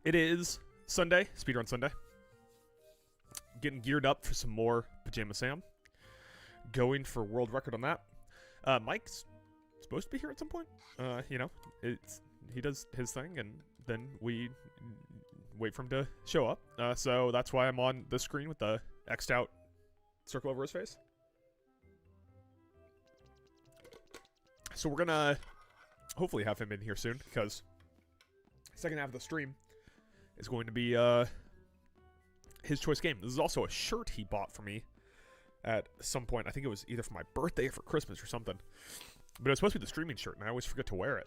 It is Sunday, Speedrun Sunday. Getting geared up for some more Pajama Sam. Going for world record on that. Mike's supposed to be here at some point. You know, he does his thing, and then we wait for him to show up. So that's why I'm on the screen with the X'd out circle over his face. So we're gonna hopefully have him in here soon, because the second half of the stream is going to be his choice game. This is also a shirt he bought for me at some point. I think it was either for my birthday or for Christmas or something. But it was supposed to be the streaming shirt, and I always forget to wear it.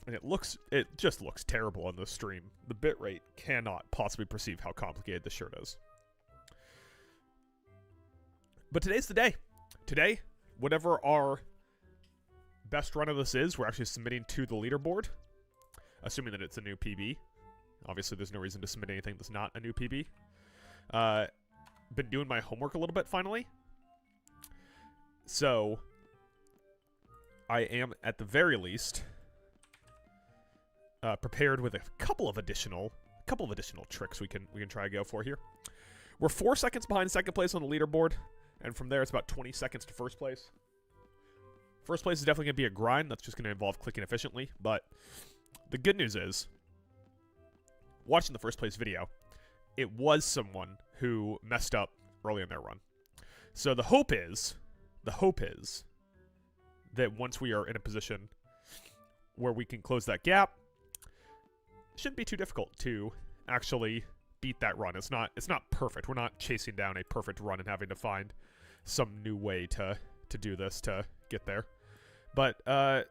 And it just looks terrible on the stream. The bitrate cannot possibly perceive how complicated this shirt is. But today's the day. Today, whatever our best run of this is, we're actually submitting to the leaderboard, assuming that it's a new PB. Obviously, there's no reason to submit anything that's not a new PB. Been doing my homework a little bit, finally. So, I am, at the very least, prepared with a couple of additional tricks we can try to go for here. We're 4 seconds behind second place on the leaderboard, and from there it's about 20 seconds to first place. First place is definitely going to be a grind. That's just going to involve clicking efficiently, but the good news is, watching the first place video, it was someone who messed up early in their run. So the hope is that once we are in a position where we can close that gap, it shouldn't be too difficult to actually beat that run. It's not perfect. We're not chasing down a perfect run and having to find some new way to do this to get there. But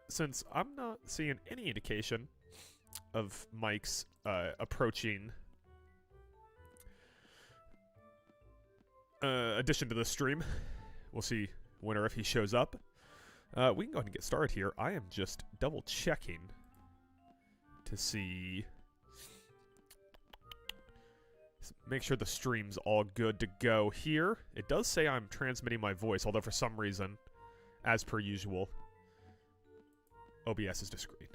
since I'm not seeing any indication of Mike's approaching addition to the stream, we'll see winner if he shows up. We can go ahead and get started here. I am just double checking to see, make sure the stream's all good to go here. It does say I'm transmitting my voice, although for some reason, as per usual, OBS is discreet.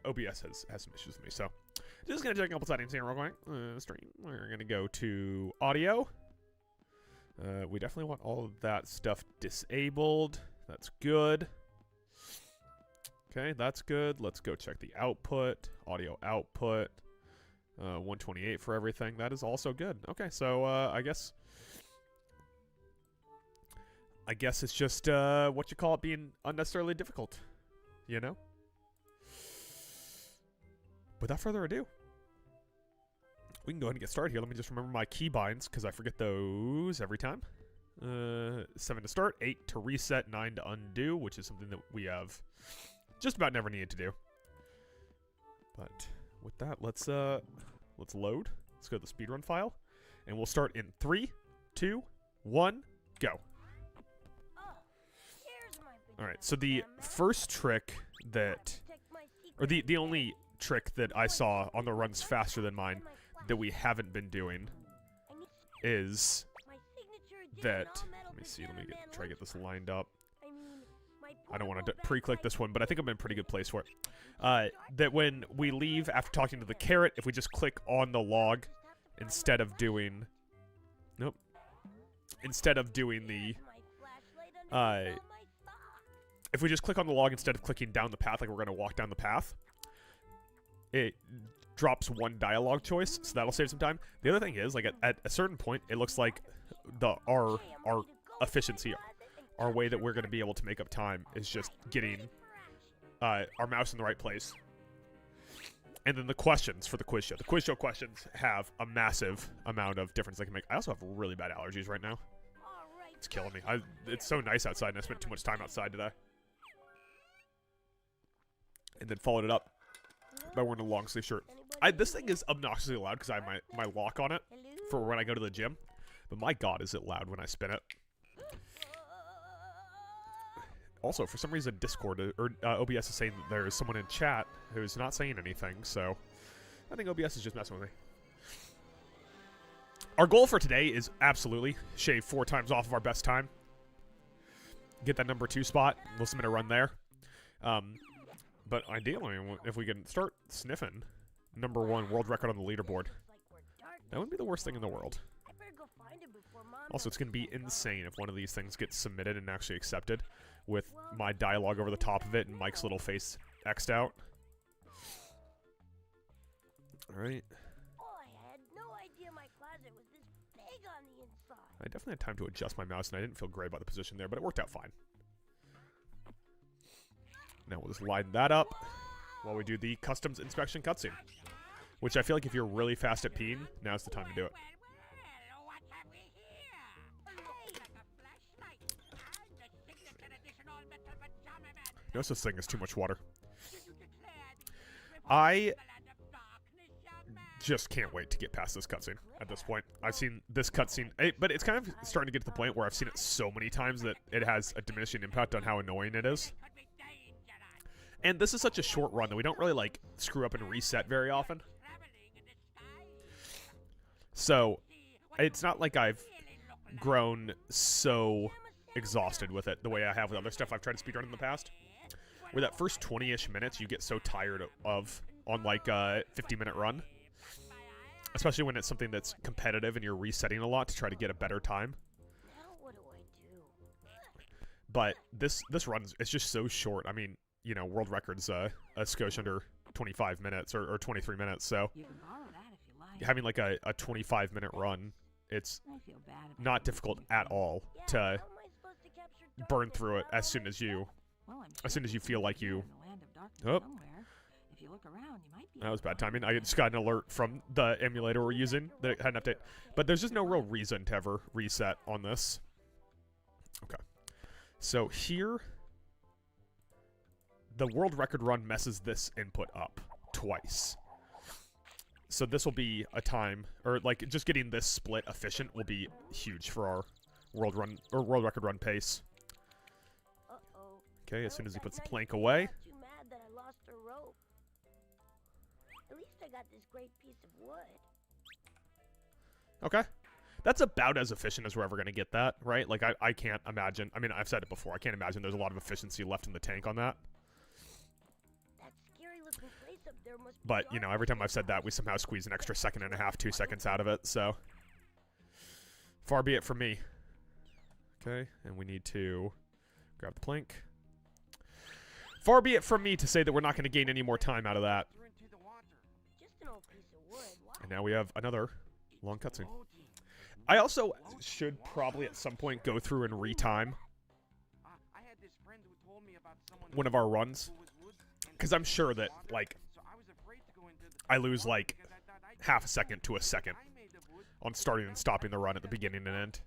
OBS has some issues with me, so just gonna check a couple settings here real quick. Stream. We're gonna go to audio. We definitely want all of that stuff disabled. That's good. Okay, that's good. Let's go check the output. Audio output. 128 for everything. That is also good. Okay, so I guess it's just what you call it being unnecessarily difficult. You know? Without further ado, we can go ahead and get started here. Let me just remember my keybinds, because I forget those every time. 7 to start, 8 to reset, 9 to undo, which is something that we have just about never needed to do. But with that, let's load. Let's go to the speedrun file, and we'll start in 3, 2, 1, go. Alright, so the first trick that, or the only trick that I saw on the runs faster than mine that we haven't been doing is that, let me see, try to get this lined up. I don't want to pre-click this one, but I think I'm in a pretty good place for it. That when we leave after talking to the carrot, if we just click on the log instead of doing, the, if we just click on the log instead of clicking down the path, like we're going to walk down the path, it drops one dialogue choice, so that'll save some time. The other thing is, like, at a certain point, it looks like our efficiency, our way that we're going to be able to make up time is just getting our mouse in the right place. And then the questions for the quiz show. The quiz show questions have a massive amount of difference they can make. I also have really bad allergies right now. It's killing me. It's so nice outside, and I spent too much time outside today. And then followed it up by wearing a long sleeve shirt. This thing is obnoxiously loud because I have my lock on it for when I go to the gym. But my god, is it loud when I spin it. Also, for some reason, Discord or OBS is saying that there's someone in chat who's not saying anything, so I think OBS is just messing with me. Our goal for today is absolutely shave 4 times off of our best time. Get that number 2 spot. We'll submit a run there. But ideally, if we can start sniffing #1 world record on the leaderboard. That wouldn't be the worst thing in the world. Also, it's going to be insane if one of these things gets submitted and actually accepted with my dialogue over the top of it and Mike's little face X'd out. Alright. I definitely had time to adjust my mouse, and I didn't feel great about the position there, but it worked out fine. Now we'll just line that up while we do the customs inspection cutscene. Which I feel like if you're really fast at peeing, now's the time to do it. No such thing as too much water. I just can't wait to get past this cutscene at this point. I've seen this cutscene, but it's kind of starting to get to the point where I've seen it so many times that it has a diminishing impact on how annoying it is. And this is such a short run that we don't really, like, screw up and reset very often. So, it's not like I've grown so exhausted with it the way I have with other stuff I've tried to speedrun in the past. Where that first 20-ish minutes you get so tired of on, like, a 50-minute run. Especially when it's something that's competitive and you're resetting a lot to try to get a better time. But this run is just so short. I mean, you know, world record's a skosh under 25 minutes or 23 minutes, so having like a 25-minute run, it's not difficult at all to burn through it as soon as you feel like you... Oh, that was bad timing. I just got an alert from the emulator we're using that it had an update. But there's just no real reason to ever reset on this. Okay. So here, the world record run messes this input up twice. So this will be a time, or like just getting this split efficient will be huge for our world record run pace. Okay, as soon as he puts the plank away. Okay. That's about as efficient as we're ever going to get that, right? Like, I can't imagine... I mean, I've said it before. I can't imagine there's a lot of efficiency left in the tank on that. But, you know, every time I've said that, we somehow squeeze an extra 1.5 seconds, 2 seconds out of it, so... Far be it from me. Okay, and we need to grab the plank. Far be it from me to say that we're not going to gain any more time out of that. And now we have another long cutscene. I also should probably at some point go through and retime one of our runs. Because I'm sure that, like, I lose, like, half a second to a second on starting and stopping the run at the beginning and end.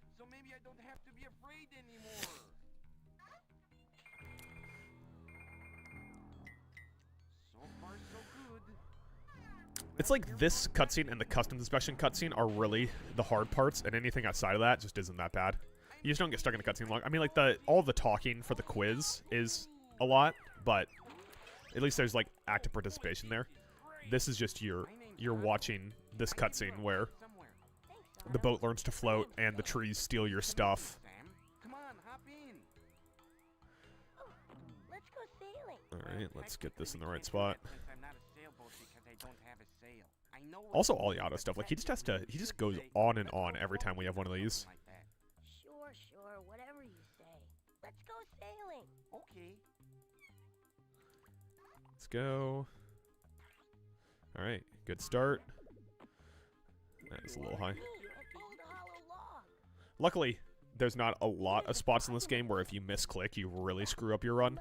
It's like this cutscene and the customs inspection cutscene are really the hard parts, and anything outside of that just isn't that bad. You just don't get stuck in the cutscene long. I mean, like, all the talking for the quiz is a lot, but at least there's, like, active participation there. This is just you're watching this cutscene where the boat learns to float and the trees steal your stuff. Alright, let's get this in the right spot. Also, all the auto stuff, like, he just goes on and on every time we have one of these. Sure, whatever you say. Let's go sailing. Okay. Let's go. Alright, good start. That is a little high. Luckily, there's not a lot of spots in this game where if you misclick, you really screw up your run.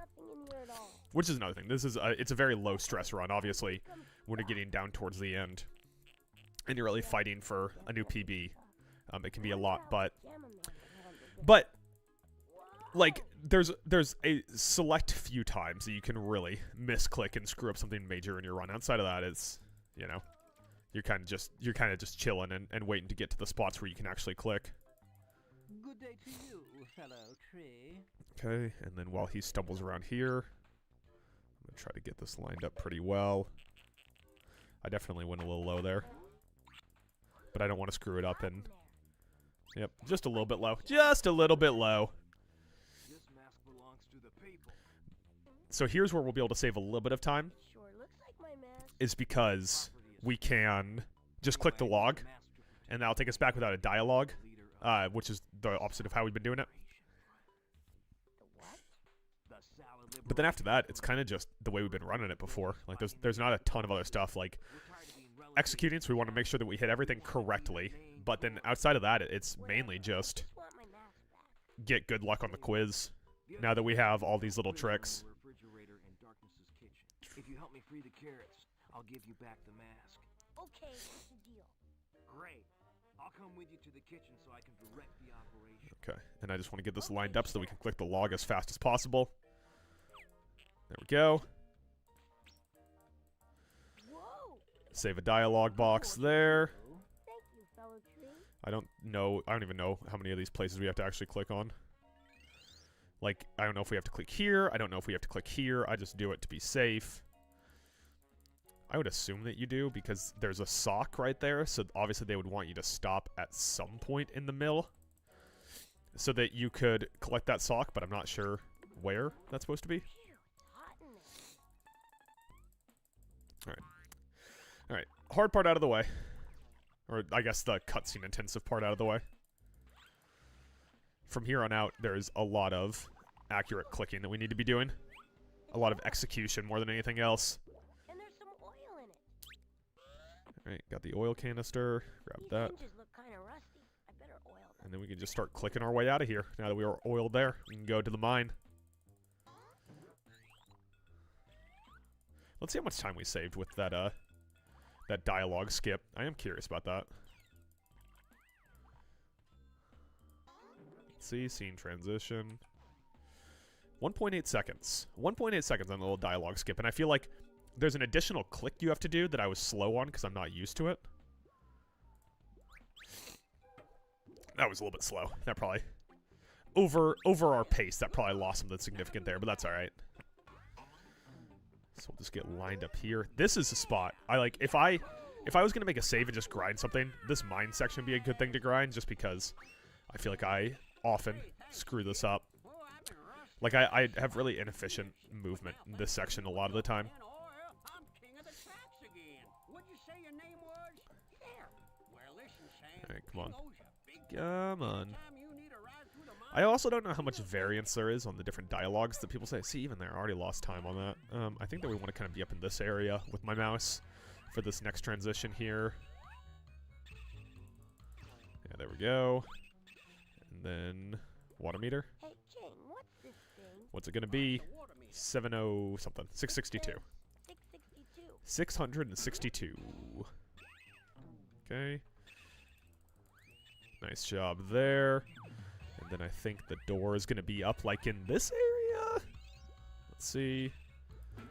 Which is another thing. This is it's a very low stress run, obviously, when you're getting down towards the end. And you're really fighting for a new PB. It can be a lot, but like, there's a select few times that you can really misclick and screw up something major in your run. Outside of that, it's, you know, you're kind of just chilling and waiting to get to the spots where you can actually click. Good day to you, fellow tree. Okay, and then while he stumbles around here, I'm gonna try to get this lined up pretty well. I definitely went a little low there, but I don't want to screw it up. And yep, just a little bit low, just a little bit low. So here's where we'll be able to save a little bit of time, is because we can just click the log, and that'll take us back without a dialogue, which is the opposite of how we've been doing it. But then after that, it's kind of just the way we've been running it before. Like, there's not a ton of other stuff, like executing, so we want to make sure that we hit everything correctly. But then outside of that, it's mainly just get good luck on the quiz, now that we have all these little tricks. If you help me free the carrots, I'll give you back the mask. Okay, what's the deal? Great. I'll come with you to the kitchen so I can direct the operation. Okay, and I just want to get this lined up so that we can click the log as fast as possible. There we go. Whoa! Save a dialogue box there. Thank you, fellow tree. I don't even know how many of these places we have to actually click on. Like, I don't know if we have to click here. I don't know if we have to click here. I just do it to be safe. I would assume that you do, because there's a sock right there, so obviously they would want you to stop at some point in the mill so that you could collect that sock, but I'm not sure where that's supposed to be. Phew, it's hot in there. Alright, hard part out of the way. Or, I guess the cutscene intensive part out of the way. From here on out, there's a lot of accurate clicking that we need to be doing. A lot of execution more than anything else. And there's some oil in it. Alright, got the oil canister. Grab These that. hinges look kind of rusty. I better oil them. And then we can just start clicking our way out of here. Now that we are oiled there, we can go to the mine. Let's see how much time we saved with that, that dialogue skip. I am curious about that. Let's see, scene transition. 1.8 seconds. 1.8 seconds on the little dialogue skip, and I feel like there's an additional click you have to do that I was slow on because I'm not used to it. That was a little bit slow. That probably over our pace. That probably lost something significant there, but that's all right. So we'll just get lined up here. This is the spot. I like if I was gonna make a save and just grind something, this mine section would be a good thing to grind, just because I feel like I often screw this up. Like I have really inefficient movement in this section a lot of the time. I'm king of the tracks again. What'd you say your name was? Sam. Well, listen, Sam. All right, come on. King owes you a big Come on. time you need a ride through the mine. I also don't know how much variance there is on the different dialogues that people say. See, even there, I already lost time on that. I think that we want to kind of be up in this area with my mouse for this next transition here. Yeah, there we go. And then water meter. Hey, King, what's this thing? What's it going to be? 70 something. 662. 662. 662. Okay. Nice job there. And then I think the door is going to be up like in this area. Let's see.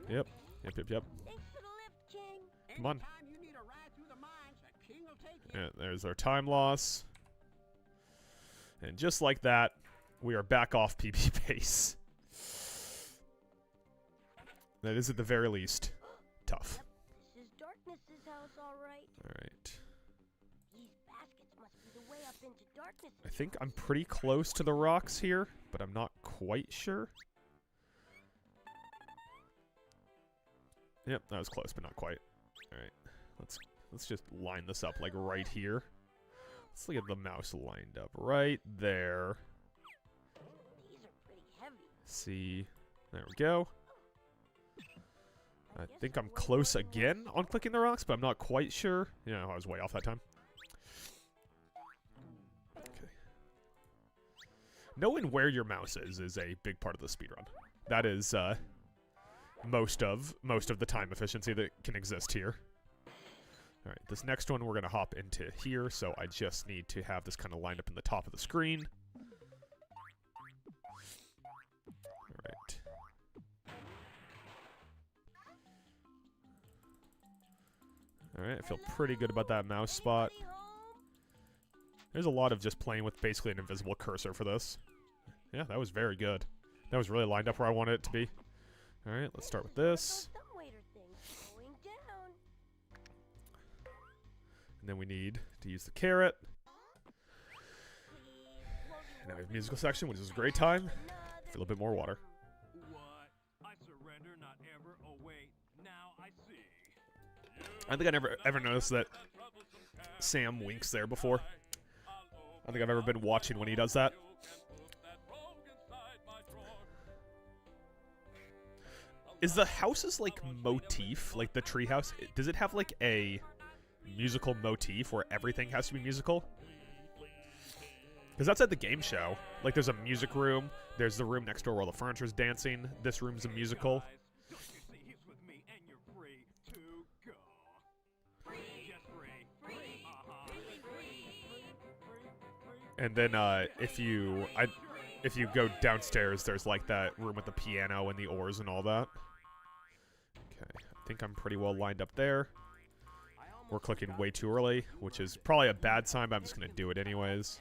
Yep. Yep. Thanks for the lift, King. Come on. Anytime you need a ride through the mines, the king will take you. Yeah, there's our time loss. And just like that, we are back off PB pace. That is at the very least tough. Yep, this is Darkness's house, all right. Alright. These baskets must be the way up into Darkness. I think I'm pretty close to the rocks here, but I'm not quite sure. Yep, that was close, but not quite. Alright. Let's just line this up like right here. Let's look at the mouse lined up right there. These are pretty heavy. See. There we go. I think I'm close again on clicking the rocks, but I'm not quite sure. Yeah, I was way off that time. Okay. Knowing where your mouse is a big part of the speedrun. That is most of the time efficiency that can exist here. Alright, this next one we're going to hop into here, so I just need to have this kind of lined up in the top of the screen. Alright. Alright, I feel pretty good about that mouse spot. There's a lot of just playing with basically an invisible cursor for this. Yeah, that was very good. That was really lined up where I wanted it to be. Alright, let's start with this. And then we need to use the carrot. And now we have musical section, which is a great time. For a little bit more water. What? I surrender, not ever. Oh, wait. Now I see. I don't think I never ever noticed that Sam winks there before. I don't think I've ever been watching when he does that. Is the house's, like, motif, like the treehouse, does it have, like, a musical motif where everything has to be musical? Because that's at the game show. Like, there's a music room, there's the room next door where all the furniture's dancing, this room's a musical. And then, if you go downstairs, there's, like, that room with the piano and the oars and all that. Okay, I think I'm pretty well lined up there. We're clicking way too early, which is probably a bad sign, but I'm just going to do it anyways.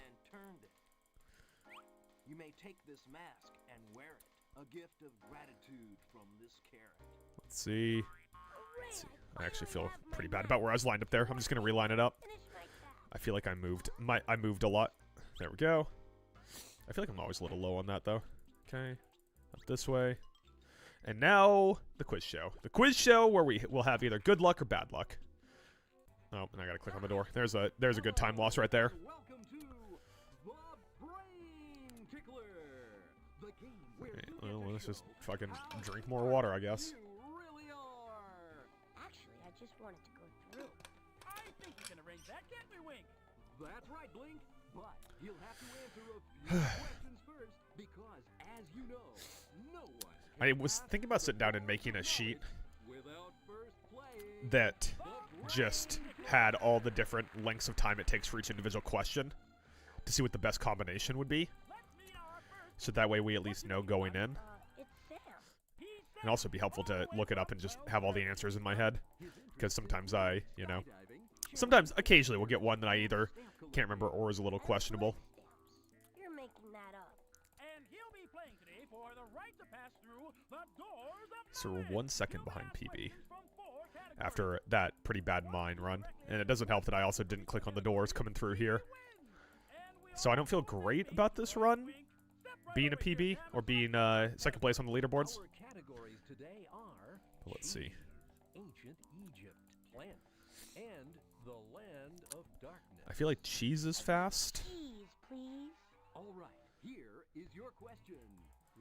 You may take this mask and wear it, a gift of gratitude from this carrot. Let's see. I actually feel pretty bad about where I was lined up there. I'm just going to reline it up. I feel like I moved a lot. There we go. I feel like I'm always a little low on that, though. Okay. Up this way. And now, the quiz show. The quiz show where we will have either good luck or bad luck. Oh, and I gotta click on the door. There's a good time loss right there. Welcome to the Brain Tickler, the game where Okay, well, let's just fucking drink more water, I guess. you really are. Actually, I just wanted to go through. I think we can arrange that, can't we, Wink? That's right, Blink. But you'll have to answer a few questions first, because as you know, no one I was thinking about sitting down and making a sheet without first playing that just had all the different lengths of time it takes for each individual question to see what the best combination would be. So that way we at least know going in. It's Sam. And also be helpful to look it up and just have all the answers in my head. Because sometimes sometimes occasionally we'll get one that I either can't remember or is a little questionable. You're making that up. And he'll be playing today for the right to pass through the doors of So we're 1 second behind PB questions from 4 categories. after that pretty bad mine run. And it doesn't help that I also didn't click on the doors coming through here. So I don't feel great about this run being a PB or being second place on the leaderboards. Our categories today are But let's see. ancient Egypt, plants, and the land of darkness. I feel like cheese is fast. Cheese, please. All right, here is your question.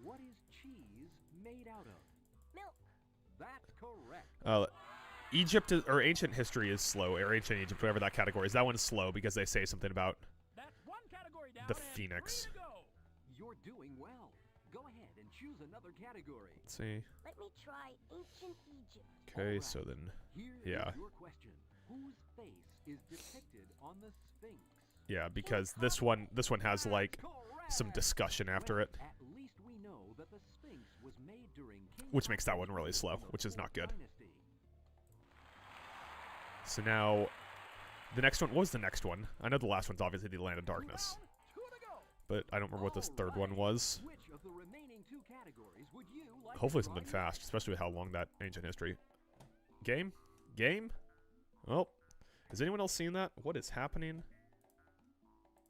What is cheese made out of? Milk. That's correct. Egypt is, or ancient history is slow, or ancient Egypt, whatever that category is. That one's slow because they say something about That's one category down the and Phoenix. free to go. You're doing well. Go ahead and choose another category. Let's see. Let me try ancient Egypt. Okay, Alright. so then, Here Yeah. is your question. Whose face is depicted on the Sphinx? yeah, because this one has like Correct. some discussion after it, At least we know that the Sphinx was made during King which makes that one Tutankhamun really slow, of the which is not Fourth good. Dynasty. So now, the next one, what was the next one? I know the last one's obviously the Land of Darkness, Round 2 to go. but I don't remember what this third one was. Which of the remaining 2 categories would you like Hopefully to something try fast, especially with how long that ancient history. Game? Oh, has anyone else seen that? What is happening?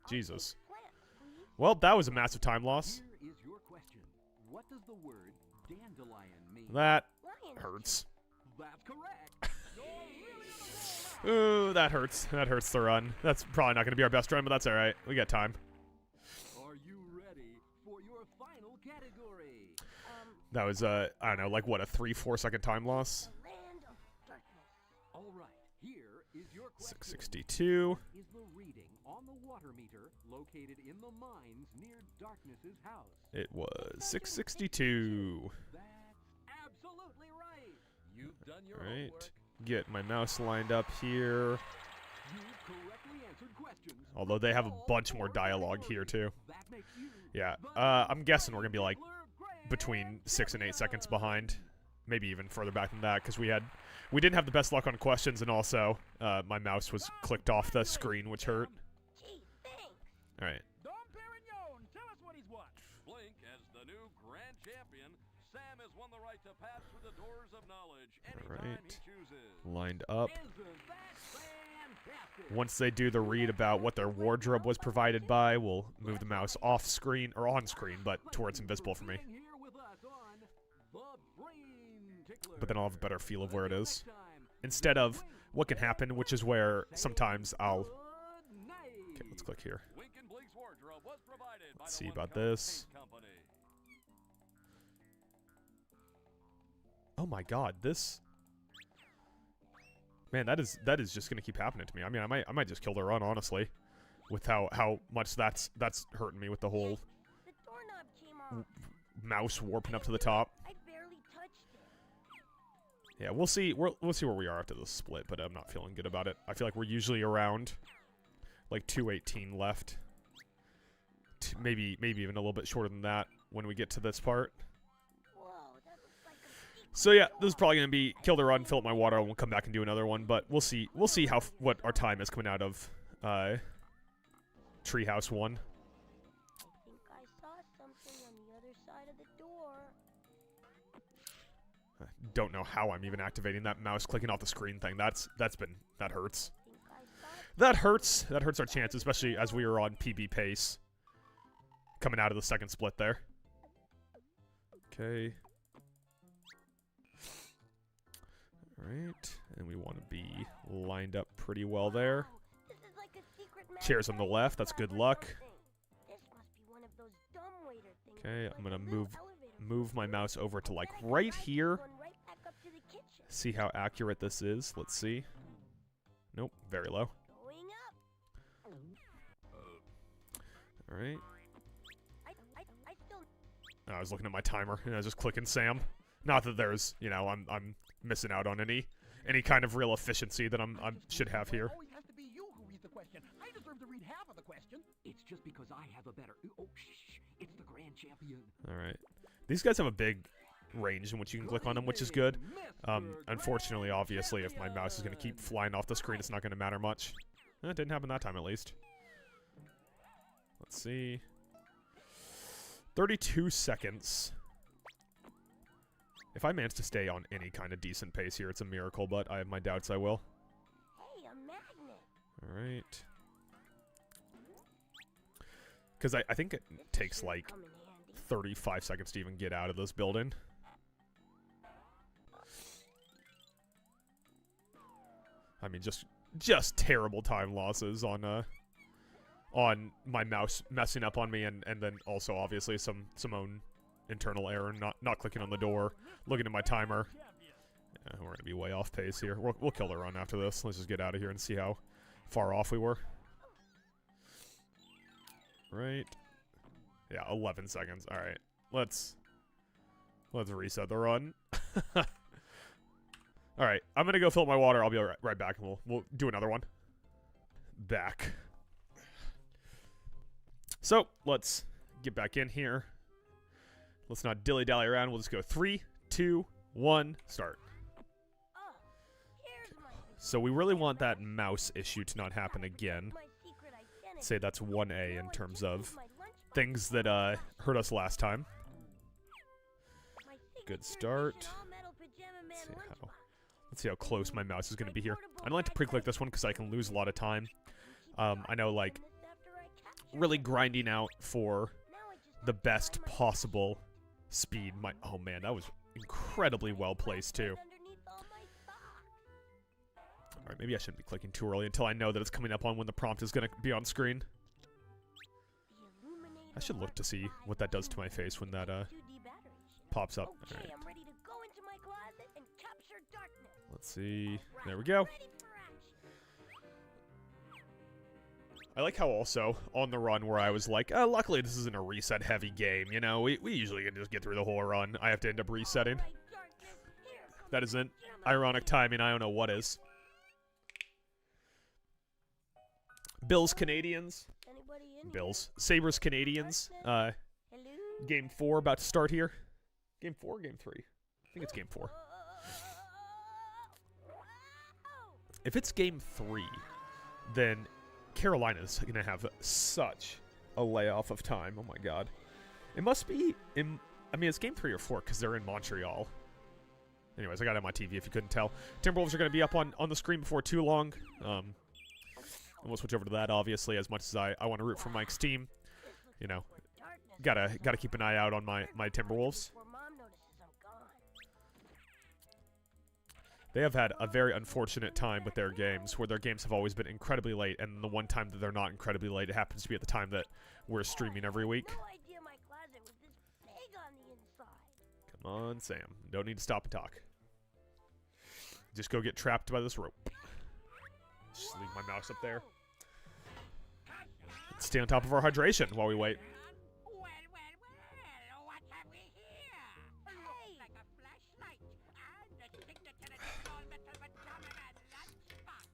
Jesus. Plant, please. Well, that was a massive time loss. Here is your question. What does the word dandelion mean? That Lion. hurts. That's correct. Ooh, that hurts. That hurts the run. That's probably not going to be our best run, but that's all right. We got time. Are you ready for your final category? That was, I don't know, like what, a 3-4 second time loss? The land of darkness. All right, here is your question. 662. What is the reading on the water meter located in the mines near Darkness's house? It was 662. That's absolutely right. You've done your All right. homework. Get my mouse lined up here. You correctly answered questions. Although they have a bunch more dialogue here, too. That makes you Yeah, the I'm guessing we're going to be like Tickler Grand between 6 and 8 seconds behind. Maybe even further back than that, because we didn't have the best luck on questions, and also my mouse was clicked off the screen, which hurt. Gee, thanks. All right. Dom Perignon, tell us what he's what. Blink, as the new grand champion, Sam has won the right to pass through the doors of knowledge anytime Right. he chooses. Lined up. Isn't that fantastic? Once they do the read about what their wardrobe was provided by, we'll move the mouse off screen, or on screen, but to where it's invisible for me. Being here with us on the Brain Tickler. But then I'll have a better feel of where it is. Next time instead of what can happen, which is where sometimes I'll... Good night. Okay, let's click here. Wink and Blink's wardrobe was provided by Let's the see about one-company this. company. Oh my god, this... Man, that is just gonna keep happening to me. I mean, I might just kill the run, honestly. With how much that's hurting me with the whole The doorknob came off. mouse warping up to the top. I barely touched it. Yeah, we'll see. We'll see where we are after this split, but I'm not feeling good about it. I feel like we're usually around like 2:18 left. Maybe even a little bit shorter than that when we get to this part. Whoa, that looks like a secret So yeah, door. this is probably gonna be kill the run, fill up my water, and we'll come back and do another one. But we'll see. We'll see what our time is coming out of Treehouse 1. I think I saw something on the other side of the door. Don't know how I'm even activating that mouse clicking off the screen thing. That hurts. I think I saw it. That hurts. That hurts our chances, especially as we were on PB pace coming out of the second split there. Okay. Alright, and we want to be lined up pretty well there. Wow, this is like a secret Chairs on the magic left, that's trap good or luck. something. This must be one of those dumbwaiter things Okay, with I'm like gonna a little move elevator my mouse over to like and I can right ride this here. one right back up to the kitchen. See how accurate this is. Let's see. Nope, very low. Going up. Alright. I still I was looking at my timer and I was just clicking Sam. Not that there's, you know, I'm missing out on any kind of real efficiency that I should have here. It always has to be you who reads the question. I deserve to read half of the question. It's just because I have a better. Oh, shh! It's the grand champion. Alright. These guys have a big range in which you can click on them, which is good. Unfortunately, obviously, if my mouse is going to keep flying off the screen, it's not going to matter much. It didn't happen that time, at least. Let's see. 32 seconds. If I manage to stay on any kind of decent pace here, it's a miracle, but I have my doubts I will. Hey, a magnet. Alright. Because I think it takes Should like come in handy. 35 seconds to even get out of this building. I mean, just terrible time losses on my mouse messing up on me, and then also obviously some own internal error, not clicking on the door, looking at my timer. Yeah, we're gonna be way off pace here. We'll kill the run after this. Let's just get out of here and see how far off we were. Right. Yeah, 11 seconds. All right. Let's reset the run. All right. I'm going to go fill up my water. I'll be right back and we'll do another one. Back. So, let's get back in here. Let's not dilly-dally around. We'll just go 3, 2, 1, start. Oh, here's my So we really want that mouse issue to not happen again. my secret identity. Say that's 1A in Now I terms just of use my lunchbox. things that hurt us last time. My Good signature start. edition all-metal Pajama Man lunchbox. Let's see how close my mouse is going to be here. I don't like to pre-click this one because I can lose a lot of time. I know, like, really grinding out for the best possible speed. Oh man, that was incredibly well placed too. Alright, maybe I shouldn't be clicking too early until I know that it's coming up on when the prompt is going to be on screen. I should look to see what that does to my face when that pops up. Okay, Alright, I'm ready to go into my closet and capture darkness. let's see. There we go. Ready for action. I like how also, on the run where I was like, luckily this isn't a reset heavy game, you know, we usually can just get through the whole run. I have to end up resetting. All right, darkness, here comes That isn't Pajama ironic timing, I don't know what is. Bills Canadians. Anybody in here? Bills. Sabres Canadians. Hello? Game 4 about to start here. Game 4 or Game 3? I think it's Game 4. If it's Game 3, then Carolina's going to have such a layoff of time. Oh my god. It must be in... I mean, it's Game 3 or 4 because they're in Montreal. Anyways, I got it on my TV if you couldn't tell. Timberwolves are going to be up on the screen before too long. And we'll switch over to that, obviously, as much as I want to root for Mike's team. You know, gotta keep an eye out on my Timberwolves. Before Mom notices I'm gone. They have had a very unfortunate time with their games, where their games have always been incredibly late, and the one time that they're not incredibly late, it happens to be at the time that we're streaming every week. No idea my closet was this big on the inside. Come on, Sam. Don't need to stop and talk. Just go get trapped by this rope. Just leave my mouse up there. Stay on top of our hydration while we wait. Well, what have we here? Looks like a flashlight and a signature to the small metal Pajama lunchbox.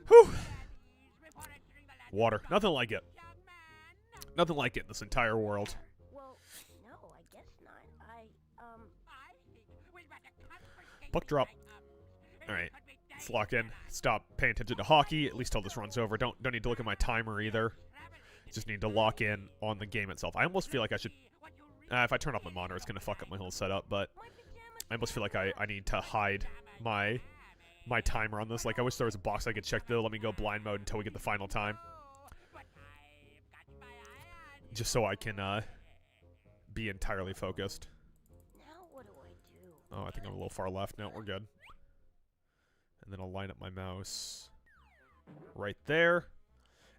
Whew. Daddies reported during the last Water. Nothing like it. young man. Nothing like it in this entire world. Well, no, I guess not. We'd rather confiscate Buck drop. items. All right. It could be Let's lock in. Stop paying attention to hockey, at least till this runs over. Don't need to look at my timer either. Just need to lock in on the game itself. I almost feel like I should... if I turn off my monitor, it's going to fuck up my whole setup, but I almost feel like I need to hide my timer on this. Like, I wish there was a box I could check that let me go blind mode until we get the final time. Just so I can be entirely focused. Now what do I do? Oh, I think I'm a little far left. No, we're good. And then I'll line up my mouse right there.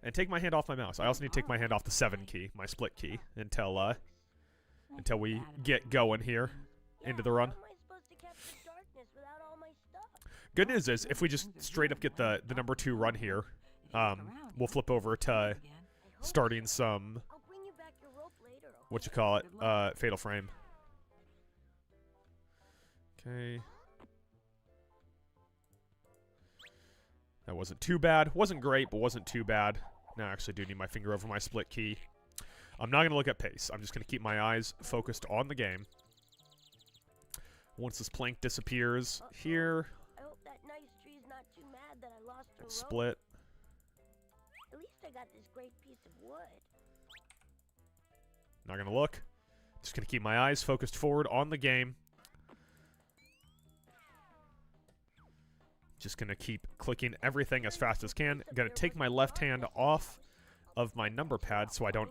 And take my hand off my mouse. I also need to take my hand off the 7 key, my split key, until we get going here into the run. How am I supposed to capture darkness without all my stuff? Good news is, if we just straight up get the number 2 run here, we'll flip over to starting some, I'll bring you back your rope later. what you call it, Fatal Frame. Okay. That wasn't too bad. Wasn't great, but wasn't too bad. Now I actually do need my finger over my split key. I'm not going to look at pace. I'm just going to keep my eyes focused on the game. Once this plank disappears here, I hope that nice tree's not too mad that I lost your rope. split. At least I got this great piece of wood. Not going to look. Just going to keep my eyes focused forward on the game. Just going to keep clicking everything as fast as can. Going to take my left hand off of my number pad so I don't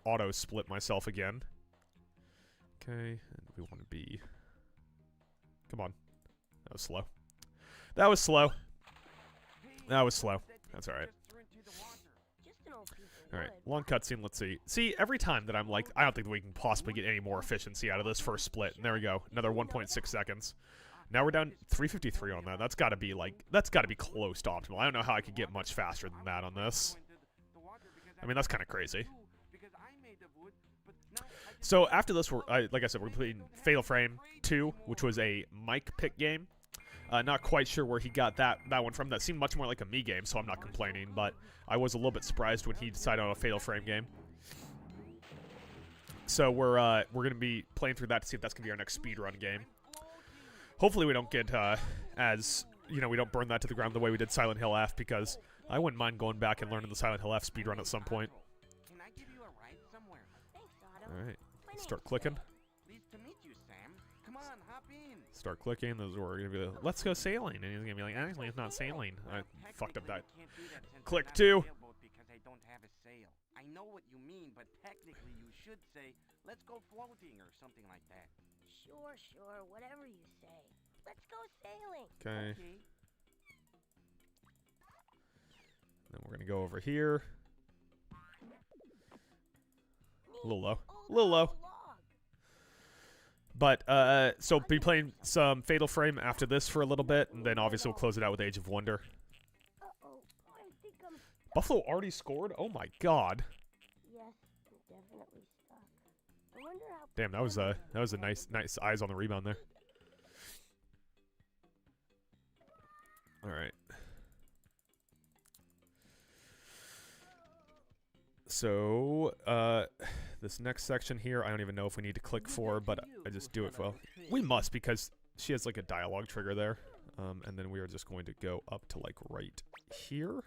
auto-split myself again. Okay, and we want to be... Come on. That was slow. That was slow. That was slow. That's alright. Just an old piece of Alright, wood. long cutscene, let's see. See, every time that I'm like, I don't think that we can possibly get any more efficiency out of this first split. And there we go, another 1.6 seconds. Now we're down 353 on that. That's got to be like, that's got to be close to optimal. I don't know how I could get much faster than that on this. I mean, that's kind of crazy. So after this, like I said, we're playing Fatal Frame 2, which was a Mike pick game. Not quite sure where he got that one from. That seemed much more like a me game, so I'm not complaining. But I was a little bit surprised when he decided on a Fatal Frame game. So we're gonna be playing through that to see if that's gonna be our next speedrun game. Hopefully we don't get as, you know, we don't burn that to the ground the way we did Silent Hill F, because I wouldn't mind going back and learning the Silent Hill F speedrun at some point. Can I give you a ride somewhere? Thanks, Otto. Alright, My name's start clicking. Pleased to meet you, Sam. Come on, hop in. Start clicking. Those are gonna be like, let's go sailing. And he's gonna be like, actually, it's not sailing. I fucked up that. Technically, you can't do that since Click it's not a 2. sailboat because I don't have a sail. I know what you mean, but technically you should say, let's go floating or something like that. Sure, whatever you say. Let's go sailing. Okay. Okay. Then we're gonna go over here. A little low. Oh, A little low. log. But, so be playing some Fatal Frame after this for a little bit, and then obviously we'll close it out with Age of Wonder. Uh-oh, I think I'm stuck. Buffalo already scored? Oh my god. Yes, I'm definitely stuck. I wonder how... Damn, that was a nice eyes on the rebound there. Alright. So, this next section here, I don't even know if we need to click for, but I just do it well. We must, because she has like a dialogue trigger there. And then we are just going to go up to like right here.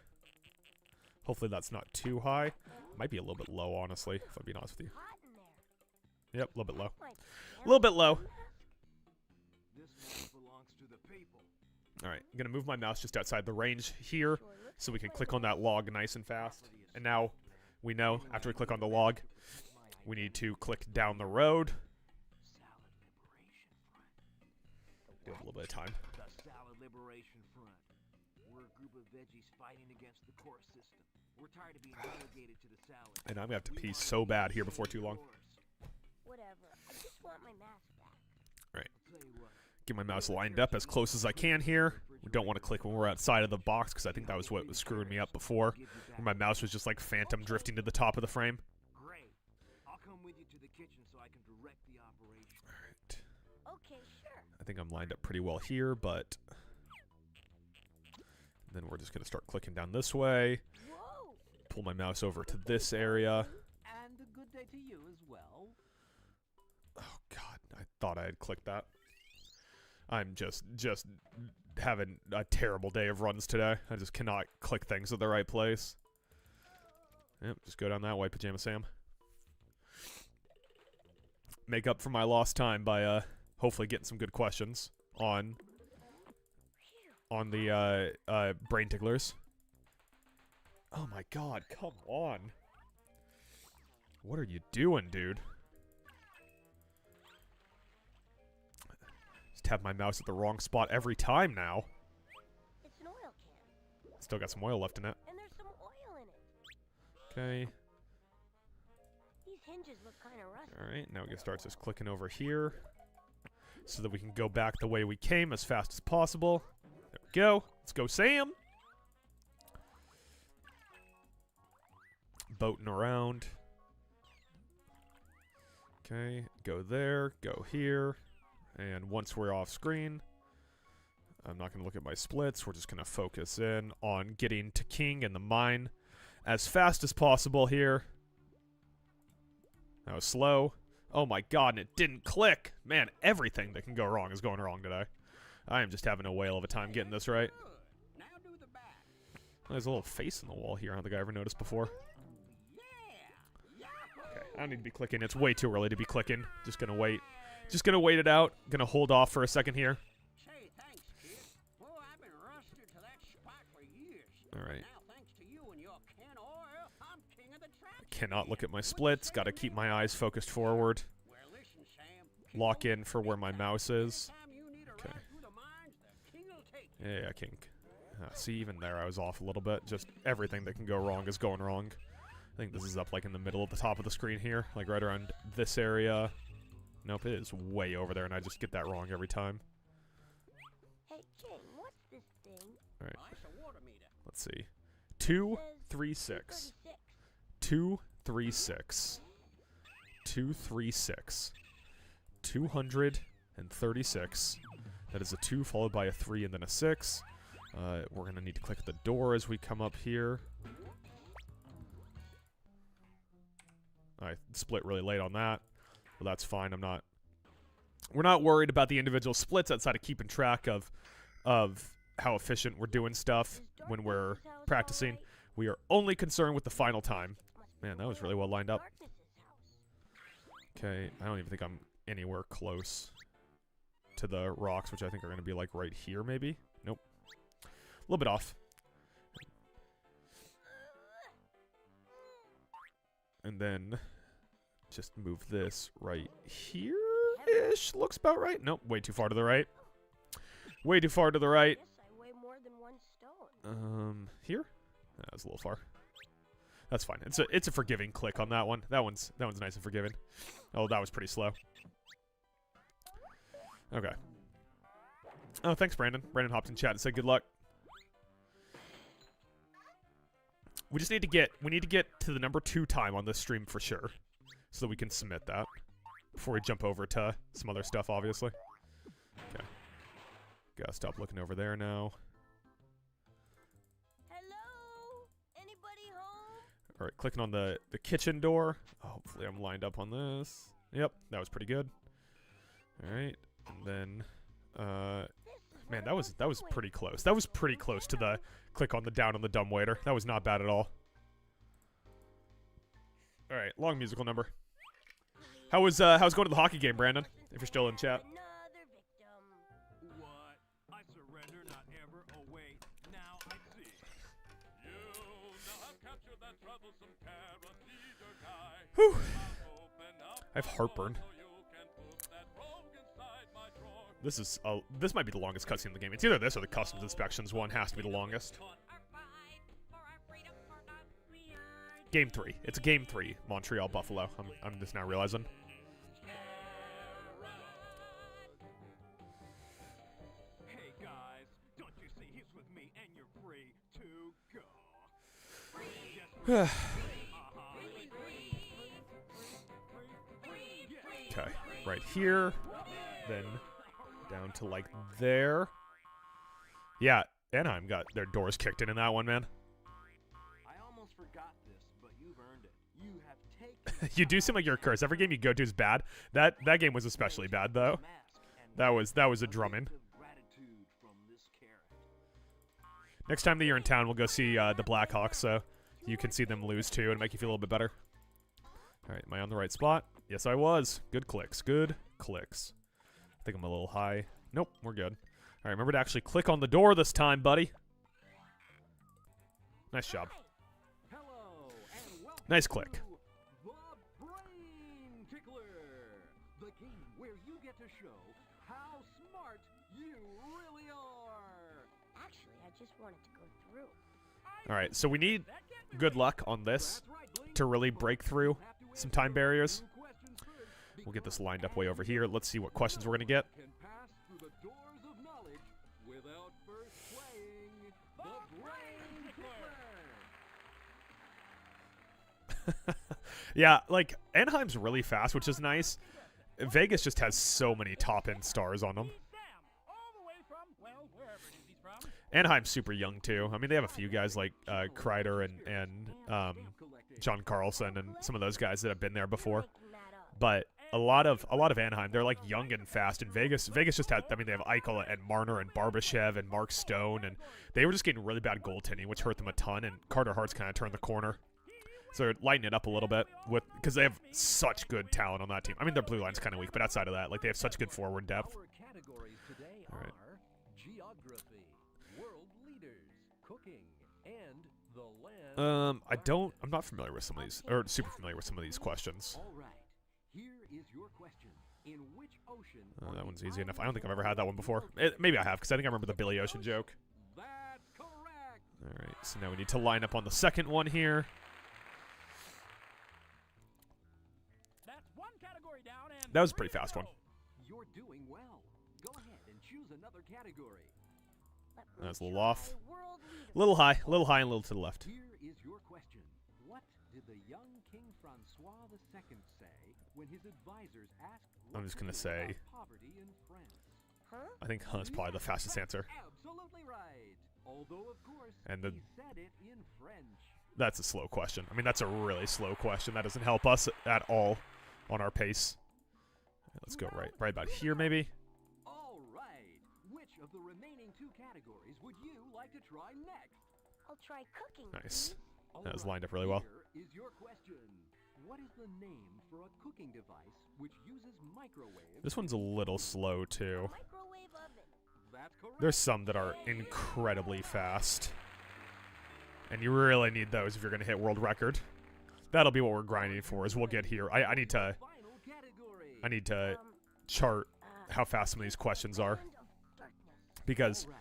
Hopefully that's not too high. Might be a little bit low, honestly, if I'm being honest with you. hot in there. Yep, a little bit low. Might A little bit low. This one belongs to the people. Alright, I'm going to move my mouse just outside the range here, sure looks so we can like click on that log nice and fast. And now we know, after we click on the log, we need to click down the road. Salad Liberation Front. We have a little bit of time. The Salad Liberation Front. We're a group of veggies fighting against the court system. We're tired of being relegated to the salad. And I'm gonna have to We pee want so bad here before too long. Whatever. I just want my mask back. Right. Tell you what, Get my mouse lined up as close as I can here. We don't want to click when we're outside of the box because I think that was what was screwing me up before. Where my mouse was just like phantom drifting to the top of the frame. great. I'll come with you to the kitchen so I can direct the operation. Alright. Okay, sure. I think I'm lined up pretty well here, but then we're just going to start clicking down this way. Whoa! Pull my mouse over to this area. And a good day to you as well. Oh god, I thought I had clicked that. I'm just having a terrible day of runs today. I just cannot click things at the right place. Yep, just go down that way, Pajama Sam. Make up for my lost time by hopefully getting some good questions on the brain ticklers. Oh my god, come on. What are you doing, dude? Just have my mouse at the wrong spot every time now. It's an oil can. Still got some oil left in it. And there's some oil in it. Okay. These hinges look kind of rusty. Alright, now we can start just clicking over here. So that we can go back the way we came as fast as possible. There we go. Let's go, Sam! Boating around. Okay, go there, go here. And once we're off screen, I'm not going to look at my splits. We're just going to focus in on getting to King and the mine as fast as possible here. That was slow. Oh my god, and it didn't click. Man, everything that can go wrong is going wrong today. I am just having a whale of a time getting this right. Good. Now do the back. There's a little face in the wall here. I don't think I ever noticed before. Yeah. Okay, I don't need to be clicking. It's way too early to be clicking. Just gonna wait. Just gonna wait it out. Gonna hold off for a second here. Say thanks, kid. Boy, I've been rusted to that spot for years. Alright. Now, thanks to you and your can of oil, I'm king of the track. Cannot look at my splits. Gotta keep my eyes focused forward. Well, listen, Sam. Lock in for where my mouse is. Anytime you need a Okay. ride through the mines, the king will take you. Yeah, King. See, even there I was off a little bit. Just everything that can go wrong is going wrong. I think this is up like in the middle of the top of the screen here. Like right around this area. Nope, it is way over there and I just get that wrong every time. Hey, King, what's this thing? Alright, Oh, it's a water meter. let's see. It 2, says 3, 6. 236. 2, 3, 6. 2, 3, 6. 236. That is a 2 followed by a 3 and then a 6. We're going to need to click the door as we come up here. I split really late on that. Well, that's fine. We're not worried about the individual splits outside of keeping track of how efficient we're doing stuff when we're practicing. We are only concerned with the final time. Man, that was really well lined up. Okay, I don't even think I'm anywhere close to the rocks, which I think are going to be like right here maybe. Nope. A little bit off. And then just move this right here-ish. Looks about right. Nope, way too far to the right. Way too far to the right. Guess I weigh more than 1 stone. Here? That was a little far. That's fine. It's a forgiving click on that one. That one's nice and forgiving. Oh, that was pretty slow. Okay. Oh, thanks, Brandon. Brandon hopped in chat and said good luck. We just need to get to the number 2 time on this stream for sure, so that we can submit that before we jump over to some other stuff, obviously. Okay. Gotta stop looking over there now. Hello? Anybody home? All right, clicking on the kitchen door. Hopefully, I'm lined up on this. Yep, that was pretty good. All right, and then, man, that was pretty close. That was pretty close to the click on the down on the dumbwaiter. That was not bad at all. All right, long musical number. How's going to the hockey game, Brandon? If you're still in chat. Another victim. What? I surrender, not ever. Oh wait, now I see. You now have captured that troublesome carot-eater guy. Whew. I'll open up I have heartburn. so you can put that rogue inside my drawer. This is this might be the longest cutscene in the game. It's either this or the customs inspections one has to be the longest. Game 3. It's Game 3. Montreal Buffalo. I'm just now realizing. Hey guys, don't you see he's with me and you're free to go. Okay, right here, then down to like there. Yeah, Anaheim got their doors kicked in that one, man. I almost forgot this, but you've earned it. You have taken You do seem like you're cursed. Every game you go to is bad. That game was especially bad though. That was a drumming. gratitude from this carrot. Next time that you're in town, we'll go see the Blackhawks, so you can see them lose too and make you feel a little bit better. All right, am I on the right spot? Yes, I was. Good clicks. Good clicks. I think I'm a little high. Nope, we're good. All right, remember to actually click on the door this time, buddy. Nice job. Hello, and welcome Nice click. to The Brain Tickler, the game where you get to show how smart you really are. Actually, I just wanted to go through. All right, so we need good luck on this to really break through some time barriers. We'll get this lined up way over here. Let's see what questions we're going to get. Can pass through the doors of knowledge without first playing The Brain Tickler. Yeah, like, Anaheim's really fast, which is nice. Vegas just has so many top-end stars on them. Sam, all the way from, well, wherever it is he's from. Anaheim's super young, too. I mean, they have a few guys like Kreider and John Carlson and some of those guys that have been there before. Making that up. But a lot of Anaheim, they're like young and fast. And Vegas just had, I mean, they have Eichel and Marner and Barbashev and Mark Stone, and they were just getting really bad goaltending, which hurt them a ton. And Carter Hart's kind of turned the corner, so they're lighting it up a little bit because they have such good talent on that team. I mean, their blue line's kind of weak, but outside of that, like, they have such good forward depth. Our categories today All right. are geography, world leaders, cooking, and the land. I'm not familiar with some of these, or super familiar with some of these questions. All right. Here is your question. In which ocean? That one's easy enough. I don't think I've ever had that one before. Maybe I have, because I think I remember the Billy Ocean joke. That's correct. All right, so now we need to line up on the second one here. That's one category down and That was a pretty fast one. You're doing well. Go ahead and choose another category. Let me That's a little try off. world leader. A little high, and a little to the left. Here is your question. What did the young King Francois II say when his advisors asked I'm just gonna say- about poverty in France? Huh? I think that's probably the fastest answer. Absolutely right. Although, of course, And the- he said it in French. That's a slow question. I mean, that's a really slow question. That doesn't help us at all on our pace. All right, let's go right about here, maybe. All right. Which of the remaining two categories would you like to try next? I'll try cooking. Nice. All That was right, lined up really well. Here is your question. What is the name for a cooking device which uses microwaves? This one's a little slow, too. Microwave oven. That's correct. There's some that are incredibly fast. And you really need those if you're going to hit world record. That'll be what we're grinding for, is we'll get here. I need to Final category. chart how fast some of these questions are. Land of darkness. Because All right.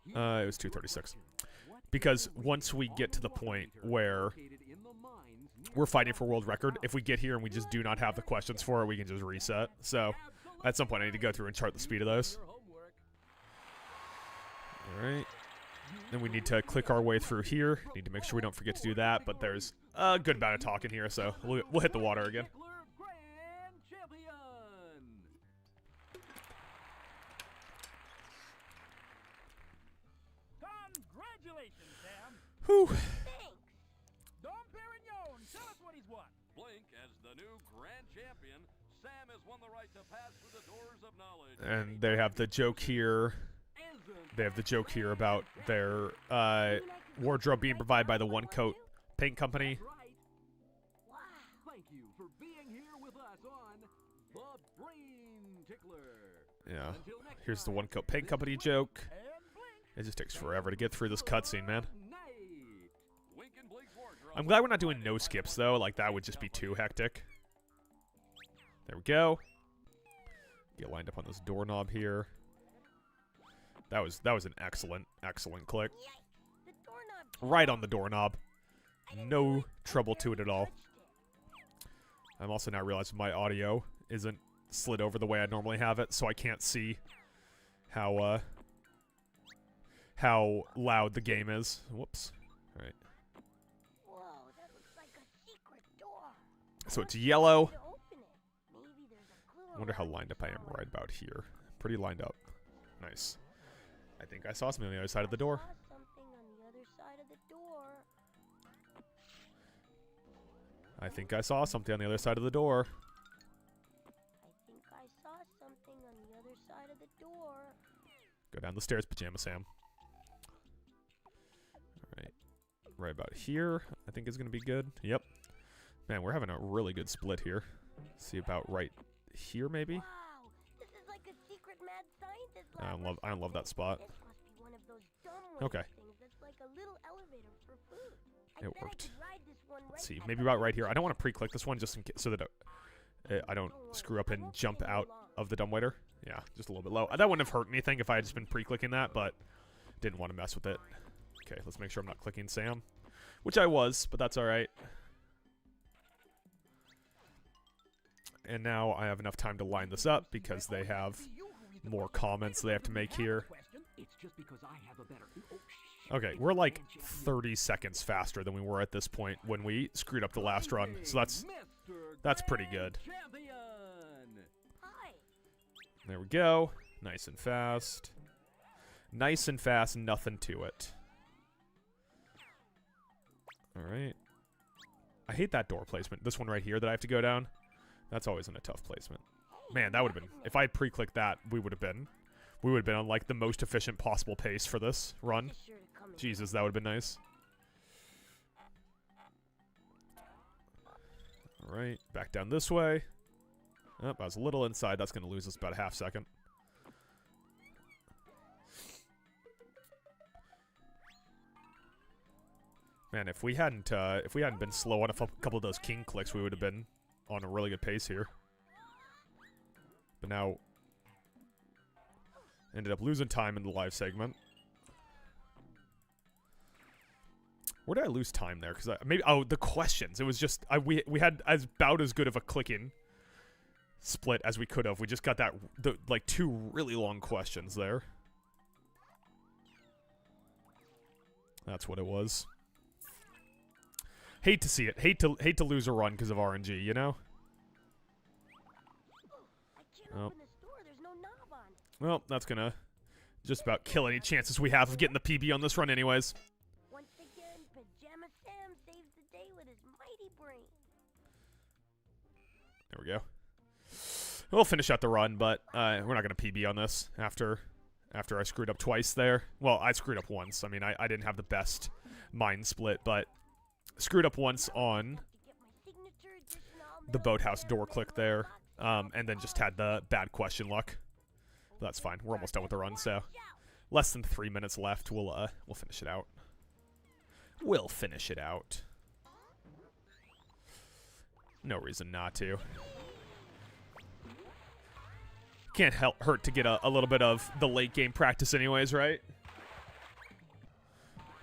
Here it was is your 2:36. question. What Because is the once we on get to the water point meter where located in the mines near we're fighting for world South record, if we get here and we just do not have the questions for it, we can just reset. So at some point I need to go through and chart the speed of those. Your homework. All right. Then we need to click our way through here. Need to make sure we don't forget to do that, but there's a good amount of talking here, so we'll hit the water again. Tickler Grand Champion. Congratulations, Sam. Whew. Thanks. Dom Perignon, tell us what he's won. Blink as the new grand champion. Sam has won the right to pass through the doors of knowledge. And they have the joke here. They have the joke here about their wardrobe being provided by the One Coat Paint Company. Right. Wow. Thank you for being here with us on The Brain Tickler. Yeah. Until next Here's the time, One Coat Paint this Company is Blink joke. And blink. It just takes forever to get through this cutscene, man. Night. Wink and Blink's wardrobe. I'm glad we're not doing no skips, though. Like, that would just be too hectic. There we go. Get lined up on this doorknob here. That was an excellent click. Yikes! The doorknob. Right on the doorknob. I didn't do No it. trouble to it Barely at all. touched it. I'm also now realizing my audio isn't slid over the way I normally have it, so I can't see how loud the game is. Whoops. All right. Whoa, that looks like a secret door. So it's What's yellow. to open it? Maybe there's a clue I wonder how around lined up I am somewhere. right about here. Pretty lined up. Nice. I think I saw something on the other side of the door. I saw something on the other side of the door. I think I saw something on the other side of the door. I think I saw something on the other side of the door. Go down the stairs, Pajama Sam. Alright. Right about here, I think is going to be good. Yep. Man, we're having a really good split here. See about right here, maybe? Wow, this is like a secret mad scientist lab. I don't love that spot. This must be one of those dumb Okay. things that's like a little elevator for food. I It bet I worked. could ride this one Let's right see, at maybe the about right light here. I don't want to station. pre-click this one just in case, so that I don't worry, screw up I and won't jump stay out long. of the dumbwaiter. Yeah, just a little bit low. That wouldn't have hurt anything if I had just been pre-clicking that, but didn't want to mess with it. Okay, let's make sure I'm not clicking Sam, which I was, but that's all right. And now I have enough time to line this up because they have more comments they have to make here. It's just because I have a better. Okay, we're like 30 seconds faster than we were at this point when we screwed up the last run, so that's pretty good. Champion. Hi. There we go. Nice and fast. Nice and fast, nothing to it. Alright. I hate that door placement. This one right here that I have to go down. That's always in a tough placement. Man, that would have been... If I had pre-clicked that, we would have been on like the most efficient possible pace for this run. Just sure to come in. Jesus, that would have been nice. Alright, back down this way. Oh, I was a little inside. That's going to lose us about a half second. Man, if we hadn't been slow on a couple of those king clicks, we would have been on a really good pace here. But now, ended up losing time in the live segment. Where did I lose time there? Because maybe the questions. It was just we had about as good of a clicking split as we could have. We just got like two really long questions there. That's what it was. Hate to see it. Hate to lose a run because of RNG, you know? I can't Oh. open this door. There's no knob on it. Well, that's gonna just about kill any chances we have of getting the PB on this run anyways. Once again, Pajama Sam saves the day with his mighty brain. There we go. We'll finish out the run, but we're not gonna PB on this after I screwed up twice there. Well, I screwed up once. I mean, I didn't have the best mind split, but screwed up once on To get my signature edition all the milk boathouse and door everything click there, box. and then just had the bad question luck. But that's fine. We're almost done with the run, so Watch out. less than 3 minutes left. We'll finish it out. We'll finish it out. No reason not to. Can't hurt to get a little bit of the late game practice anyways, right?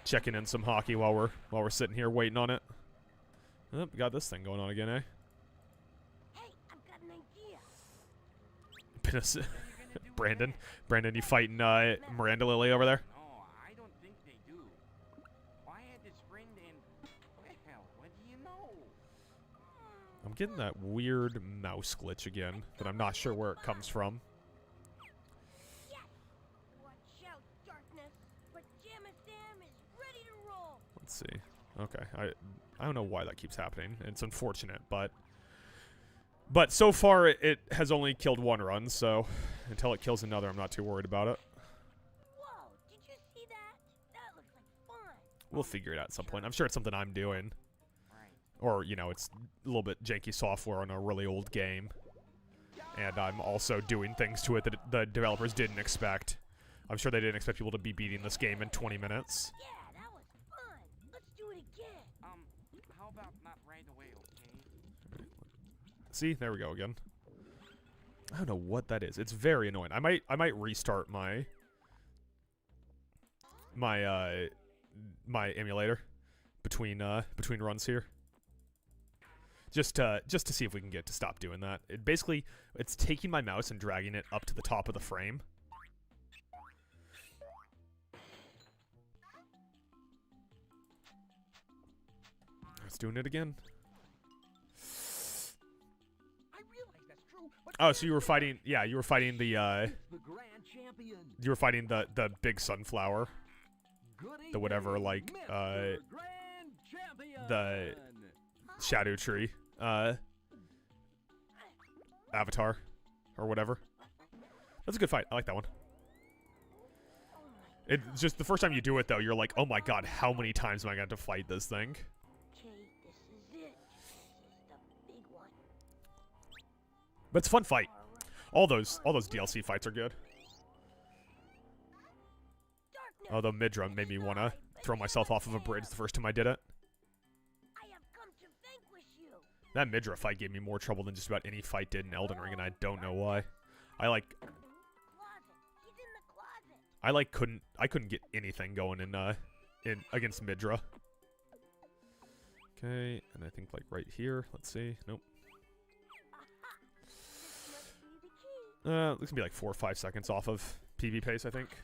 Checking in some hockey while we're sitting here waiting on it. Oh, we got this thing going on again, eh? Hey, I've got an idea. Brandon, you fighting Miranda Lily over there? No, I don't think they do. I had this friend and, well, what do you know? I'm getting that weird mouse glitch again that I'm not sure where it comes from. Yes. Watch out, darkness. Pajama Sam is ready to roll. Let's see. Okay, I don't know why that keeps happening. It's unfortunate, but so far it has only killed one run, so until it kills another, I'm not too worried about it. Whoa, did you see that? That looks like fun. We'll figure it out at some point. I'm sure it's something I'm doing. Right. Or, you know, it's a little bit janky software on a really old game. And I'm also doing things to it that the developers didn't expect. I'm sure they didn't expect people to be beating this game in 20 minutes. Yeah, that was fun. Let's do it again. How about not right away, okay? See? There we go again. I don't know what that is. It's very annoying. I might restart my my emulator between runs here. Just to see if we can get it to stop doing that. It's taking my mouse and dragging it up to the top of the frame. It's doing it again. I realize that's true, but Oh, so you were fighting? Yeah, you were fighting the the grand champion. you were fighting the big sunflower, Good the whatever, evening, like, Mr. Grand Champion. the shadow tree avatar or whatever. That's a good fight. I like that one. It's just the first time you do it though, you're like, oh my god, how many times am I going to have to fight this thing? Okay, this is it. This is the big one. But it's a fun fight. Alright. All those DLC fights are good. Darkness, Although Midra made me want to throw myself off of a bridge the first time I did it. I have come to vanquish you. That Midra fight gave me more trouble than just about any fight did in Elden Ring, and I don't know why. Closet. He's in the closet. I couldn't get anything going in against Midra. Okay, and I think like right here. Let's see. Nope. Aha. Must be the key. This can be like 4 or 5 seconds off of PB pace, I think. This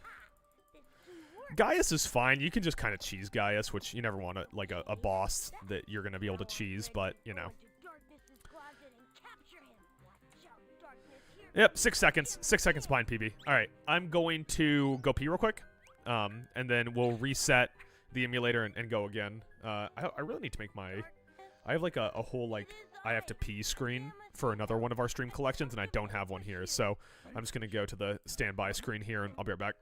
key works. Gaius is fine. You can just kind of cheese Gaius, which you never want like a boss that you're gonna be able to cheese, but you know. Go into Darkness's closet and capture him. Watch out, Darkness. Here Yep, 6 seconds. 6 seconds behind PB. All right, I'm going to go pee real quick, and then we'll reset the emulator and go again. I really need to make my. I have like a whole like I have to pee screen for another one of our stream collections, and I don't have one here, so I'm just gonna go to the standby screen here, and I'll be right back.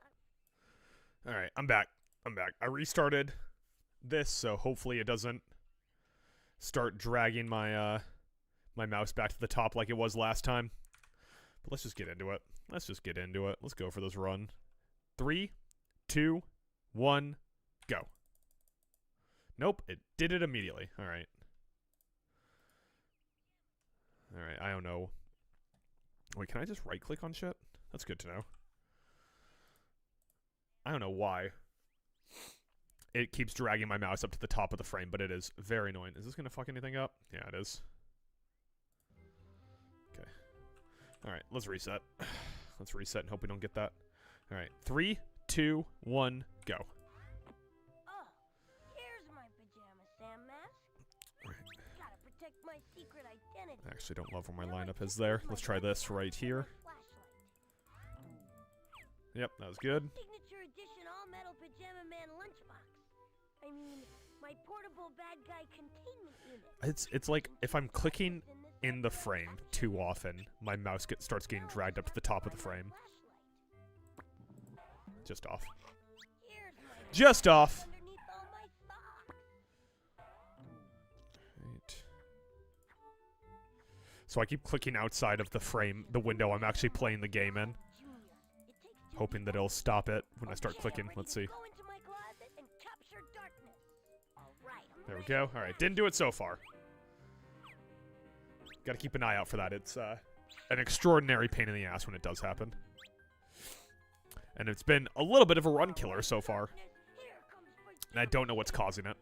All right, I'm back. I restarted this, so hopefully it doesn't start dragging my my mouse back to the top like it was last time. But let's just get into it. Let's go for this run. 3, 2, 1, go. Nope, it did it immediately. All right. I don't know. Wait, can I just right-click on shit? That's good to know. I don't know why. It keeps dragging my mouse up to the top of the frame, but it is very annoying. Is this going to fuck anything up? Yeah, it is. Okay. Alright, let's reset. Let's reset and hope we don't get that. Alright, 3, 2, 1, go. Oh, here's my Pajama Sam mask. Right. Gotta protect my secret identity. I actually don't love where my lineup is there. Let's try this right here. Yep, that was good. Signature edition all-metal Pajama Man lunchbox. I mean, my portable bad guy containment unit. It's like if I'm clicking in the frame too often, my mouse starts getting dragged up to the top of the frame. Just off. Just off. Underneath all my socks. Right. So I keep clicking outside of the frame, the window I'm actually playing the game in, hoping that it'll stop it when I start clicking. Let's see. Go into my closet and capture Darkness. All right, I'm There we ready. go. All right, didn't do it so far. Got to keep an eye out for that. It's an extraordinary pain in the ass when it does happen. And it's been a little bit of a run killer so far. Here comes And I don't know what's causing it.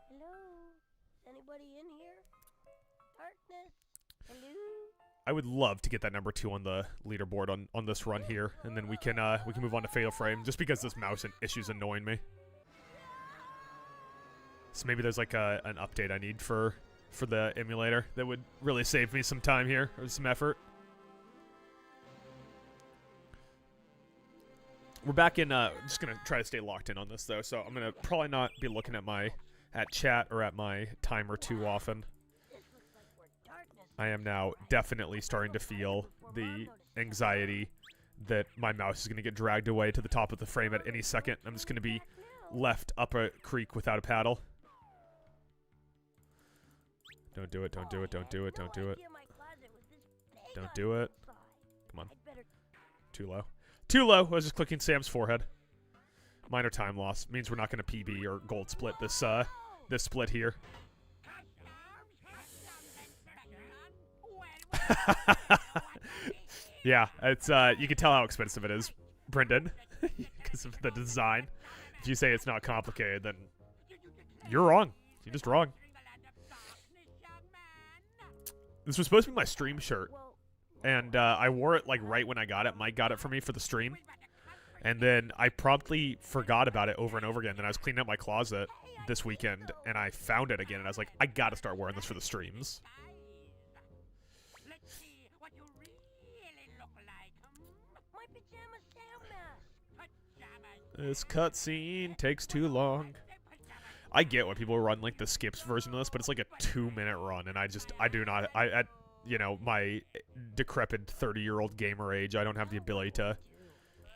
Hello? Is anybody in here? Darkness? Hello? I would love to get that number 2 on the leaderboard on this run here, and then we can move on to Fatal Frame, just because this mouse issue is annoying me. So maybe there's like an update I need for the emulator that would really save me some time here, or some effort. We're back in, just gonna try to stay locked in on this though, so I'm gonna probably not be looking at chat or at my timer too often. This looks like where Darkness I am now definitely starting to feel the anxiety that my mouse is gonna get dragged away to the top of the frame at any second. I'm just gonna be left up a creek without a paddle. Don't do it, don't do it, don't do it, don't do it. Don't do it. Come on. Too low. Too low. I was just clicking Sam's forehead. Minor time loss. Means we're not going to PB or gold split this this split here. Yeah, it's you can tell how expensive it is, Brendan, because of the design. If you say it's not complicated, then you're wrong. You're just wrong. This was supposed to be my stream shirt, Well, and I wore it like right when I got it. Mike got it for me for the stream, and then I promptly forgot about it over and over again. Then I was cleaning up my closet this weekend, and I found it again, and I was like, I gotta start wearing this for the streams. Let's see what you really look like. my Pajama Sam mask. Pajamas. This cutscene takes too long. I get why people run like the skips version of this, but it's like a 2-minute run, and I do not, at, you know, my decrepit 30-year-old gamer age, I don't have the ability to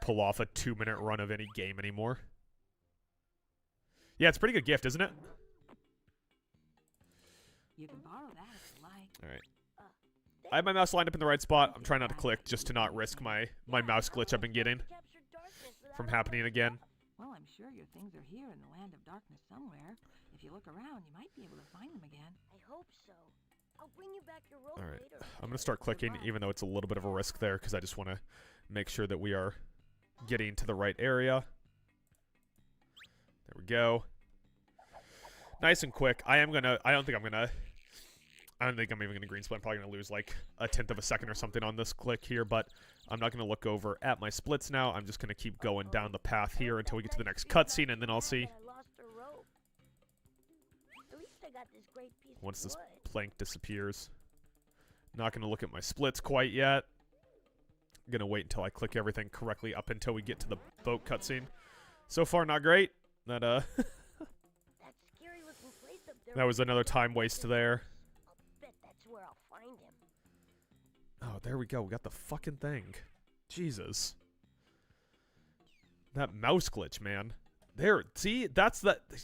pull off a 2-minute run of any game anymore. Yeah, it's a pretty good gift, isn't it? You can borrow that if you like. Alright. I have my mouse lined up in the right spot. I'm trying not to click just to not risk my mouse glitch I've been getting Captured darkness without from a happening again. Well, I'm sure your things are here in the land of darkness somewhere. If you look around, you might be able to find them again. I hope so. I'll bring you back your rope Alright, later. I'm going to start clicking, even though it's a little bit of a risk there, because I just want to make sure that we are getting to the right area. There we go. Nice and quick. I don't think I'm even gonna green split. I'm probably gonna lose like a 1/10 of a second or something on this click here, but I'm not gonna look over at my splits now. I'm just gonna keep going down the path here until we get to the next cutscene, and then I'll see. I lost a rope. At least I got this great piece Once of this wood. plank disappears. Not gonna look at my splits quite yet. Gonna wait until I click everything correctly up until we get to the boat cutscene. So far, not great. That That scary looking place up there. that was another time waste there. I'll bet that's where I'll find him. Oh, there we go. We got the fucking thing. Jesus. That mouse glitch, man. There, see? It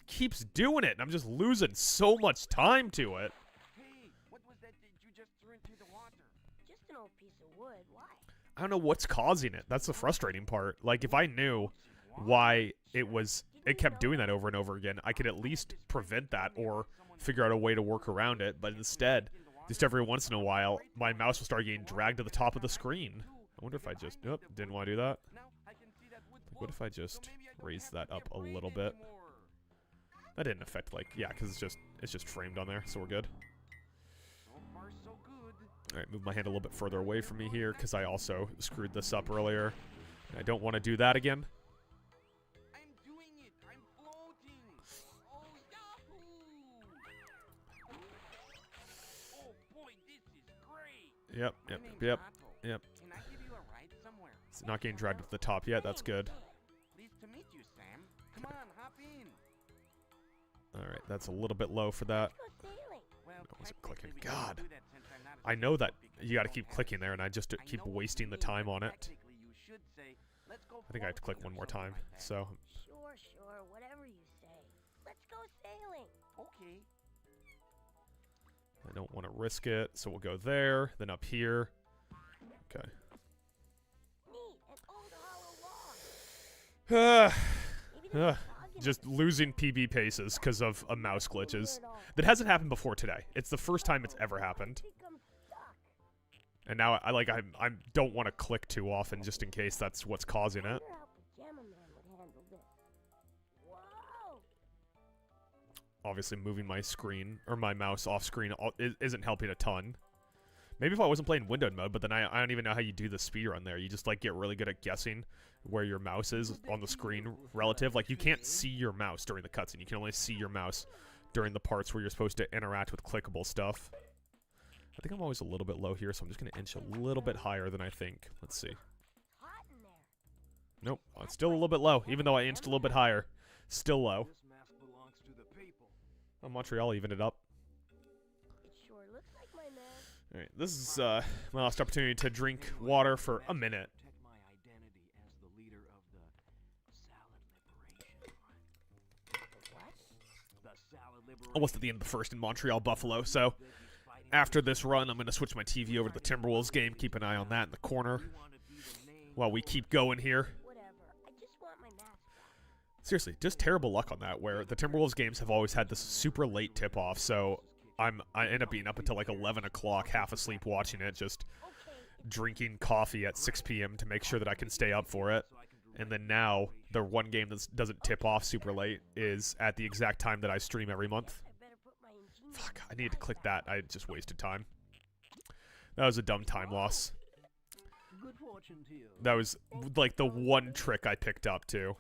keeps doing it, and I'm just losing so much time to it. Hey, what was that you just threw into the water? Just an old piece of wood. Why? I don't know what's causing it. That's the frustrating part. Like, if I knew why it kept doing that over and over again, I could at least prevent that or figure out a way to work around it. But instead, just every once in a while, my mouse will start getting dragged to the top of the screen. I wonder if I just... Nope, didn't want to do that. Like, what if I just raise that up a little bit? That didn't affect, like... Yeah, because it's just framed on there, so we're good. Alright, move my hand a little bit further away from me here, because I also screwed this up earlier. I don't want to do that again. I'm doing it. I'm floating. Oh, yahoo! Oh boy, this is great. Yep. My name's Otto. Yep. Can I give you a ride somewhere? It's not getting dragged to the top yet. That's good. Pleased to meet you, Sam. Come on, hop in. Alright, that's a little bit low for that. Let's go sailing. Well, I wasn't technically clicking. we can't God. do that since I'm not I a know that because you gotta don't keep have clicking it. there, and I just I keep know what wasting you the mean, time but on it. technically you should say, "Let's go I think I have to click floating," one or more something time. like that. So, Sure, whatever you say. Let's go sailing. Okay. I don't want to risk it, so we'll go there, then up here. Okay. Neat, an old hollow log. Maybe there's a fog in Just it. losing PB paces because of a mouse glitches. It all. That hasn't happened before today. It's the first time it's ever happened. I think I'm stuck. And now I don't want to click too often just in case that's what's causing I it. wonder how Pajama Man would handle this. Whoa! Obviously moving my screen or my mouse off screen isn't helping a ton. Maybe if I wasn't playing windowed mode, but then I don't even know how you do the speedrun there. You just like get really good at guessing where your mouse is on the screen relative. Like you can't see your mouse during the cutscene. You can only see your mouse during the parts where you're supposed to interact with clickable stuff. I think I'm always a little bit low here, so I'm just going to inch a little bit higher than I think. Let's see. Hot in there. Nope, it's still a little bit low, even though I inched a little bit higher. Still low. This mask belongs to the people. Oh, Montreal evened it up. It sure looks like my mask. Alright, this is my last opportunity to drink water for a minute. Protect my identity as the leader of the Salad Liberation Front. What? The Salad Liberation Almost at the end of the first in Montreal Buffalo, so after this run, I'm going to switch my TV over to the Timberwolves game. Keep an eye on that in the corner while we keep going here. Whatever. I just want my mask back. Seriously, just terrible luck on that, where the Timberwolves games have always had this super late tip-off, so I end up being up until like 11 o'clock, half asleep watching it, just drinking coffee at 6 p.m. to make sure that I can stay up for it. And then now, the one game that doesn't tip off super late is at the exact time that I stream every month. Fuck, I need to click that. I just wasted time. That was a dumb time loss. Good fortune to you. That was, like, the one trick I picked up, too.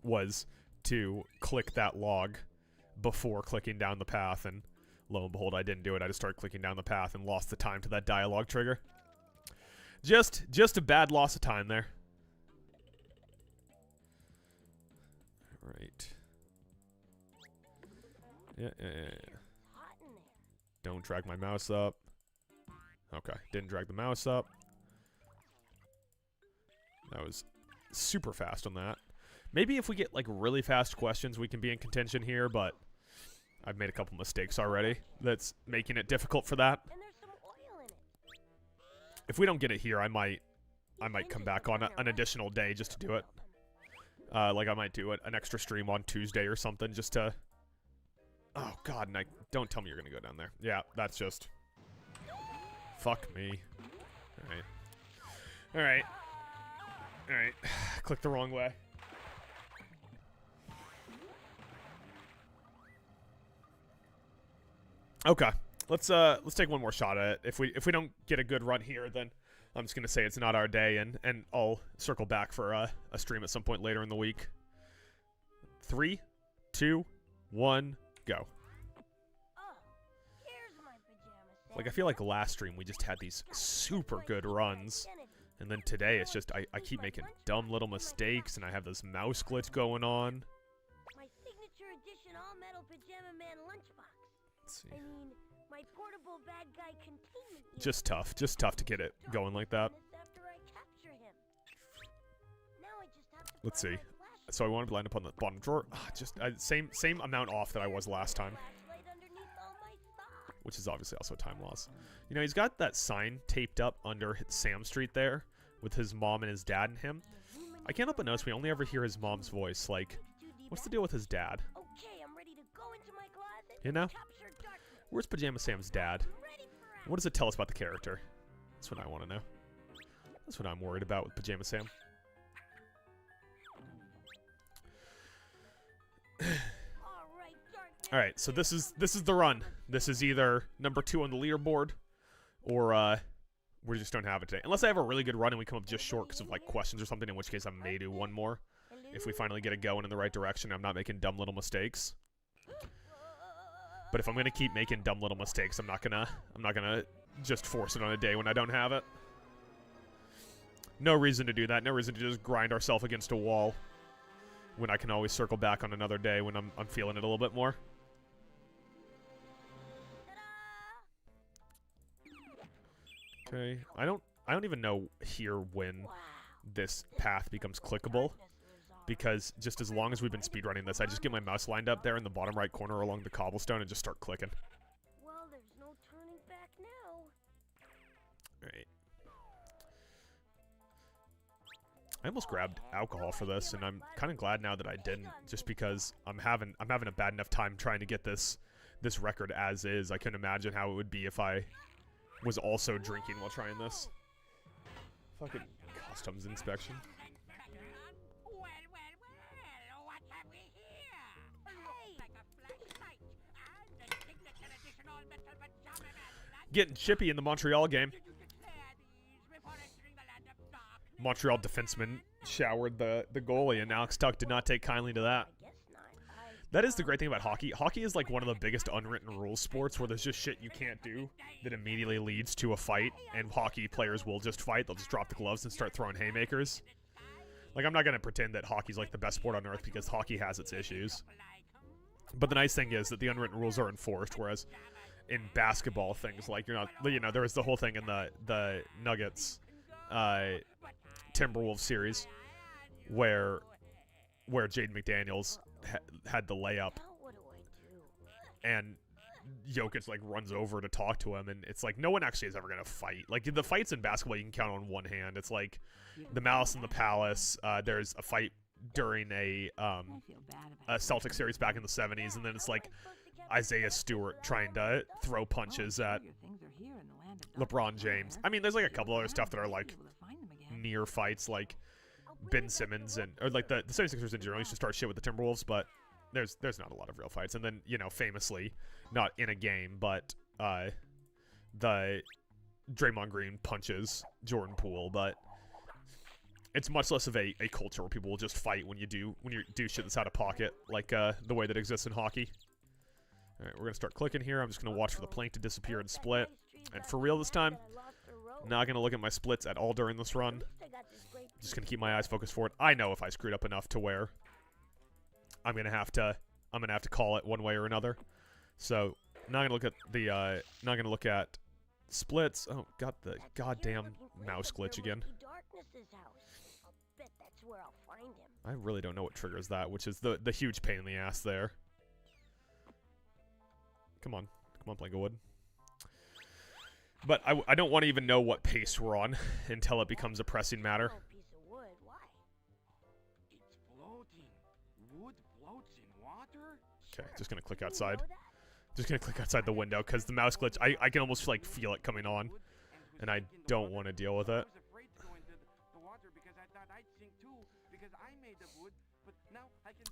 Was to click that log before clicking down the path, and lo and behold, I didn't do it. I just started clicking down the path and lost the time to that dialogue trigger. Just a bad loss of time there. Right. Yeah. Don't drag my mouse up. Okay, didn't drag the mouse up. That was super fast on that. Maybe if we get, like, really fast questions, we can be in contention here, but I've made a couple mistakes already. That's making it difficult for that. And there's some oil in it. If we don't get it here, I might come back on an additional day just to do it. Like, I might do an extra stream on Tuesday or something just to... Oh, God, and don't tell me you're going to go down there. Yeah, that's just... Fuck me. Alright. Alright. Alright. Click the wrong way. Okay. Let's take one more shot at it. If we don't get a good run here, then I'm just gonna say it's not our day, and I'll circle back for a stream at some point later in the week. 3, 2, 1, go. Here's my Pajama Sam. Like, I feel like last stream we just had these super good runs, and then today it's just I keep making dumb little mistakes, and I have this mouse glitch going on. My signature edition all-metal Pajama Man lunchbox. Let's see. I mean, my portable bad guy containment unit. Just tough to get it going like that. After I capture him. Now I just have to Let's find see. my flashlight. So I wanted to line up on the bottom drawer. Just same amount off that I was last time, Flashlight underneath all my socks. which is obviously also time loss. You know, he's got that sign taped up under Sam Street there with his mom and his dad and him. I can't help but notice we only ever hear his mom's voice. Like, what's the deal with his dad? Okay, I'm ready to go into my closet. You know? Capture darkness. Where's Pajama Sam's dad? Ready for action. What does it tell us about the character? That's what I want to know. That's what I'm worried about with Pajama Sam. Alright, so this is the run. This is either number 2 on the leaderboard, or we just don't have it today. Unless I have a really good run and we come up just short because of, like, questions or something, in which case I may do one more. If we finally get it going in the right direction, I'm not making dumb little mistakes. But if I'm gonna keep making dumb little mistakes, I'm not gonna just force it on a day when I don't have it. No reason to do that. No reason to just grind ourselves against a wall when I can always circle back on another day when I'm feeling it a little bit more. Okay, I don't even know here when this path becomes clickable, because just as long as we've been speedrunning this, I just get my mouse lined up there in the bottom right corner along the cobblestone and just start clicking. Well, there's no turning back now. Alright. I almost grabbed alcohol for this, and I'm kind of glad now that I didn't, just because I'm having a bad enough time trying to get this record as is. I couldn't imagine how it would be if I was also drinking while trying this. Fucking customs inspection. Well, what have we here? Like a flashlight and a signature edition all-metal Pajama Man lunch. Getting chippy in the Montreal game. Did you declare these before entering the land of darkness? Montreal defenseman showered the goalie, and Alex Tuck did not take kindly to that. Guess not. That is the great thing about hockey. Hockey is like one of the biggest unwritten rules sports where there's just shit you can't do that immediately leads to a fight, and hockey players will just fight. They'll just drop the gloves and start throwing haymakers. Like, I'm not going to pretend that hockey's like the best sport on earth, because hockey has its issues. But the nice thing is that the unwritten rules are enforced, whereas in basketball, things like, you're not, you know, there was the whole thing in the Nuggets Timberwolves series where Jaden McDaniels had the layup, Now what do I do? and Jokic, like, runs over to talk to him, and it's like, no one actually is ever gonna fight. Like, the fights in basketball you can count on one hand. It's like the Malice in the Palace. There's a fight during a I feel bad about Celtic series back in the 70s, and then it's like Isaiah Stewart trying to throw punches at Your things are here in the land of LeBron darkness James. somewhere. I mean, there's like a If you couple look other stuff that around, are you might like be able to find them again. near fights, like Ben Simmons and or like the 76ers in general used to start shit with the Timberwolves, but there's not a lot of real fights. And then, you know, famously, not in a game, but the Draymond Green punches Jordan Poole, but it's much less of a culture where people will just fight when you do shit that's out of pocket, like the way that exists in hockey. All right, we're gonna start clicking here. I'm just gonna watch for the plank to disappear and split. And for real this time, not gonna look at my splits at all during this run. Just gonna keep my eyes focused forward. I know if I screwed up enough to where I'm gonna have to call it one way or another. So not gonna look at the not gonna look at splits. Oh, got the goddamn mouse glitch again. I really don't know what triggers that, which is the huge pain in the ass there. Come on, Plankawood. But I don't want to even know what pace we're on until it becomes a pressing matter. It's floating. Wood floats in water? Okay, just gonna click outside. Just gonna click outside the window because the mouse glitch, I can almost like feel it coming on, and I don't want to deal with it.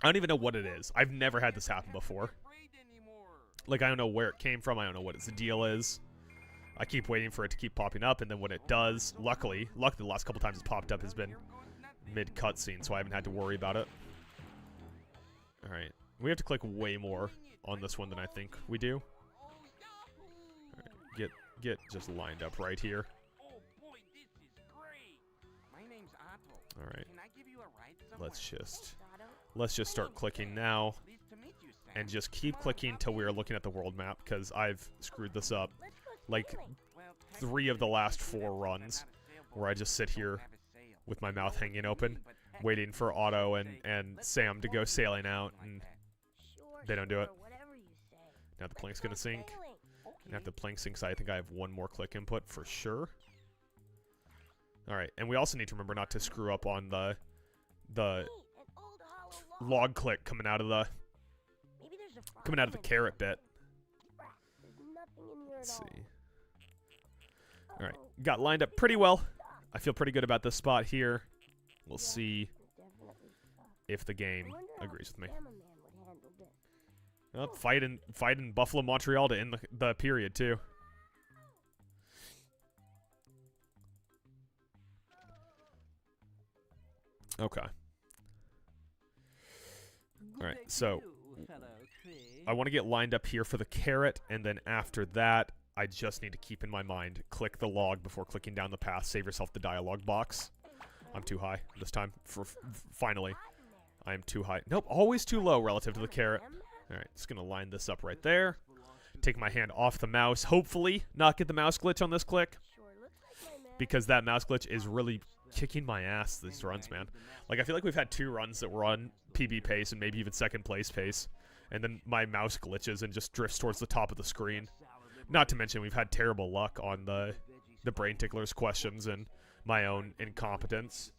I don't even know what it is. I've never had this happen before. Like, I don't know where it came from. I don't know what its deal is. I keep waiting for it to keep popping up, and then when it does, luckily the last couple times it's popped up has been mid-cutscene, so I haven't had to worry about it. Alright. We have to click way more on this one than I think we do. Alright, get just lined up right here. Oh boy, this is great. My name's Otto. Alright. Can I give you a ride somewhere? Let's just start clicking now. Pleased to meet you, Sam. And just keep clicking till we are looking at the world map, because I've screwed this up. Like, 3 of the last 4 runs where I just sit here with my mouth hanging open, waiting for Otto and Sam to go sailing out, and they don't do it. Now the plank's gonna sink. And after the plank sinks, I think I have 1 more click input for sure. Alright, and we also need to remember not to screw up on the log click coming out of the carrot bit. Let's see. Alright, got lined up pretty well. I feel pretty good about this spot here. We'll see if the game agrees with me. Well, fight in Buffalo, Montreal to end the period, too. Okay. Alright, so I want to get lined up here for the carrot, and then after that, I just need to keep in my mind, click the log before clicking down the path. Save yourself the dialogue box. I'm too high this time. Finally, I am too high. Nope, always too low relative to the carrot. Alright, just going to line this up right there. Take my hand off the mouse. Hopefully not get the mouse glitch on this click, because that mouse glitch is really kicking my ass these runs, man. Like, I feel like we've had 2 runs that were on PB pace and maybe even second place pace, and then my mouse glitches and just drifts towards the top of the screen. Not to mention we've had terrible luck on the Brain Ticklers questions and my own incompetence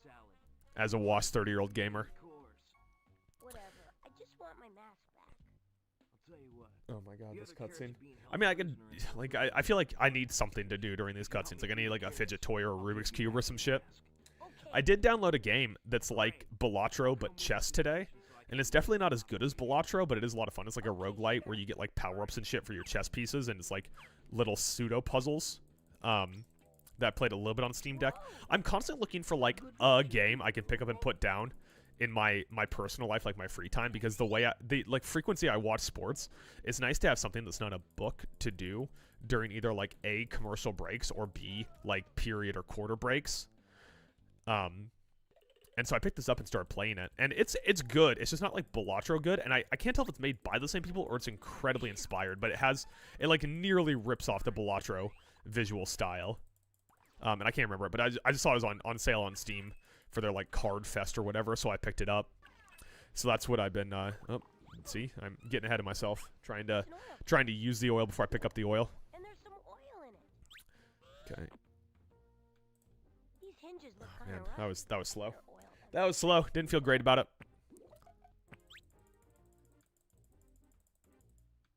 as a washed 30-year-old gamer. Oh my god, this cutscene. I mean, I could, like, I feel like I need something to do during these cutscenes. Like, I need, like, a fidget toy or a Rubik's Cube or some shit. I did download a game that's like Balatro but chess today, and it's definitely not as good as Balatro, but it is a lot of fun. It's like a roguelite where you get, like, power-ups and shit for your chess pieces, and it's, like, little pseudo-puzzles that played a little bit on Steam Deck. I'm constantly looking for, like, a game I can pick up and put down in my personal life, like my free time, because the way like frequency I watch sports, it's nice to have something that's not a book to do during either like A, commercial breaks, or B, like period or quarter breaks. And so I picked this up and started playing it, and it's good. It's just not like Balatro good, and I can't tell if it's made by the same people or it's incredibly inspired, but it like nearly rips off the Balatro visual style. And I can't remember it, but I just saw it was on sale on Steam for their like card fest or whatever, so I picked it up. So that's what I've been see, I'm getting ahead of myself, trying to use the oil before I pick up the oil. And there's some oil in it. Okay. These hinges look Man, kinda that rough. was slow. They're oiled up. That was slow. Didn't feel great about it.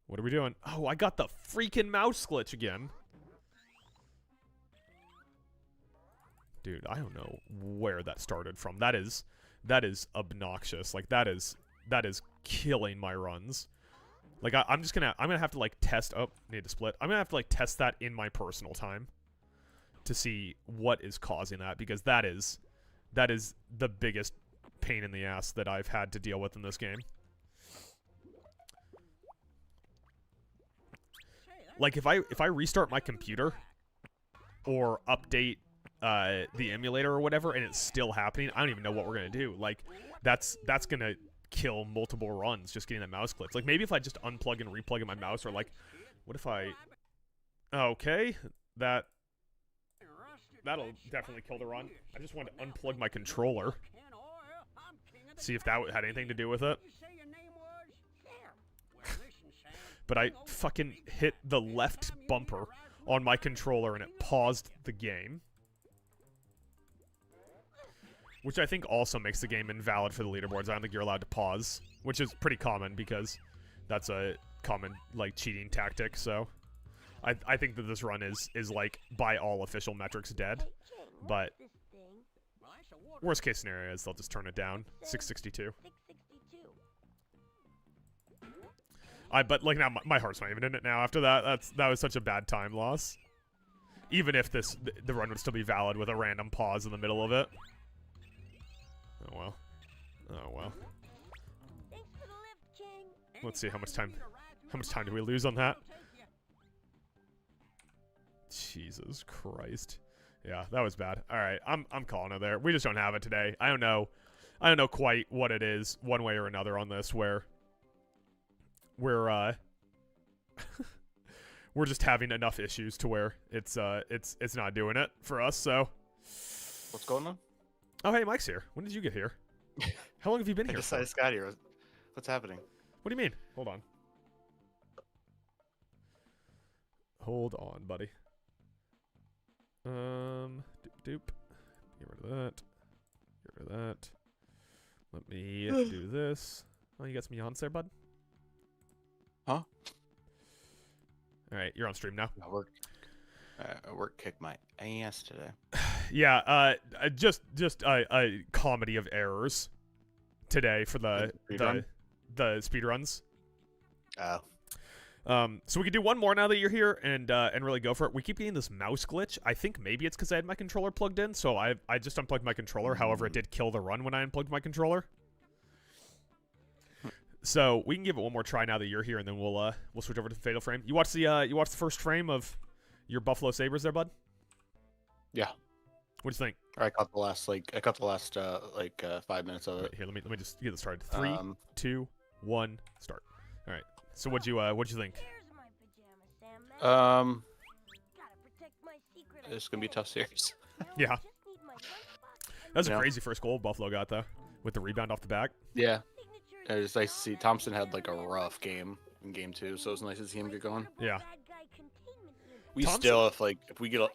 What are we doing? Oh, I got the freaking mouse glitch again. Dude, I don't know where that started from. That is obnoxious. Like that is killing my runs. Like I'm gonna have to like test. Oh, need to split. I'm gonna have to like test that in my personal time to see what is causing that, because that is the biggest pain in the ass that I've had to deal with in this game. Like if I restart my computer or update the emulator or whatever and it's still happening, I don't even know what we're gonna do. Like that's gonna kill multiple runs just getting that mouse glitch. Like maybe if I just unplug and replug in my mouse, or like what if I that'll definitely kill the run. I just wanted to unplug my controller, see if that had anything to do with it. But I fucking hit the left bumper on my controller and it paused the game. Which I think also makes the game invalid for the leaderboards. I don't think you're allowed to pause, which is pretty common because that's a common, like, cheating tactic, so I think that this run is like, by all official metrics, dead. But worst case scenario is they'll just turn it down. 662. But like now my heart's not even in it now after that. That was such a bad time loss. Even if the run would still be valid with a random pause in the middle of it. Oh well. Oh well. Let's see how much time do we lose on that? Jesus Christ. Yeah, that was bad. All right, I'm calling it there. We just don't have it today. I don't know quite what it is one way or another on this, where we're we're just having enough issues to where it's not doing it for us. So what's going on? Oh, hey, Mike's here. When did you get here? How long have you been here? I just got here. What's happening? What do you mean? Hold on. Hold on, buddy. Doop. Get rid of that. Get rid of that. Let me do this. Oh, you got some yawns there, bud? Huh? Alright, you're on stream now. Work kicked my ass today. Yeah, just a comedy of errors today for the speedruns. Oh. So we could do one more now that you're here and really go for it. We keep getting this mouse glitch. I think maybe it's because I had my controller plugged in, so I just unplugged my controller. However, it did kill the run when I unplugged my controller. So we can give it one more try now that you're here, and then we'll switch over to the Fatal Frame. You watch the first frame of your Buffalo Sabres there, bud? Yeah. What do you think? I got the last 5 minutes of it. Here, let me just get this started. 3, 2, 1, start. All right. So what'd you think? It's gonna be a tough series. Yeah. That was a crazy first goal Buffalo got though, with the rebound off the back. Yeah. It was nice to see. Thompson had like a rough game in game 2, so it was nice to see him get going. Yeah. If we get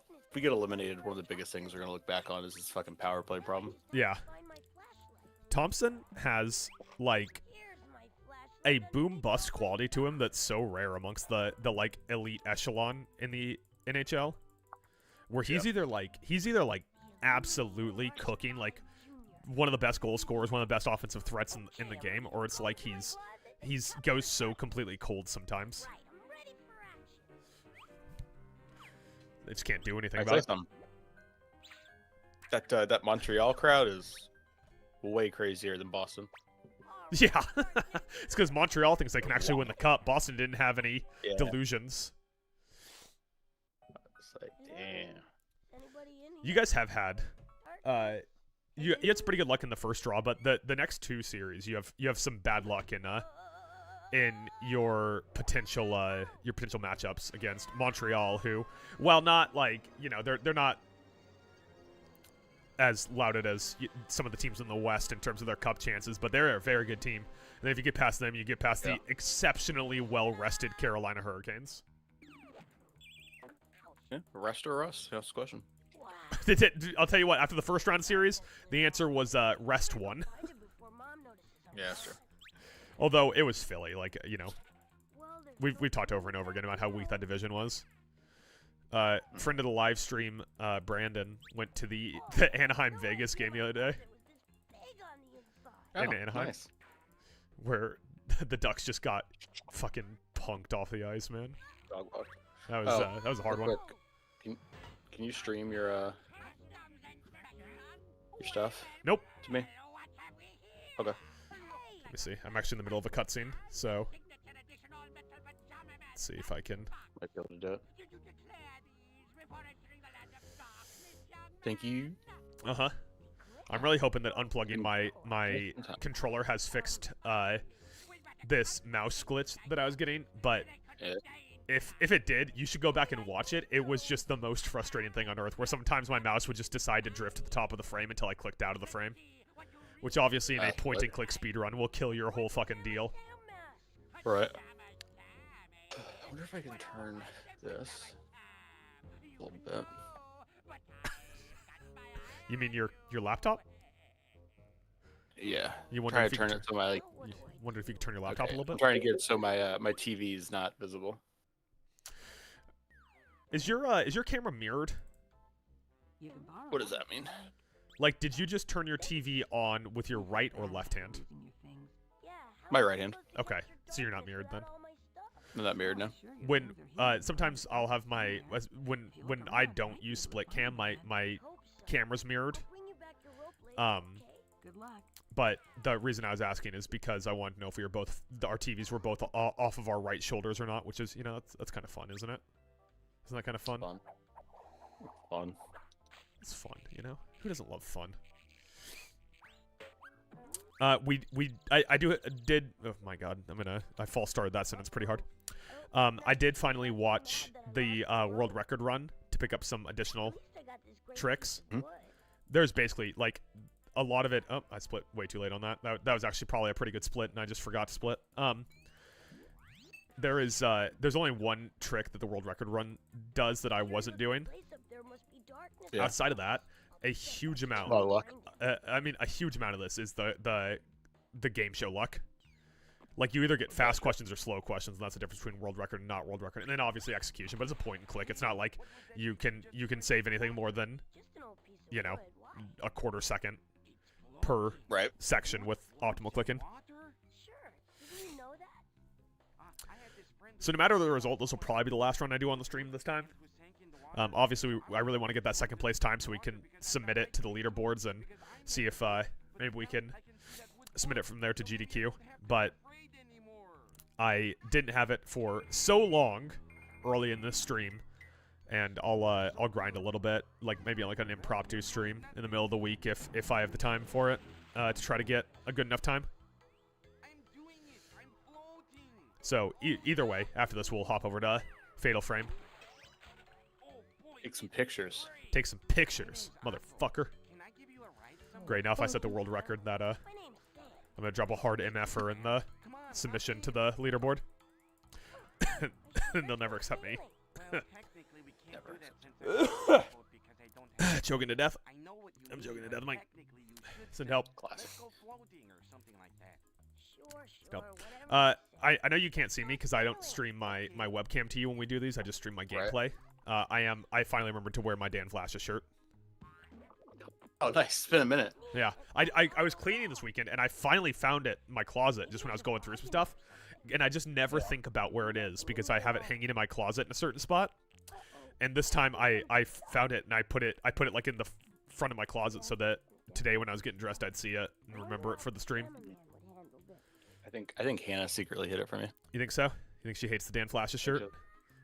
eliminated, one of the biggest things we're gonna look back on is this fucking power play problem. Yeah. Thompson has like a boom bust quality to him that's so rare amongst the like elite echelon in the NHL, where he's either like absolutely cooking, like one of the best goal scorers, one of the best offensive threats in the game, or it's like he's goes so completely cold sometimes. They just can't do anything about it. That Montreal crowd is way crazier than Boston. Yeah, it's because Montreal thinks they can actually win the cup. Boston didn't have any delusions. It's like, damn. You guys have had, you had some pretty good luck in the first draw, but the next 2 series, you have some bad luck in your potential matchups against Montreal, who, while not like they're not as lauded as some of the teams in the West in terms of their cup chances, but they're a very good team. And if you get past them, you get past the exceptionally well-rested Carolina Hurricanes. Yeah, rest or rust? That's the question. I'll tell you what, after the first round series, the answer was rest 1. Yeah, sure. Although it was Philly, we've talked over and over again about how weak that division was. Friend of the live stream, Brandon, went to the Anaheim Vegas game the other day. In Anaheim, nice. where the Ducks just got fucking punked off the ice, man. Dog walk. That was a hard Real one. quick, Can you stream your stuff? Nope. To me. Okay. Let me see. I'm actually in the middle of a cutscene, so let's see if I can. Might be able to do it. Thank you. Uh-huh. I'm really hoping that unplugging my controller has fixed this mouse glitch that I was getting, but Yeah. if it did, you should go back and watch it. It was just the most frustrating thing on earth, where sometimes my mouse would just decide to drift to the top of the frame until I clicked out of the frame. Which obviously in a point-and-click speedrun will kill your whole fucking deal. Right. I wonder if I can turn this a little bit. You mean your laptop? Yeah. You wonder Trying if to you turn it so my You wonder if you could turn your laptop a little I'm bit? trying to get it so my TV is not visible. Is your camera mirrored? You can borrow What does one. that mean? Like, did you just turn your TV on with your right or left hand? Using your things. My right hand. Okay, so you're not mirrored then. I'm not mirrored now. Sure, your When things are here. sometimes I'll have my when I don't use split cam, my camera's mirrored. Good luck. But the reason I was asking is because I wanted to know if our TVs were both off of our right shoulders or not, which is, you know, that's kind of fun, isn't it? Isn't that kind of fun? Fun. Fun. It's fun, you know? Who doesn't love fun? I did, oh my god, I false started that sentence pretty hard. I did finally watch the world record run to pick up some additional tricks. There's basically, like, a lot of it, oh, I split way too late on that. That was actually probably a pretty good split, and I just forgot to split. There's only one trick that the world record run does that I wasn't doing. Yeah. Outside of that, a huge amount. A lot of luck. I mean, a huge amount of this is the game show luck. Like, you either get fast questions or slow questions, and that's the difference between world record and not world record. And then obviously execution, but it's a point and click. It's not like you can save anything more than, you know, a quarter second per Right. section with optimal clicking. So no matter the result, this will probably be the last run I do on the stream this time. Obviously, I really want to get that second place time so we can submit it to the leaderboards and see if maybe we can submit it from there to GDQ. But I didn't have it for so long early in this stream, and I'll grind a little bit, like maybe like an impromptu stream in the middle of the week if I have the time for it, to try to get a good enough time. So either way, after this we'll hop over to Fatal Frame. Take some pictures. Take some pictures, motherfucker. Great, now if I set the world record, that I'm gonna drop a hard MF'er in the submission to the leaderboard. And they'll never accept me. Choking to death. I'm choking to death, Mike. Send help. Classic. Go. I know you can't see me because I don't stream my webcam to you when we do these. I just stream my gameplay. I finally remembered to wear my Dan Flash's shirt. Oh, nice. It's been a minute. Yeah. I was cleaning this weekend, and I finally found it in my closet just when I was going through some stuff. And I just never think about where it is because I have it hanging in my closet in a certain spot. And this time I found it, and I put it like in the front of my closet so that today when I was getting dressed I'd see it and remember it for the stream. I think Hannah secretly hid it from me. You think so? You think she hates the Dan Flash's shirt?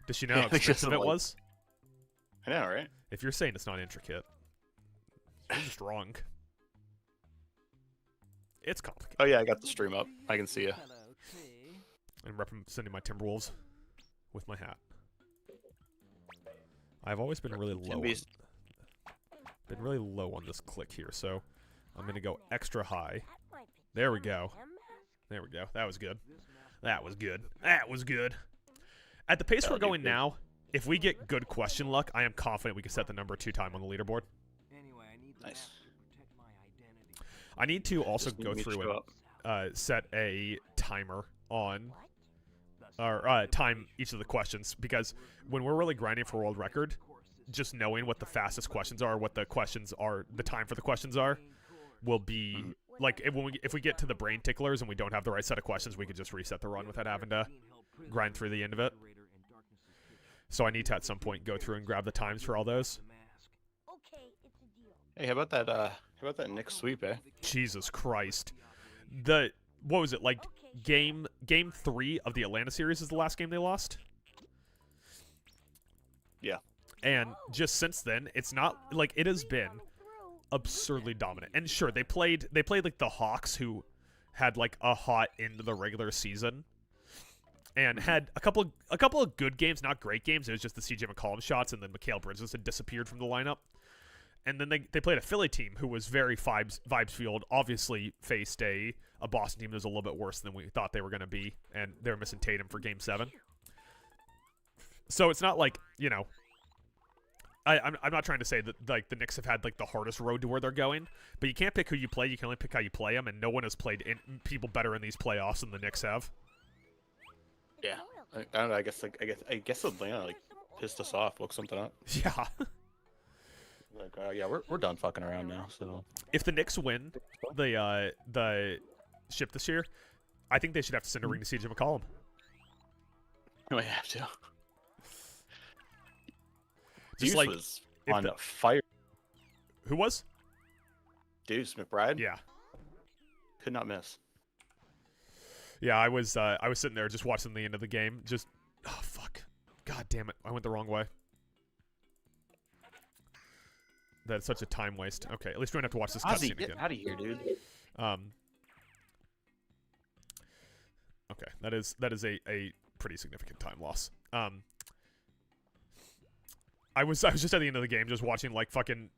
Does she know Yeah, how I think she expensive it doesn't like- was? I know, right? If you're saying it's not intricate, you're just wrong. It's complicated. Oh yeah, I got the stream up. I can see you. I'm representing my Timberwolves with my hat. I've always been really low. Been really low on this click here, so I'm gonna go extra high. There we go. There we go. That was good. That was good. That was good. At the pace we're going now, if we get good question luck, I am confident we can set the number 2 time on the leaderboard. Nice. I need to also Just go need me to through show and set a timer on or time each of the questions, because when we're really grinding for world record, just knowing what the fastest questions are, what the questions are, the time for the questions are, will be like if we get to the brain ticklers and we don't have the right set of questions, we could just reset the run without having to grind through the end of it. So I need to at some point go through and grab the times for all those. Okay, it's a deal. Hey, how about that Nick sweep, eh? Jesus Christ. What was it, like game 3 of the Atlanta series is the last game they lost? Yeah. And just since then, it's not like it has been absurdly dominant. And sure, they played like the Hawks, who had like a hot end of the regular season and had a couple of good games, not great games. It was just the CJ McCollum shots, and then Mikal Bridges had disappeared from the lineup. And then they played a Philly team who was very vibes fueled. Obviously faced a Boston team that was a little bit worse than we thought they were going to be, and they were missing Tatum for Game 7. So it's not like, you know, I'm not trying to say that like the Knicks have had like the hardest road to where they're going, but you can't pick who you play. You can only pick how you play them, and no one has played people better in these playoffs than the Knicks have. Yeah. I don't know. I guess Atlanta like pissed us off. Look something up. Yeah. Like, yeah, we're done fucking around now. So if the Knicks win the ship this year, I think they should have to send a ring to CJ McCollum. No, I have to. Just Deuce like was on fire. Who was? Deuce McBride. Yeah. Could not miss. Yeah, I was sitting there just watching the end of the game. Just, oh fuck, god damn it, I went the wrong way. That's such a time waste. Okay, at least we don't have to watch this cutscene again. Get out of here, dude. Okay, that is a pretty significant time loss. I was just at the end of the game, just watching like fucking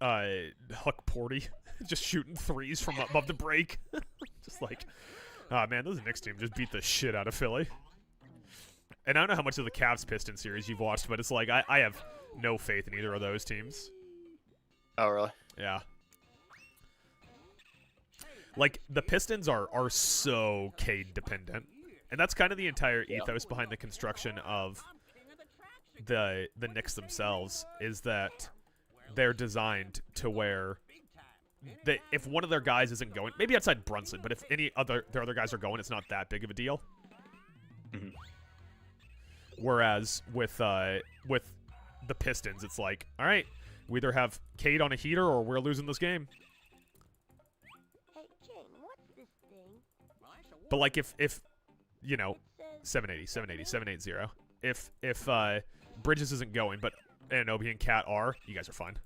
Huck Porty just shooting threes from above the break. Just like, oh man, this Knicks team just beat the shit out of Philly. And I don't know how much of the Cavs Pistons series you've watched, but it's like I have no faith in either of those teams. Oh really? Yeah. Like the Pistons are so Cade dependent, and that's kind of the entire ethos behind the construction of the Knicks themselves, is that they're designed to where if one of their guys isn't going, maybe outside Brunson, but if their other guys are going, it's not that big of a deal. Mm-hmm. Whereas with the Pistons, it's like, all right, we either have Cade on a heater or we're losing this game. Hey, King, what's this thing? But like if you know, 780, if Bridges isn't going, but Anunoby and Cat are, you guys are fine.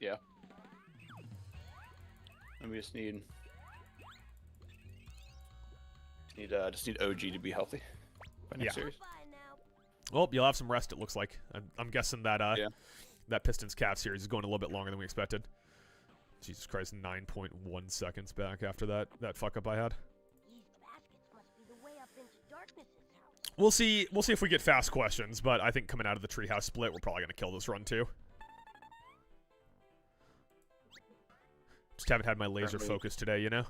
Yeah. And we just need OG to be healthy by next series. Bye now. Well, you'll have some rest, it looks like. I'm guessing that yeah. that Pistons Cavs series is going a little bit longer than we expected. Jesus Christ, 9.1 seconds back after that fuck up I had. These baskets must be the way up into Darkness's house. We'll see if we get fast questions, but I think coming out of the treehouse split, we're probably gonna kill this run too. Just haven't had my laser focus today, you know?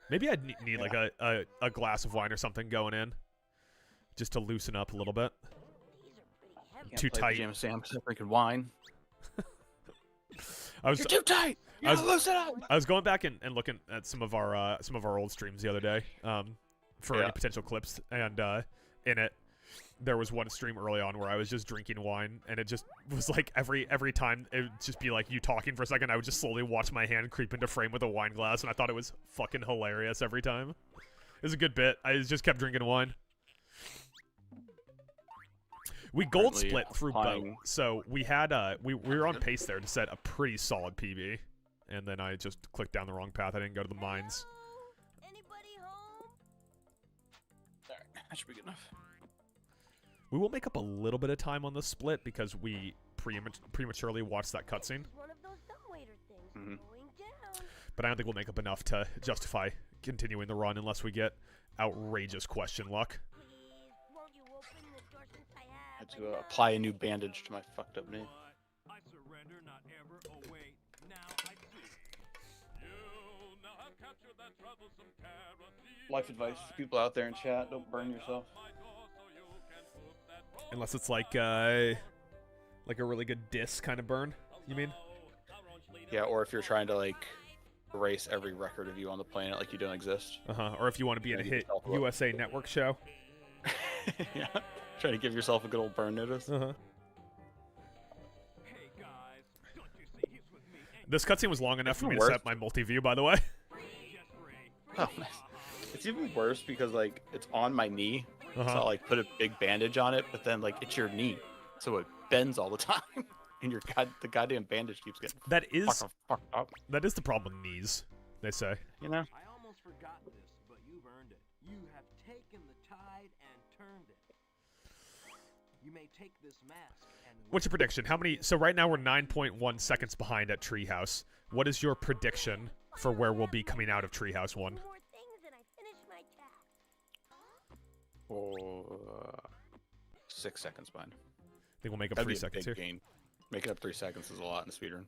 Maybe I'd need like a glass of wine or something going in, just to loosen up a little bit. These are pretty heavy. Too tight. Pajama Sam, drinking wine. You're too tight. You gotta loosen up. I was going back and looking at some of our old streams the other day, for any potential clips, and in it, there was one stream early on where I was just drinking wine, and it just was like every time it would just be like you talking for a second, I would just slowly watch my hand creep into frame with a wine glass, and I thought it was fucking hilarious every time. It was a good bit. I just kept drinking wine. We gold split through both, so we had we were on pace there to set a pretty solid PB, and then I just clicked down the wrong path. I didn't go to the mines. Hello? Anybody home? Alright, that should be good enough. We will make up a little bit of time on the split because we prematurely watched that cutscene. One of those dumbwaiter things Mhm. going down. But I don't think we'll make up enough to justify continuing the run unless we get outrageous question luck. Please, won't you open the door since I I have had to apply a new bandage to my fucked up knee. I surrender, not ever. Oh wait, now I see. You now have captured that troublesome carrot. Life advice to people out there in chat: don't burn yourself. Unless it's like a really good diss kind of burn. You mean? Yeah, or if you're trying to like erase every record of you on the planet like you don't exist. Or if you want to be in a hit USA Network show. Yeah, try to give yourself a good old burn notice. Hey guys, don't you see he's with me? This cutscene was long enough It's for me to worse. set my multi-view, by the way. Oh, nice. It's even worse because like it's on my knee, so Uh-huh. I like put a big bandage on it, but then like it's your knee, so it bends all the time, and the goddamn bandage keeps getting That is fucked up. that is the problem with knees, they say. You know? I almost forgot this, but you've earned it. You have taken the tide and turned it. You may take this mask and What's your prediction? How many? So right now we're 9.1 seconds behind at Treehouse. What is your prediction for where we'll be coming out of Treehouse 1? Two more things and I finish my task. Oh, 6 seconds behind. I think we'll make up That'd 3 be a seconds big here. gain. Making up 3 seconds is a lot in the speedrun.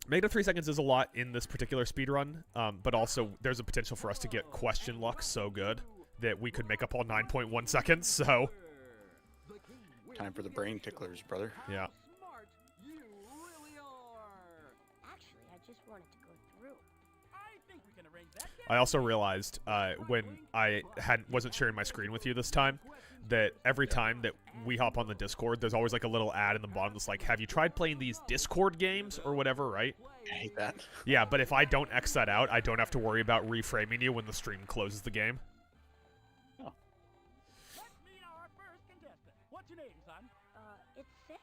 Making up 3 seconds is a lot in this particular speedrun, but also there's a potential for us to get question luck so good that we could make up all 9.1 seconds, so... Time for the brain ticklers, brother. Yeah. smart you really are. Actually, I just wanted to go through. I think we can arrange that. I also realized when I wasn't sharing my screen with you this time that every time that we hop on the Discord, there's always like a little ad in the bottom that's like, have you tried playing these Discord games or whatever, right? I hate that. Yeah, but if I don't X that out, I don't have to worry about reframing you when the stream closes the game. Let's meet our first contestant. What's your name, son? It's Sam.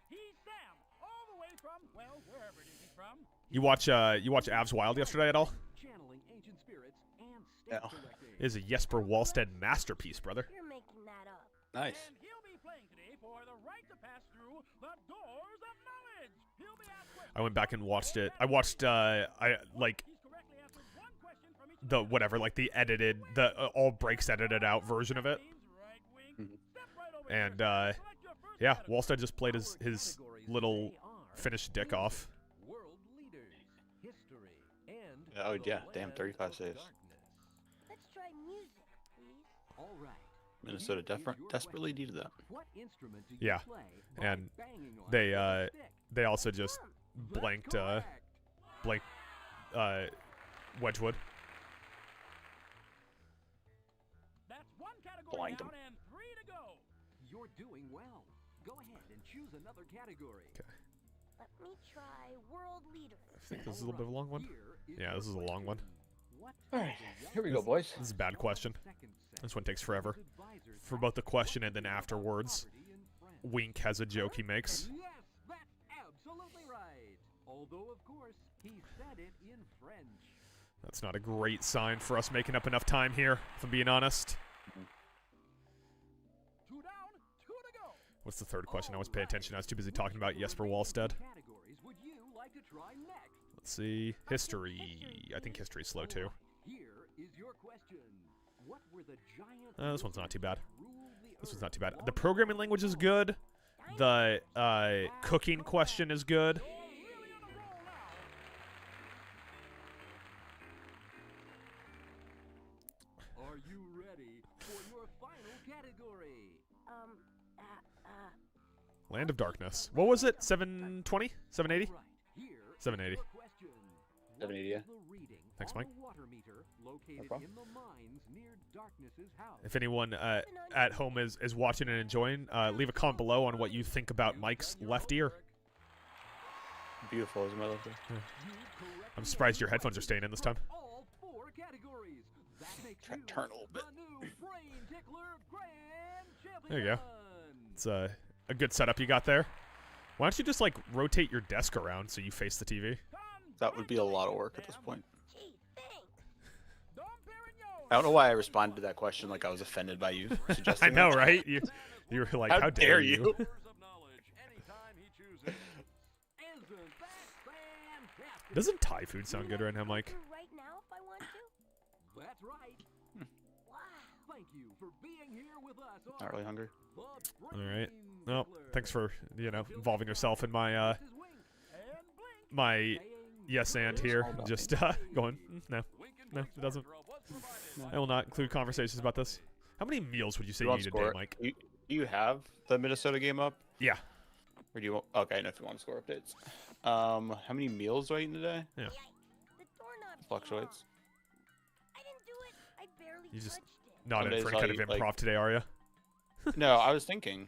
He's Sam, all the way from, well, wherever it is he's from. You watch Avs Wild yesterday at all? Channeling ancient spirits and state No. correcting. It is a Jesper Wallstead masterpiece, brother. You're making that up. Nice. And he'll be playing today for the right to pass through the doors of knowledge. He'll be asked questions. I went back and watched it. I watched He's correctly answered one question from each the whatever, like the edited, the all breaks edited out version of it. right wing. Mhm. Step right over And there. Select your first yeah, category. Wallstead just played his Categories little today are finished dick off. World leaders, history, and Oh, the yeah, damn, land 35 of saves. darkness. Let's try music, please. All right. Minnesota Here is your desperately question. needed that. What instrument do you Yeah, play and by banging on they, it with a stick? They also just That's blanked correct. Wedgwood. That's one category Blanked down him. and 3 to go. You're doing well. Go ahead and choose another category. Let me try world leaders. I think this is a little bit of a long one. Here Yeah, your this is a long one. question. What All right, is the here we go, youngest boys. This is a bad question. second set This one takes forever. advisors For both the ask question and what then is afterwards, poverty in French? Wink has a joke he makes. And yes, that's absolutely right. Although, of course, he said it in French. That's not a great sign for us making up enough time here, if I'm being honest. 2 down, 2 to go. What's the third question? I was paying attention. I was too busy talking about Jesper Wallstead. Categories would you like to try next? Let's see. History. I think history's slow too. Here is your question. What were the giant This one's not too bad. rulers that ruled the This one's earth not too bad. long The programming ago? language is good. The cooking question is good. You're really on a roll now. Are you ready for your final category? Land of Darkness. What was it? 720? 780? Right, here is 780. your question. 780, yeah. What is the reading Thanks, on Mike. a water meter located problem. in the mines near Darkness's house? If anyone at home is watching and enjoying, leave a comment below on what you think about Mike's left ear. Beautiful, isn't my left there? I'm surprised your headphones are staying in this time. All 4 categories. That makes Try you to turn a little bit. the new Brain Tickler Grand Champion. There you go. It's a good setup you got there. Why don't you just like rotate your desk around so you face the TV? That would be a lot of work at this point. Gee, thanks. I don't know why I responded to that question like I was offended by you suggesting I know, that. right? You were like, how dare you? Doors of knowledge, anytime he chooses. Isn't that fantastic? Doesn't Thai food sound good right now, Mike? Through right now if I want to. That's right. Wow. Thank you for being here with us on Not really hungry. the All right. Brain Well, Tickler. thanks for involving yourself in my This is Wink, my saying yes and here. Just going. No, Wink and no, Blink's it doesn't. wardrobe. What's I will not include conversations about this. How many meals would you say You you want eat a score? day, Mike? Do you have the Minnesota game up? Yeah. Or do you want... Okay, I know if you want to score updates. How many meals do I eat in a day? Yeah. The doorknob's Fluctuates. I didn't do it. I barely You just- touched it. Not Some in days for any I'll kind of eat, like- improv today, are you? No, I was thinking.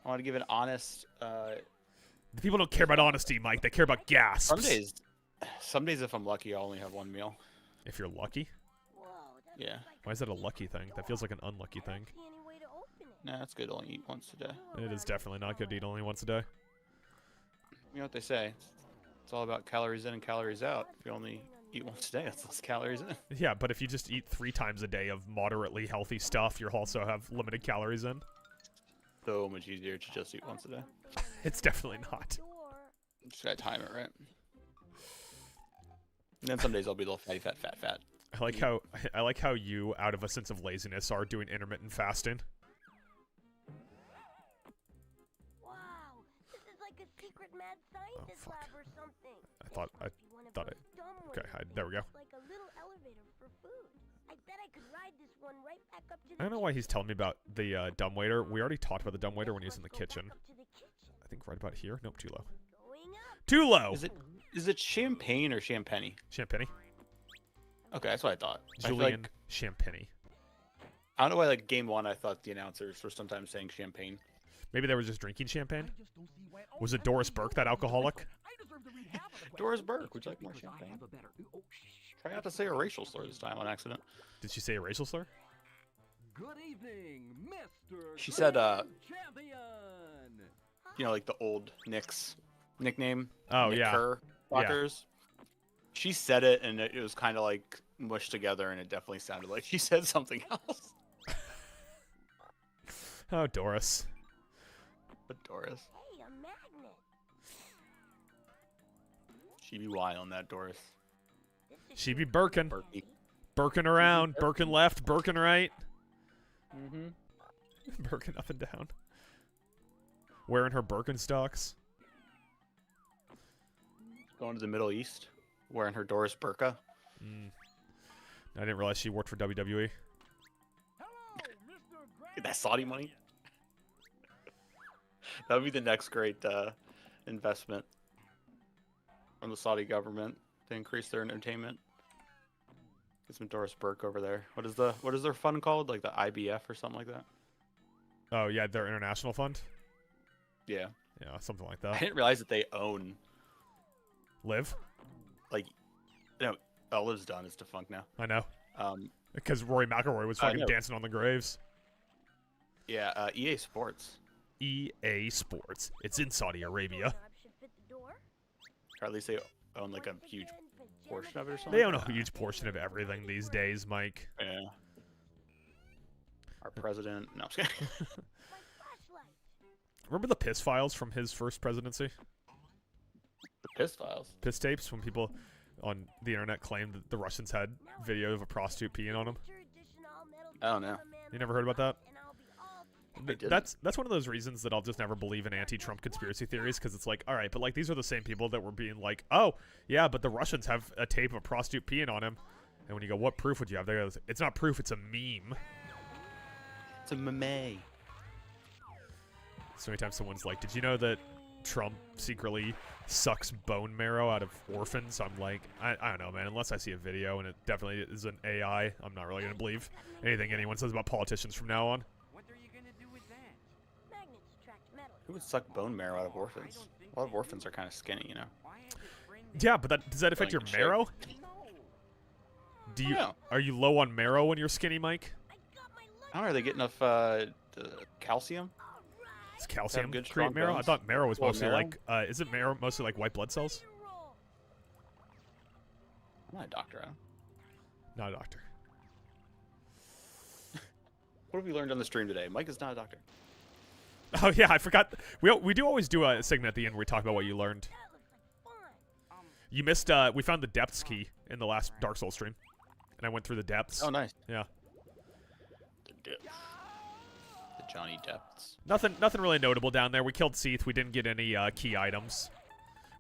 I want to give an honest... The people don't care about honesty, Mike. They care about gasps. Some days if I'm lucky, I'll only have one meal. If you're lucky? Whoa, that Yeah. looks like Why is that a lucky thing? That feels like an unlucky I don't thing. see any way to open it. Nah, it's good to only eat once a day. It is definitely not good to eat only once a day. You know what they say? It's all about calories in and calories out. If you only eat once a day, that's less calories in. Yeah, but if you just eat 3 times a day of moderately healthy stuff, you'll also have limited calories in. So much easier to just eat once a day. It's definitely not. Just gotta time it right. And then some days I'll be a little fatty, fat. I like how you, out of a sense of laziness, are doing intermittent fasting. Wow, this is like a secret mad scientist fuck. lab or something. I thought This must be one of thought those dumb okay, ones there we go. with, like a little elevator for food. I bet I could ride this one right back up to the I don't know why he's telling me about the dumbwaiter. We already talked about the dumbwaiter when he was in the Let's go back kitchen. up to the kitchen. I think right about here. Nope, too low. Going up. Too low! Is it champagne or champagne? Champagne? Okay, that's what I thought. I feel Julian like, Champagne. I don't know why, like, game one, I thought the announcers were sometimes saying champagne. Maybe they were just drinking champagne? Was it Doris Burke, that alcoholic? Doris Burke, would you like more champagne? Try not to say a racial slur this time on accident. Did she say a racial slur? Good evening, Mr. She said, Champion. you know, like the old Knicks nickname. Oh, Nick yeah. Kerr Yeah. Rockers. She said it, and it was kind of like mushed together, and it definitely sounded like she said something else. Oh, Doris. But Doris, Hey, a magnet. she be wildin' that Doris. This is She be Birkin. Berkey. Birkin around. Birkin left. Birkin right. Mm-hmm. Birkin up and down. Wearing her Birkenstocks. Going to the Middle East, wearing her Doris Burka. Mm. I didn't realize she worked for WWE. Get that Saudi money. That would be the next great investment from the Saudi government to increase their entertainment. Get some Doris Burke over there. What is their fund called? Like the IBF or something like that? Oh, yeah, their international fund? Yeah. Yeah, something like I that. didn't realize that they own, Liv? like, no, Liv's done. It's defunct now. I know. Um, Because Rory McIlroy was I fucking know. dancing on the graves. yeah, EA Sports. EA Sports. It's in Saudi Arabia. doorknob should fit the door. Or at least they own like a huge portion of it or something. They own a huge portion of everything these days, Mike. Yeah. Our president. No, I'm just kidding. My flashlight. Remember the piss files from his first presidency? The piss files. Piss tapes when people on the internet claimed that the Russians had video of a prostitute peeing on them? I don't know. You never heard about that? I didn't. That's one of those reasons that I'll just never believe in anti-Trump conspiracy theories, because it's like, all right, but like these are the same people that were being like, oh yeah, but the Russians have a tape of a prostitute peeing on him, and when you go, what proof would you have? They go, it's not proof, it's a meme. It's a meme. So anytime someone's like, did you know that Trump secretly sucks bone marrow out of orphans? I'm like, I don't know, man. Unless I see a video and it definitely is an AI, I'm not really gonna believe anything anyone says about politicians from now on. What are you gonna do with that? Magnets attract metal. Who would suck bone marrow out of orphans? A lot of orphans are kind of skinny, you know. Why has it friend Yeah, but does that affect your Like shit. marrow? No. Do you Yeah. are you low on marrow when you're skinny, Mike? I got my lunch. I don't know. Are they getting enough calcium? Is calcium good, create strong marrow? I bones? thought marrow was Well, mostly marrow? like isn't marrow mostly like white blood cells? Roll. I'm not a doctor. Adam. Not a doctor. What have we learned on the stream today? Mike is not a doctor. Oh yeah, I forgot. We do always do a segment at the end where we talk about what you learned. That looks like fun. You missed. We found the depths key in the last Dark Souls stream, and I went through the depths. Oh, nice. Yeah. The depths. The Johnny depths. Nothing really notable down there. We killed Seath. We didn't get any key items.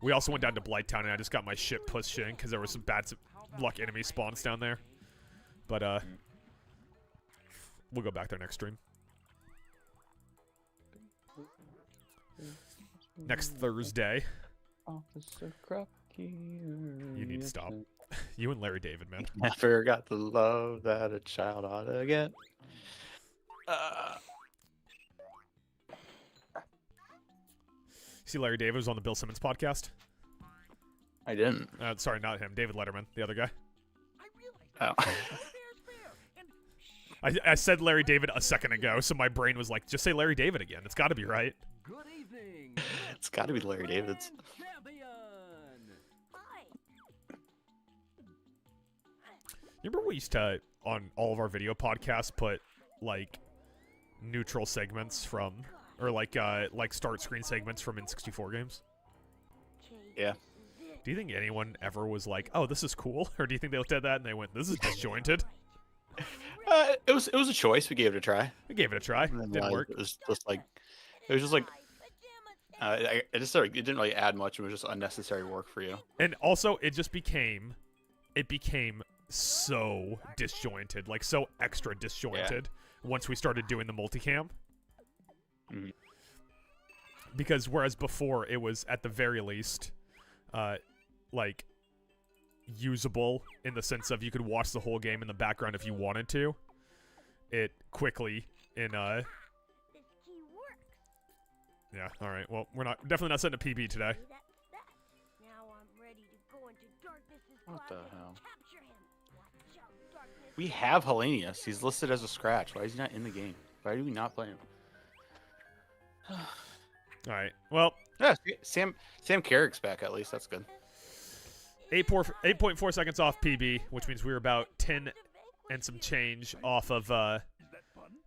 We also went down to Blighttown, and I just got my shit pushed in because there was some bad luck enemy spawns down there. But we'll go back there next stream. Next Thursday. Officer Crocky. You need to stop. You and Larry David, man. Never got the love that a child ought to get. See, Larry David was on the Bill Simmons podcast. I didn't. Sorry, not him. David Letterman, the other guy. Oh. I said Larry David a second ago, so my brain was like, just say Larry David again. It's got to be right. Good evening. It's got to be Larry David's. Champion. Hi. Remember we used to, on all of our video podcasts, put, like, neutral segments from, or like start screen segments from N64 games? Yeah. Do you think anyone ever was like, oh, this is cool? Or do you think they looked at that and they went, this is disjointed? It was a choice. We gave it a try. We gave it a try. And then, Didn't work. It was just like it didn't really add much. It was just unnecessary work for you. And also, it became so disjointed, like so extra disjointed once we started doing the multicam. Mhm. Because whereas before it was at the very least, like usable in the sense of you could watch the whole game in the background if you wanted to. It quickly in This key works. yeah. All right. Well, we're definitely not setting a PB today. See, that's that. Now I'm ready to go into darkness's What the closet and hell? capture him. Watch out, darkness. We have Hellenius. He's listed as a scratch. Why is he not in the game? Why do we not play him? All right. Well, Yeah, Sam Carrick's back at least. That's good. 8.4 seconds off PB, which means we were about 10 and some change off of the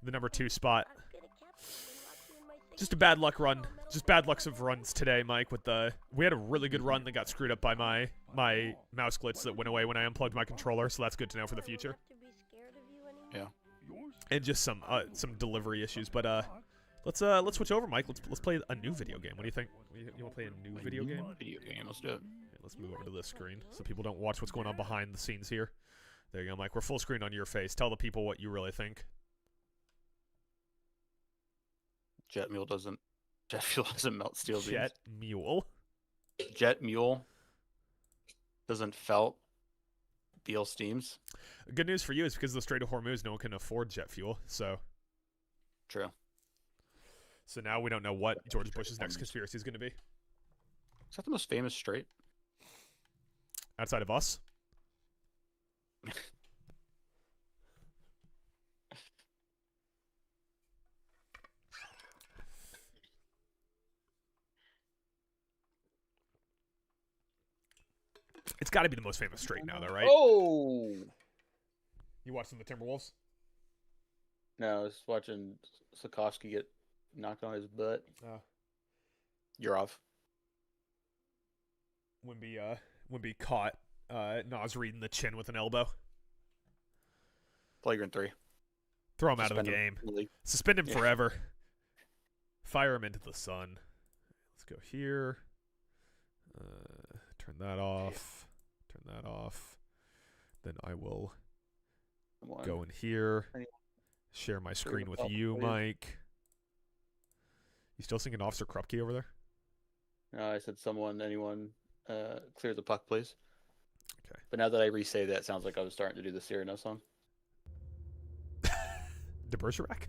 number 2 spot. I'm gonna capture him and lock you in my safe. Just a bad luck run. Just bad lucks of runs today, Mike. We had a really good run that got screwed up by my mouse glitch that went away when I unplugged my controller, so that's good to know for the future. Not to be scared of you anymore. Yeah. And just some delivery issues, but let's switch over, Mike. Let's play a new video game. What do you think? You want to play a new video game? Video game. Let's do it. Okay, let's move over to this screen so people don't watch what's going on behind the scenes here. There you go, Mike. We're full screen on your face. Tell the people what you really think. Jet fuel doesn't melt steel beams. Jet Mule. Jet Mule doesn't felt Beal steams. Good news for you is because of the Strait of Hormuz, no one can afford jet fuel. So True. now we don't know what George Bush's next conspiracy is going to be. Is that the most famous strait? Outside of us. It's got to be the most famous strait now, though, right? Oh! You watching the Timberwolves? No, I was watching Sikorsky get knocked on his butt. Oh. You're off. Wimby caught Nas Reed in the chin with an elbow. Flagrant 3. Throw him out of the Suspend him game. from the league. Suspend him Yeah. forever. Fire him into the sun. Let's go here. Turn that off. Turn that off. Then I will Come on. go in here. Anyone? Share my Sure, screen with oh, you, please. Mike. You still singing Officer Krupke over there? I said anyone, clear the puck, please. Okay. But now that I re-say that, it sounds like I was starting to do the Cyrano song. De Bergerac?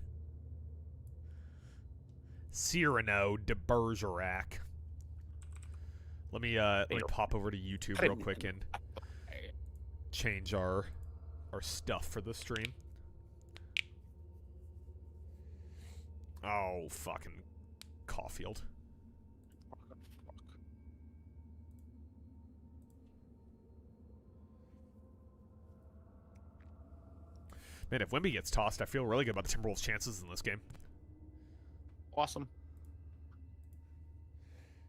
Cyrano de Bergerac. Let me pop over to YouTube real quick and change our stuff for the stream. Oh, fucking Caulfield. Man, if Wemby gets tossed, I feel really good about the Timberwolves' chances in this game. Awesome.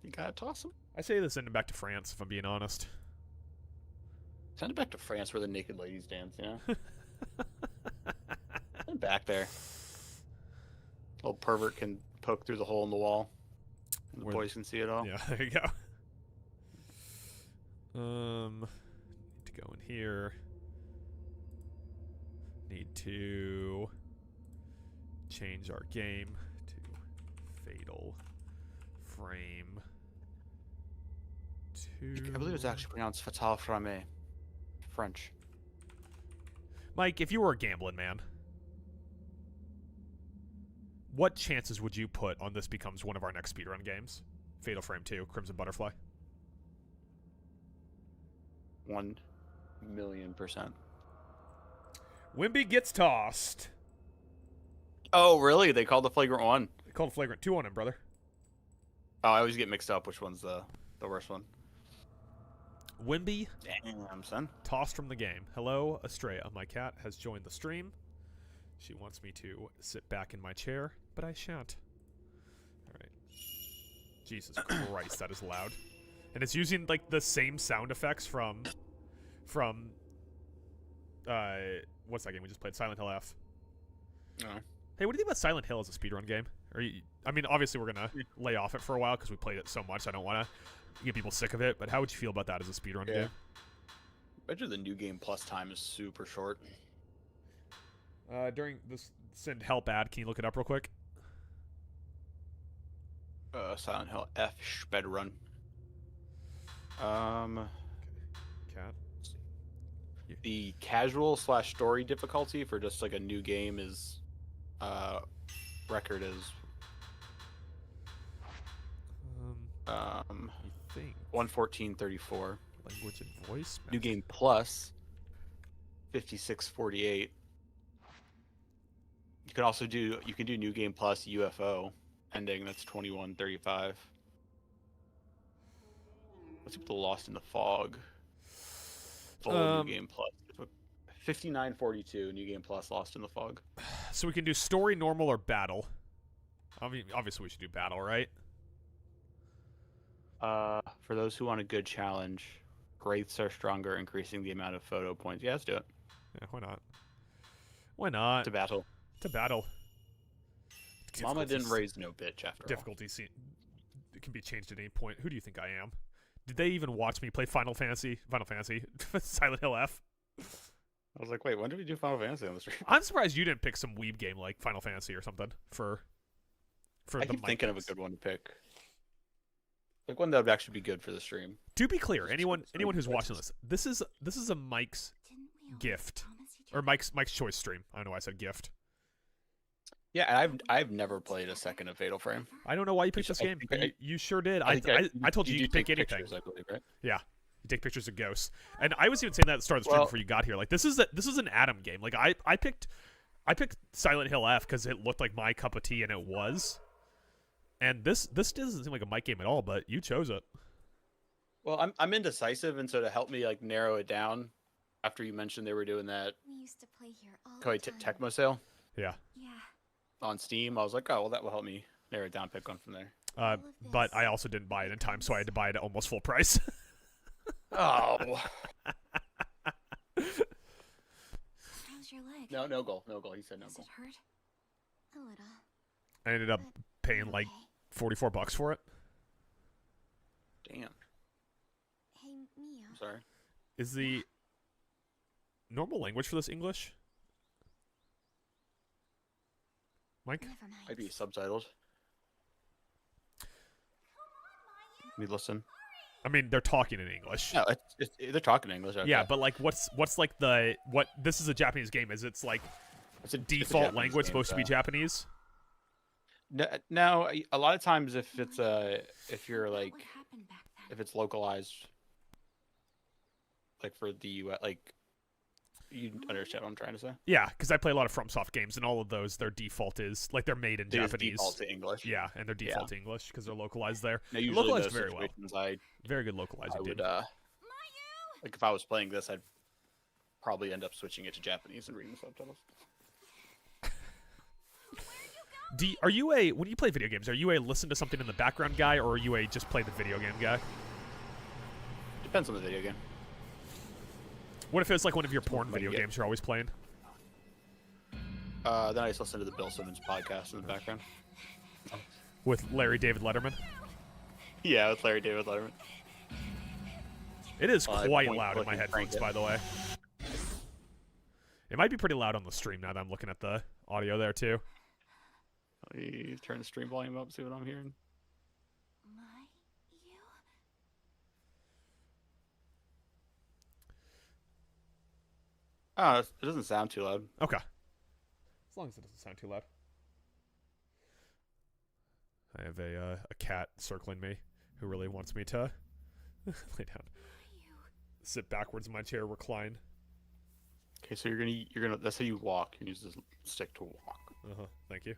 You gotta toss him. I say this send him back to France, if I'm being honest. Send it back to France where the naked ladies dance, you know? Send it back there. Old pervert can poke through the hole in the wall. And the Where- boys can see it all. Yeah, there you go. Need to go in here. Need to change our game to Fatal Frame 2. I believe it's actually pronounced Fatal Frame. French. Mike, if you were a gambling man, what chances would you put on this becomes one of our next speedrun games? Fatal Frame 2, Crimson Butterfly. 1,000,000%. Wimby gets tossed. Oh, really? They called the flagrant one. They called flagrant 2 on him, brother. Oh, I always get mixed up which one's the worst one. Wimby Damn, son. tossed from the game. Hello, Estrella. My cat has joined the stream. She wants me to sit back in my chair, but I shan't. All right. Jesus Christ, that is loud. And it's using like the same sound effects from what's that game we just played? Silent Hill F. Oh. Hey, what do you think about Silent Hill as a speedrun game? I mean, obviously we're gonna lay off it for a while because we played it so much. So I don't want to get people sick of it. But how would you feel about that as a speedrun game? Bet you the new game plus time is super short. During this send help ad, can you look it up real quick? Silent Hill F Speedrun. Cat. The casual / story difficulty for just like a new game is record is I think 114.34. language and voice. New game plus 56.48. You can also do new game plus UFO ending, that's 21.35. Let's see, the Lost in the Fog. Full new game plus 59.42. New game plus Lost in the Fog. So we can do story, normal, or battle. I mean, obviously we should do battle, right? For those who want a good challenge, Wraiths are stronger, increasing the amount of photo points. Yeah, let's do it. Yeah, why not? Why not? To battle. To battle. Mama didn't raise no bitch after all. Difficulty it can be changed at any point. Who do you think I am? Did they even watch me play Final Fantasy, Silent Hill F? I was like, wait, when did we do Final Fantasy on the stream? I'm surprised you didn't pick some weeb game like Final Fantasy or something for I the keep thinking of a good one to pick. Like one that would actually be good for the stream. To be clear, anyone who's watching this is a Mike's gift or Mike's Choice stream. I don't know why I said gift. Yeah, I've never played a second of Fatal Frame. I don't know why you picked this game. You sure did. I told you could pick anything. Pictures, I believe, right? Yeah, you take pictures of ghosts. And I was even saying that at the start of the stream before you got here. Like this is an Adam game. Like I picked Silent Hill F because it looked like my cup of tea, and it was. And this doesn't seem like a Mike game at all, but you chose it. Well, I'm indecisive, and so to help me like narrow it down, after you mentioned they were doing that We used to play here all Koei the time. Tecmo sale Yeah. Yeah. on Steam, I was like, oh, well, that will help me narrow it down, pick one from there. But I also didn't buy it in time, so I had to buy it at almost full price. Oh. How's your leg? No goal. He said no Does goal. it hurt? A little. I ended up paying like $44 for it. Damn. Hey, Mia. I'm sorry. Is the normal language for this English? Mike? Never mind. Might be subtitled. Let me listen. I mean, they're talking in English. No, they're talking English. Okay. Yeah, but like, what's like what? This is a Japanese game. Is it's like it's a default Japanese language game, supposed to be Japanese? No, a lot of times if it's if you're like What happened back then? if it's localized, like for the US, like you understand what I'm trying to say. Yeah, because I play a lot of FromSoft games, and all of those, their default is like they're made in They just Japanese. default to English. Yeah, and they're default to English because they're localized there. Now, usually Localized those very well. situations, Very good localizing. I would dude. like if I was playing this, I'd probably end up switching it to Japanese and reading the subtitles. Are you when you play video games, are you a listen to something in the background guy, or are you a just play the video game guy? Depends on the video game. What if it's like one of your porn Might video get- games you're always playing? Then I just listen to the Bill Simmons podcast in the background. With Larry David Letterman? Yeah, with Larry David Letterman. It is I quite point loud in my click and crank headphones, it. by the way. It might be pretty loud on the stream now that I'm looking at the audio there too. Let me turn the stream volume up, see what I'm hearing. My you? Oh, it doesn't sound too loud. Okay. As long as it doesn't sound too loud. I have a cat circling me who really wants me to lay down. Sit backwards in my chair, recline. Okay, so you're gonna that's how you walk. You use this stick to walk. Thank you.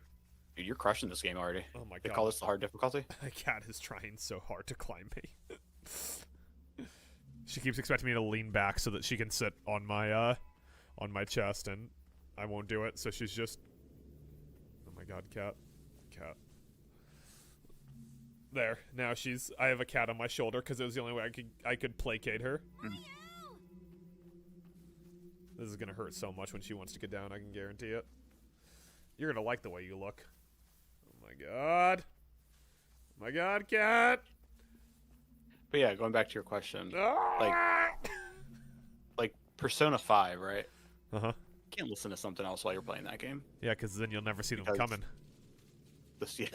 Dude, you're crushing this game already. Oh my They god. call this the hard difficulty? My cat is trying so hard to climb me. She keeps expecting me to lean back so that she can sit on my chest, and I won't do it, so she's just... Oh my god, cat. Cat. There. Now she's... I have a cat on my shoulder because it was the only way I could placate her. This is gonna hurt so much when she wants to get down, I can guarantee it. You're gonna like the way you look. Oh my god. Oh my god, cat! But yeah, going back to your question, Ah! like Persona 5, right? Uh-huh. You can't listen to something else while you're playing that game. Yeah, because then you'll never see them Because- coming. The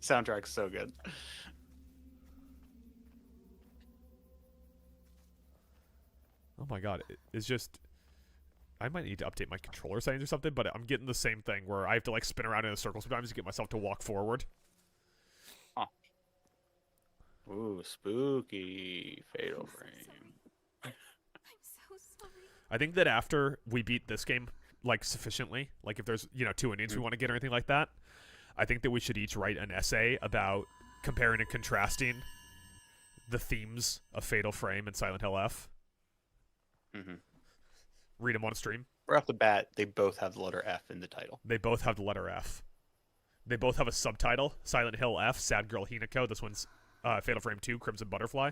soundtrack's so good. Oh my god, it's just... I might need to update my controller settings or something, but I'm getting the same thing where I have to like spin around in a circle sometimes to get myself to walk forward. Huh. Ooh, spooky. Fatal Frame. I'm so sorry. I think that after we beat this game, like, sufficiently, like if there's, 2 endings we want to get or anything like that, I think that we should each write an essay about comparing and contrasting the themes of Fatal Frame and Silent Hill F. Mm-hmm. Read them on stream. Right off the bat, they both have the letter F in the title. They both have the letter F. They both have a subtitle. Silent Hill F, Sad Girl Hinako. This one's Fatal Frame 2, Crimson Butterfly.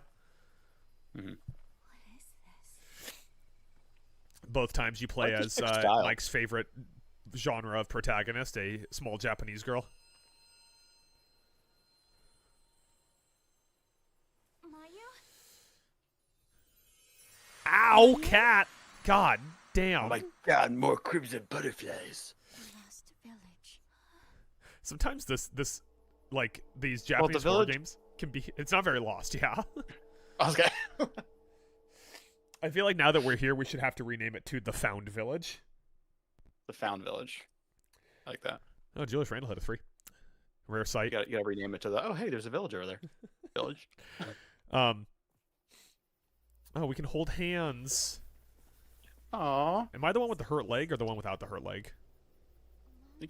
Mm-hmm. What is this? Both times you play as Mike's favorite genre of protagonist, a small Japanese girl. Maya? Ow, cat! God damn. Oh my god, more Crimson Butterflies. The last village. Sometimes this like, these Japanese horror games can be... It's not very lost, yeah. Okay. I feel like now that we're here, we should have to rename it to The Found Village. The Found Village. I like that. Oh, Julius Randall had a 3. Rare sight. You gotta rename it to the, oh hey, there's a village over there. Village. Oh, we can hold hands. Aww. Am I the one with the hurt leg or the one without the hurt leg? I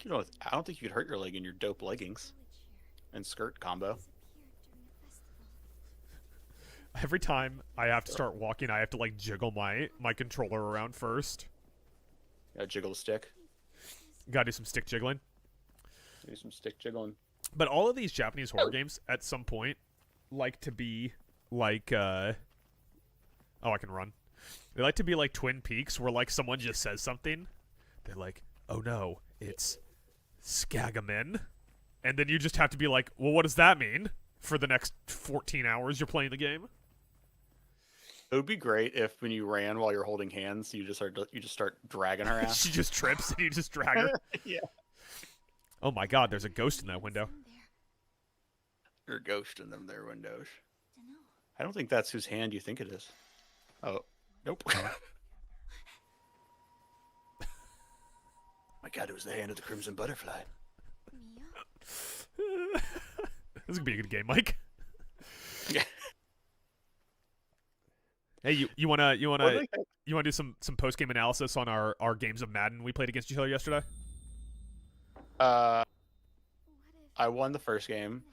don't think you could hurt your leg in your dope leggings and skirt combo. Every time I have to start walking, I have to like jiggle my controller around first. Gotta jiggle the stick. Gotta do some stick jiggling. Do some stick jiggling. But all of these Japanese horror games, at some point, like to be like, oh, I can run. They like to be like Twin Peaks, where like someone just says something. They're like, oh no, it's Skagamin. And then you just have to be like, well, what does that mean? For the next 14 hours you're playing the game. It would be great if when you ran while you're holding hands, you just start dragging her ass. She just trips and you just drag her. Yeah. Oh my god, there's a ghost in that window. You're a ghost in them there windows. Dunno. I don't think that's whose hand you think it is. Oh, nope. My god, it was the hand of the Crimson Butterfly. Mia? This could be a good game, Mike. Yeah. Hey, you wanna do some post game analysis on our games of Madden we played against each other yesterday? I won the first game.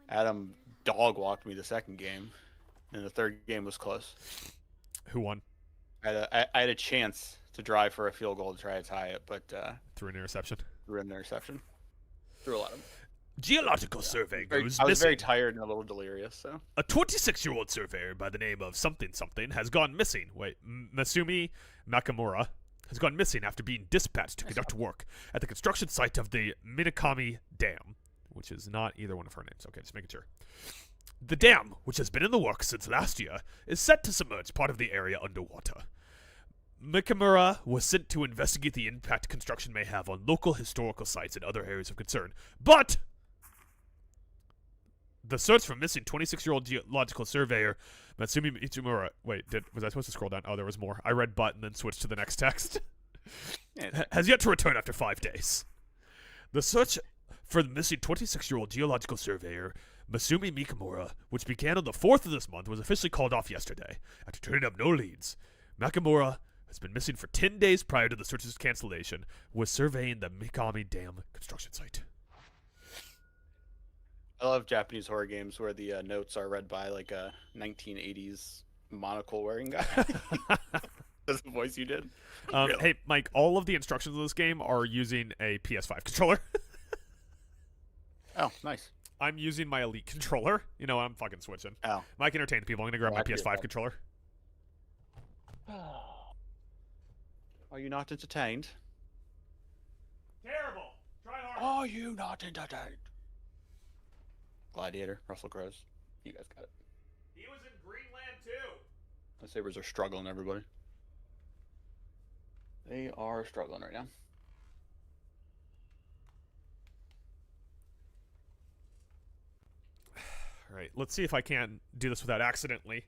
Adam dog walked me the second game, and the third game was close. Who won? I had a chance to drive for a field goal to try to tie it, but Through an interception. threw an interception. Threw a lot of them. Geological survey goes I was missing. very tired and a little delirious, so. A 26-year-old surveyor by the name of something has gone missing. Wait, Masumi Nakamura has gone missing after being dispatched to conduct work at the construction site of the Minakami Dam, which is not either one of her names. Okay, just making sure. The dam, which has been in the works since last year, is set to submerge part of the area underwater. Mikamura was sent to investigate the impact construction may have on local historical sites and other areas of concern. But the search for missing 26-year-old geological surveyor Matsumi Ichimura... Wait, was I supposed to scroll down? Oh, there was more. I read but and then switched to the next text. Has yet to return after 5 days. The search for the missing 26-year-old geological surveyor Masumi Mikamura, which began on the 4th of this month, was officially called off yesterday after turning up no leads. Nakamura has been missing for 10 days prior to the search's cancellation, was surveying the Mikami Dam construction site. I love Japanese horror games where the notes are read by like a 1980s monocle wearing guy. That's the voice you did. Really? Hey, Mike, all of the instructions of this game are using a PS5 controller. Oh, nice. I'm using my Elite controller. You know, I'm fucking switching. Oh. Mike, entertain the people. I'm going to grab my PS5 controller. Are you not entertained? Terrible. Try hard. Are you not entertained? Gladiator, Russell Crowe's. You guys got it. He was in Greenland too. The Sabres are struggling, everybody. They are struggling right now. All right, let's see if I can do this without accidentally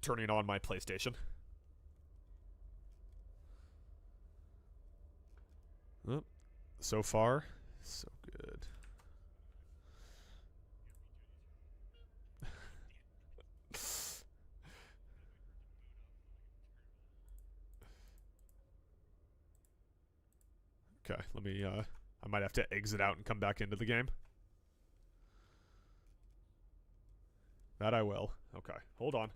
turning on my PlayStation. Oh, so far, so good. Okay, let me, I might have to exit out and come back into the game. That I will. Okay, hold on.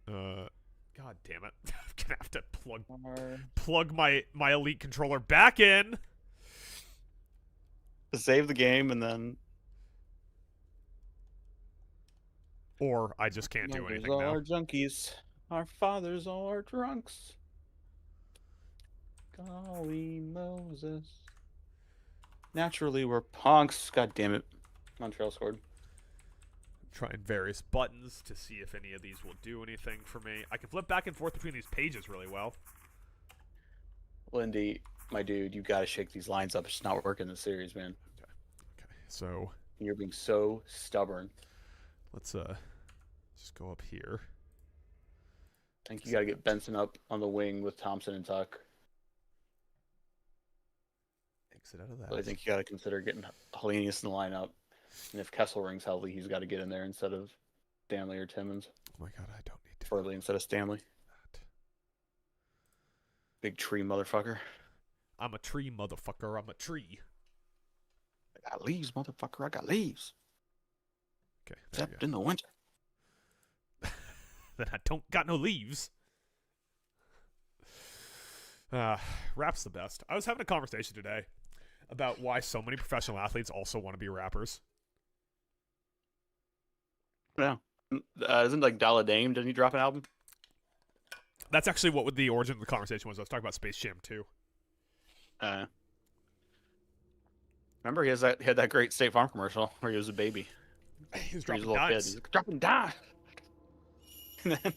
God damn it. I'm gonna have to plug my Elite controller back in. To save the game and then... Or I just can't do anything now. Our junkies. Our fathers are drunks. Golly Moses. Naturally, we're punks. God damn it. Montreal scored. Trying various buttons to see if any of these will do anything for me. I can flip back and forth between these pages really well. Lindy, my dude, you gotta shake these lines up. It's not working in the series, man. Okay, so... You're being so stubborn. Let's, just go up here. I think you gotta get Benson up on the wing with Thompson and Tuck. Exit out of that. But I think you gotta consider getting Hellenius in the lineup. And if Kesselring's healthy, he's got to get in there instead of Stanley or Timmons. Oh my god, I don't need to. Furley instead of Stanley. Big tree motherfucker. I'm a tree motherfucker. I'm a tree. I got leaves, motherfucker. I got leaves. Okay. Except in the winter. Then I don't got no leaves. Rap's the best. I was having a conversation today about why so many professional athletes also want to be rappers. Yeah. Isn't like Dalla Dame, didn't he drop an album? That's actually what the origin of the conversation was. I was talking about Space Jam 2. Remember he had that great State Farm commercial where he was a baby. He was dropping a little dimes. kid. He's like, dropping dimes. And then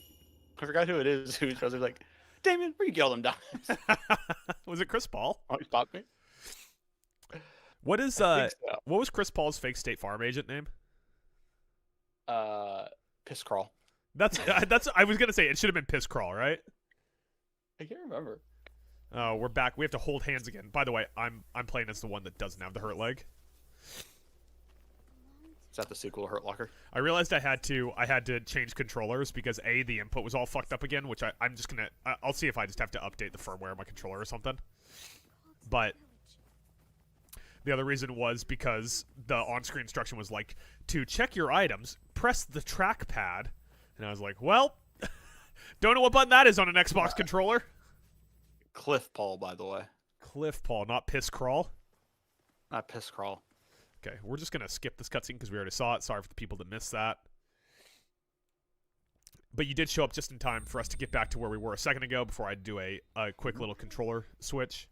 I forgot who it is. Who was like, Damien, where you get all them dimes? Was it Chris Paul? Oh, he stopped me. What is So. What was Chris Paul's fake State Farm agent name? Piss Crawl. That's I was gonna say it should have been Piss Crawl, right? I can't remember. Oh, we're back. We have to hold hands again. By the way, I'm playing as the one that doesn't have the hurt leg. Is that the sequel, Hurt Locker? I realized I had to change controllers because the input was all fucked up again, which I'm just gonna I'll see if I just have to update the firmware of my controller or something. But the other reason was because the on-screen instruction was like, to check your items, press the trackpad. And I was like, well, don't know what button that is on an Xbox controller. Cliff Paul, by the way. Cliff Paul, not Piss Crawl. Not Piss Crawl. Okay, we're just going to skip this cutscene because we already saw it. Sorry for the people that missed that. But you did show up just in time for us to get back to where we were a second ago before I do a quick little controller switch.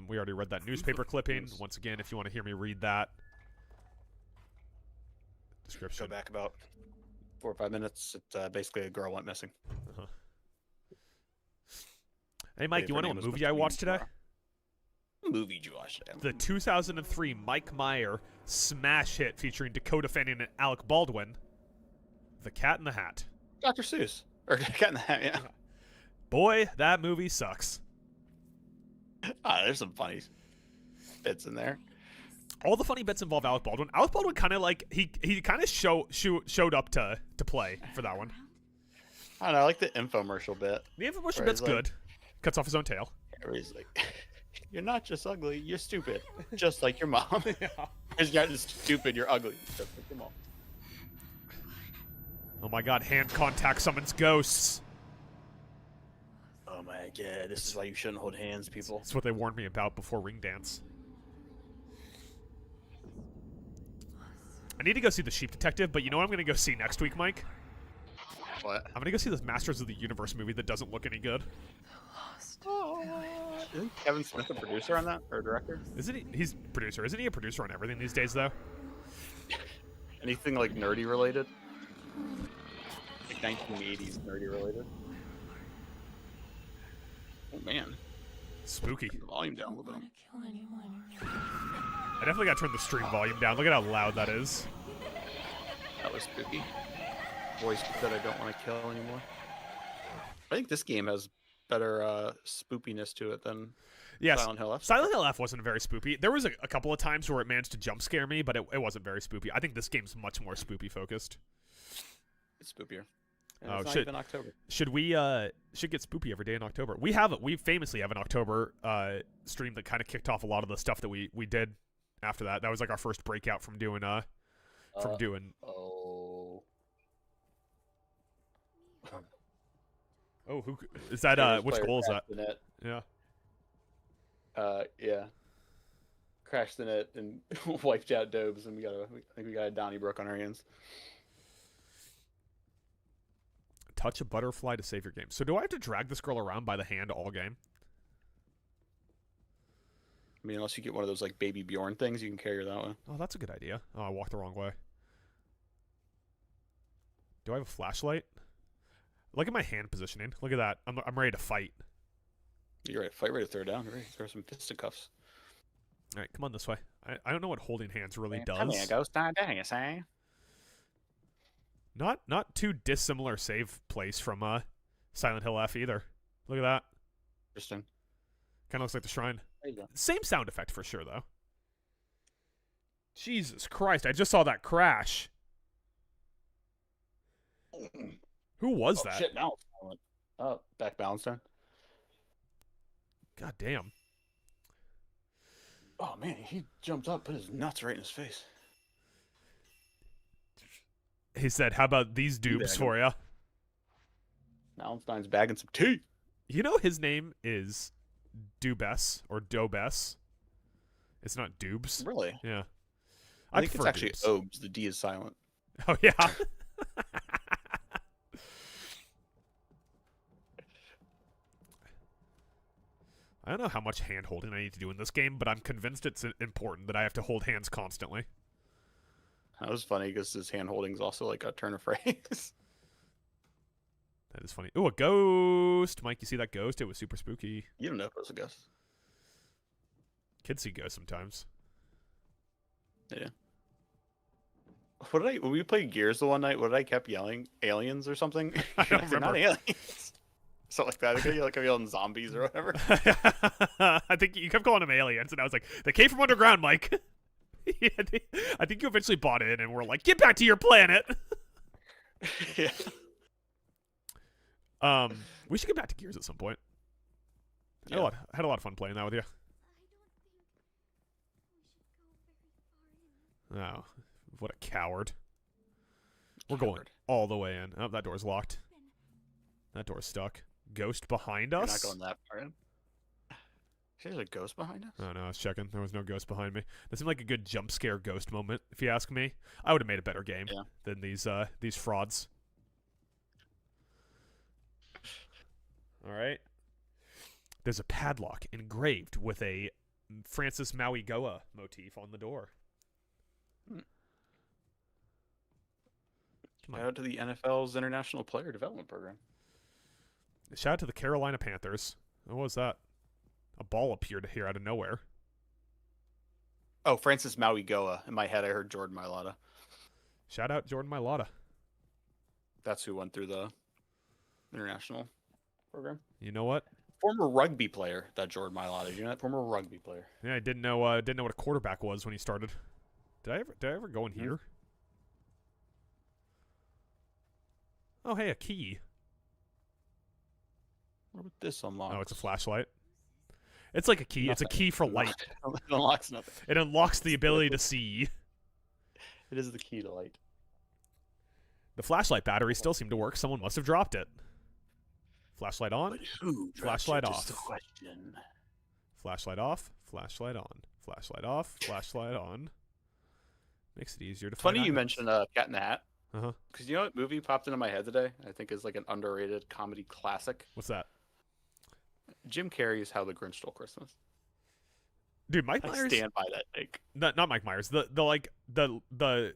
We already read that newspaper clipping. Once again, if you want to hear me read that. Description. Go back about 4 or 5 minutes. It, basically, a girl went missing. Uh-huh. Hey, Mike, Wait, you her want to know name what was movie I watched today? What movie did you watch today? The 2003 Mike Meyer smash hit featuring Dakota Fanning and Alec Baldwin, The Cat in the Hat. Dr. Seuss. Or Cat in the Hat, yeah. Boy, that movie sucks. There's some funny bits in there. All the funny bits involve Alec Baldwin. Alec Baldwin kind of like he kind of showed up to play for that one. I don't know, I like the infomercial bit. The infomercial Where bit's he's like- good. Cuts off his own tail. Where he's like, you're not just ugly, you're stupid. Just like your mom. You're not just stupid, you're ugly. Just like your mom. Oh my god, hand contact summons ghosts. Oh my god, this is why you shouldn't hold hands, people. That's what they warned me about before Ring Dance. I need to go see The Sheep Detective, but you know what I'm going to go see next week, Mike? What? I'm going to go see this Masters of the Universe movie that doesn't look any good. Isn't Kevin Smith a producer on that? Or a director? Isn't he? He's producer. Isn't he a producer on everything these days, though? Anything like nerdy related? Like 1980s nerdy related? Oh man. Spooky. Turn the volume down a little bit. I definitely got to turn the stream volume down. Look at how loud that is. That was spooky. Voice that I don't want to kill anymore. I think this game has better spoopiness to it than Yes. Silent Hill F. Silent Hill F wasn't very spoopy. There was a couple of times where it managed to jump scare me, but it wasn't very spoopy. I think this game's much more spoopy focused. It's spoopier. And Oh, it's not shit. even October. Should we should get spoopy every day in October? We famously have an October stream that kind of kicked off a lot of the stuff that we did after that. That was like our first breakout from doing doing. Oh. Oh, who is that? Famous Which player goal is that? crashed the net. Yeah. Yeah. Crashed the net and wiped out Dobes, and I think we got a Donnybrook on our hands. Touch a butterfly to save your game. So do I have to drag this girl around by the hand all game? I mean, unless you get one of those like Baby Bjorn things, you can carry her that way. Oh, that's a good idea. Oh, I walked the wrong way. Do I have a flashlight? Look at my hand positioning. Look at that. I'm ready to fight. You're right. Fight ready to throw down. You're ready to throw some fisticuffs. All right, come on this way. I don't know what holding hands really does. Come here, ghost. Dang it, say. Not too dissimilar save place from Silent Hill F either. Look at that. Interesting. Kind of looks like the shrine. There you go. Same sound effect for sure though. Jesus Christ! I just saw that crash. Who was that? Shit, now it's silent. Oh, back balance turn. God damn. Oh man, he jumped up, put his nuts right in his face. He said, "How about these dupes for ya?" Malmstein's bagging some tea. You know his name is Dubes or Dobes. It's not Dubes. Really? Yeah. I think it's prefer actually Dubes. Obes. The D is silent. Oh yeah. I don't know how much hand holding I need to do in this game, but I'm convinced it's important that I have to hold hands constantly. That was funny because his hand holding is also like a turn of phrase. That is funny. Ooh, a ghost! Mike, you see that ghost? It was super spooky. You don't know if it was a ghost. Kids see ghosts sometimes. Yeah. When we played Gears the one night, what did I kept yelling? Aliens or something? I don't They're not remember. aliens. Something like that. I think like I'm yelling zombies or whatever. I think you kept calling them aliens, and I was like, they came from underground, Mike. Yeah, I think you eventually bought in, and we're like, get back to your planet. Yeah. We should get back to Gears at some point. I Yeah. had a lot of fun playing that with you. Oh, what a coward. We're going Coward. all the way in. Oh, that door's locked. That door's stuck. Ghost behind You're us? not going that far in. There's a ghost behind us? Oh, no, I was checking. There was no ghost behind me. That seemed like a good jump scare ghost moment, if you ask me. I would have made a better game Yeah. than these frauds. All right. There's a padlock engraved with a Francis Maui Goa motif on the door. Come on. Shout out to the NFL's International Player Development Program. Shout out to the Carolina Panthers. What was that? A ball appeared here out of nowhere. Oh, Francis Mauigoa. In my head, I heard Jordan Mailata. Shout out Jordan Mailata. That's who went through the international program. You know what? Former rugby player, that Jordan Mailata. You know that? Former rugby player. Yeah, I didn't know what a quarterback was when he started. Did I ever go in here? Oh, hey, a key. What about this unlock? Oh, it's a flashlight. It's like a key. It's a key for light. It unlocks nothing. It unlocks the ability to see. It is the key to light. The flashlight battery still seemed to work. Someone must have dropped it. Flashlight on. But who? Flashlight dropped it? off. Just a question. Flashlight off. Flashlight on. Flashlight off. Flashlight on. Makes it easier to find Funny you items. mentioned Cat in the Hat. Uh-huh. Because you know what movie popped into my head today? I think is like an underrated comedy classic. What's that? Jim Carrey's How the Grinch Stole Christmas. Dude, Mike I Myers. stand by that take. Not Mike Myers. The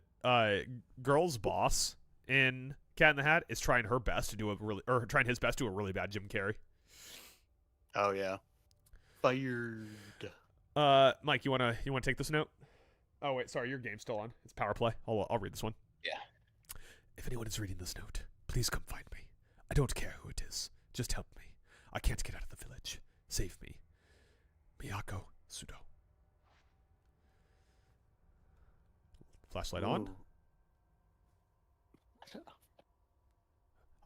girl's boss in Cat in the Hat is trying her best to do trying his best to do a really bad Jim Carrey. Oh yeah. Fired. Mike, you wanna take this note? Oh wait, sorry, your game's still on. It's power play. I'll read this one. Yeah. If anyone is reading this note, please come find me. I don't care who it is. Just help me. I can't get out of the village. Save me. Miyako Sudo. Flashlight on. Ooh.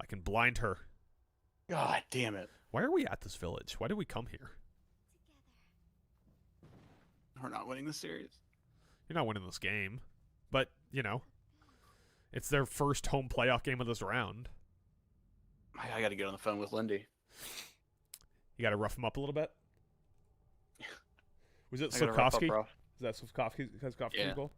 I can blind her. God damn it. Why are we at this village? Why did we come here? We're not winning the series. You're not winning this game. But, you know, it's their first home playoff game of this round. I gotta get on the phone with Lindy. You got to rough him up a little bit. Was it I gotta rough up, Slavkovsky? bro. Is that Slavkovsky's Yeah. goal?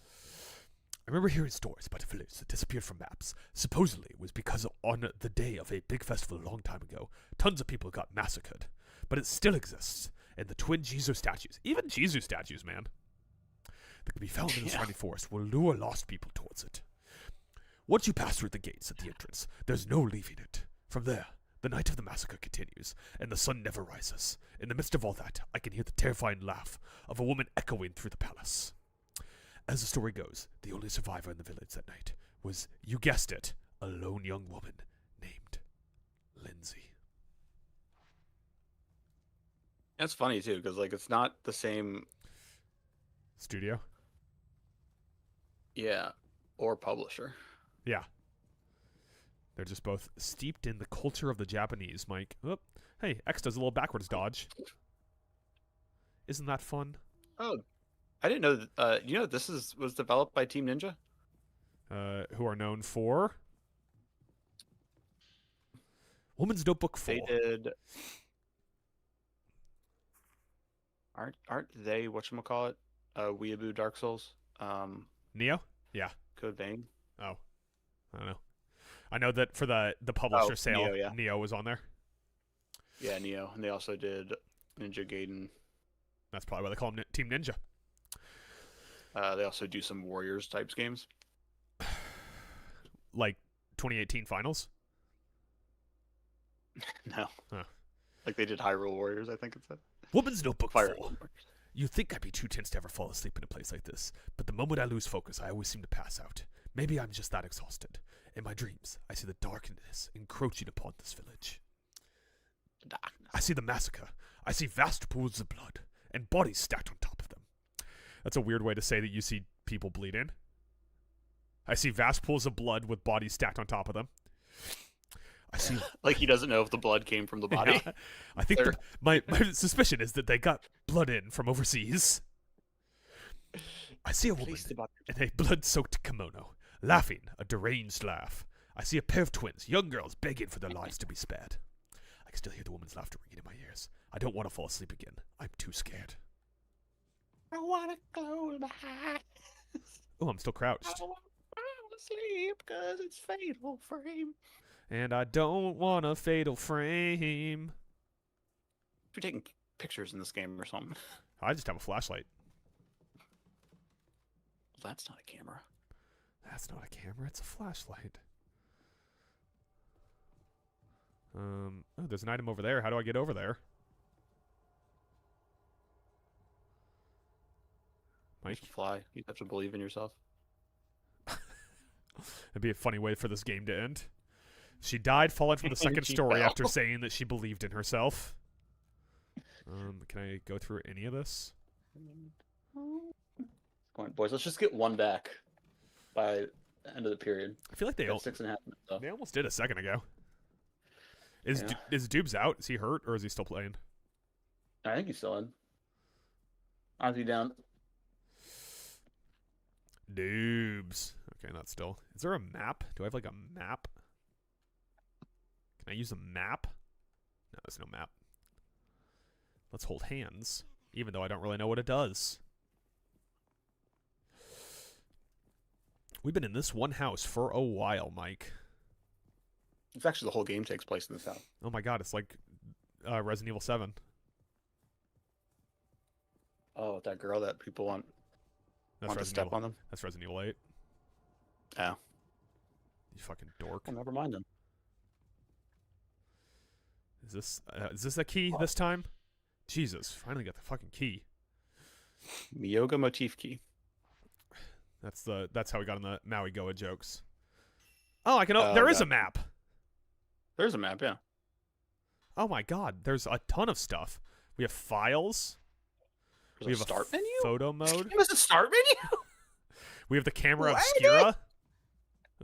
I remember hearing stories about a village that disappeared from maps. Supposedly it was because on the day of a big festival a long time ago, tons of people got massacred. But it still exists, and the twin Jesus statues, even Jesus statues, man, that can be found in the surrounding forest will lure lost people towards it. Once you pass through the gates at the entrance, there's no leaving it. From there, the night of the massacre continues, and the sun never rises. In the midst of all that, I can hear the terrifying laugh of a woman echoing through the palace. As the story goes, the only survivor in the village that night was, you guessed it, a lone young woman named Lindsay. That's funny too, because like it's not the same. Studio? Yeah, or publisher. Yeah. They're just both steeped in the culture of the Japanese, Mike. Oh, hey, X does a little backwards dodge. Isn't that fun? Oh, I didn't know that. You know, this was developed by Team Ninja. Who are known for Woman's Notebook 4. They did. Aren't they whatchamacallit? Weeaboo Dark Souls. Neo? Yeah. Code Vein. Oh. I don't know. I know that for the publisher sale, Neo, yeah. Neo was on there. Yeah, Neo. And they also did Ninja Gaiden. That's probably why they call him Team Ninja. They also do some Warriors types games. Like 2018 finals? No. Huh. Like they did Hyrule Warriors, I think it said. Woman's Notebook Fire 4. You'd think I'd be too tense to ever fall asleep in a place like this, but the moment I lose focus, I always seem to pass out. Maybe I'm just that exhausted. In my dreams, I see the darkness encroaching upon this village. I see the massacre. I see vast pools of blood, and bodies stacked on top of them. That's a weird way to say that you see people bleeding. I see vast pools of blood with bodies stacked on top of them. I see... Like he doesn't know if the blood came from the body. Yeah. I think my suspicion is that they got blood in from overseas. I see a woman in a blood-soaked kimono, laughing a deranged laugh. I see a pair of twins, young girls, begging for their lives to be spared. I can still hear the woman's laughter ringing in my ears. I don't want to fall asleep again. I'm too scared. I want to close my eyes. Oh, I'm still crouched. I want to fall asleep because it's fatal frame. And I don't want a fatal frame. You're taking pictures in this game or something. I just have a flashlight. That's not a camera. That's not a camera, it's a flashlight. Oh, there's an item over there. How do I get over there? You Mike? should fly. You have to believe in yourself. It'd be a funny way for this game to end. She died falling from the second She story fell. after saying that she believed in herself. Can I go through any of this? Come on, boys. Let's just get one back by the end of the period. I feel like We got 6.5 minutes left. they almost did a second ago. Is Yeah. is Dubes out? Is he hurt or is he still playing? I think he's still in. Ozzy down. Dubes. Okay, not still. Is there a map? Do I have like a map? Can I use a map? No, there's no map. Let's hold hands, even though I don't really know what it does. We've been in this one house for a while, Mike. It's actually the whole game takes place in this house. Oh my god, it's like Resident Evil 7. Oh, that girl that people want That's to Resident step Evil. on them. That's Resident Evil 8. Oh. You fucking dork. Oh, never mind then. Is this a key this time? Jesus, finally got the fucking key. Miyoga motif key. That's how we got on the Maui Goa jokes. Oh, I can. Oh, there is God. a map. There's a map, yeah. Oh my god, there's a ton of stuff. We have files. There's We a have start a menu? photo mode. There's a start menu? We have the camera What? obscura.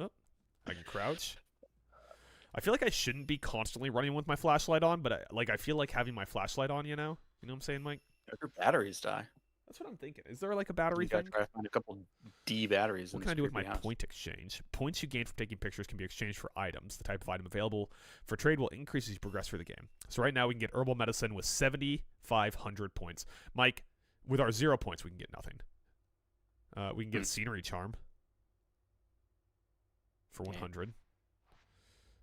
Oh, I can crouch. I feel like I shouldn't be constantly running with my flashlight on, but I feel like having my flashlight on. You know what I'm saying, Mike? If your batteries die. That's what I'm thinking. Is there like a battery You gotta thing? try to find a couple D batteries. What in can I this do with my creepy house. point exchange? Points you gain from taking pictures can be exchanged for items. The type of item available for trade will increase as you progress through the game. So right now we can get herbal medicine with 7,500 points. Mike, with our 0 points, we can get nothing. We can get a scenery charm for 100.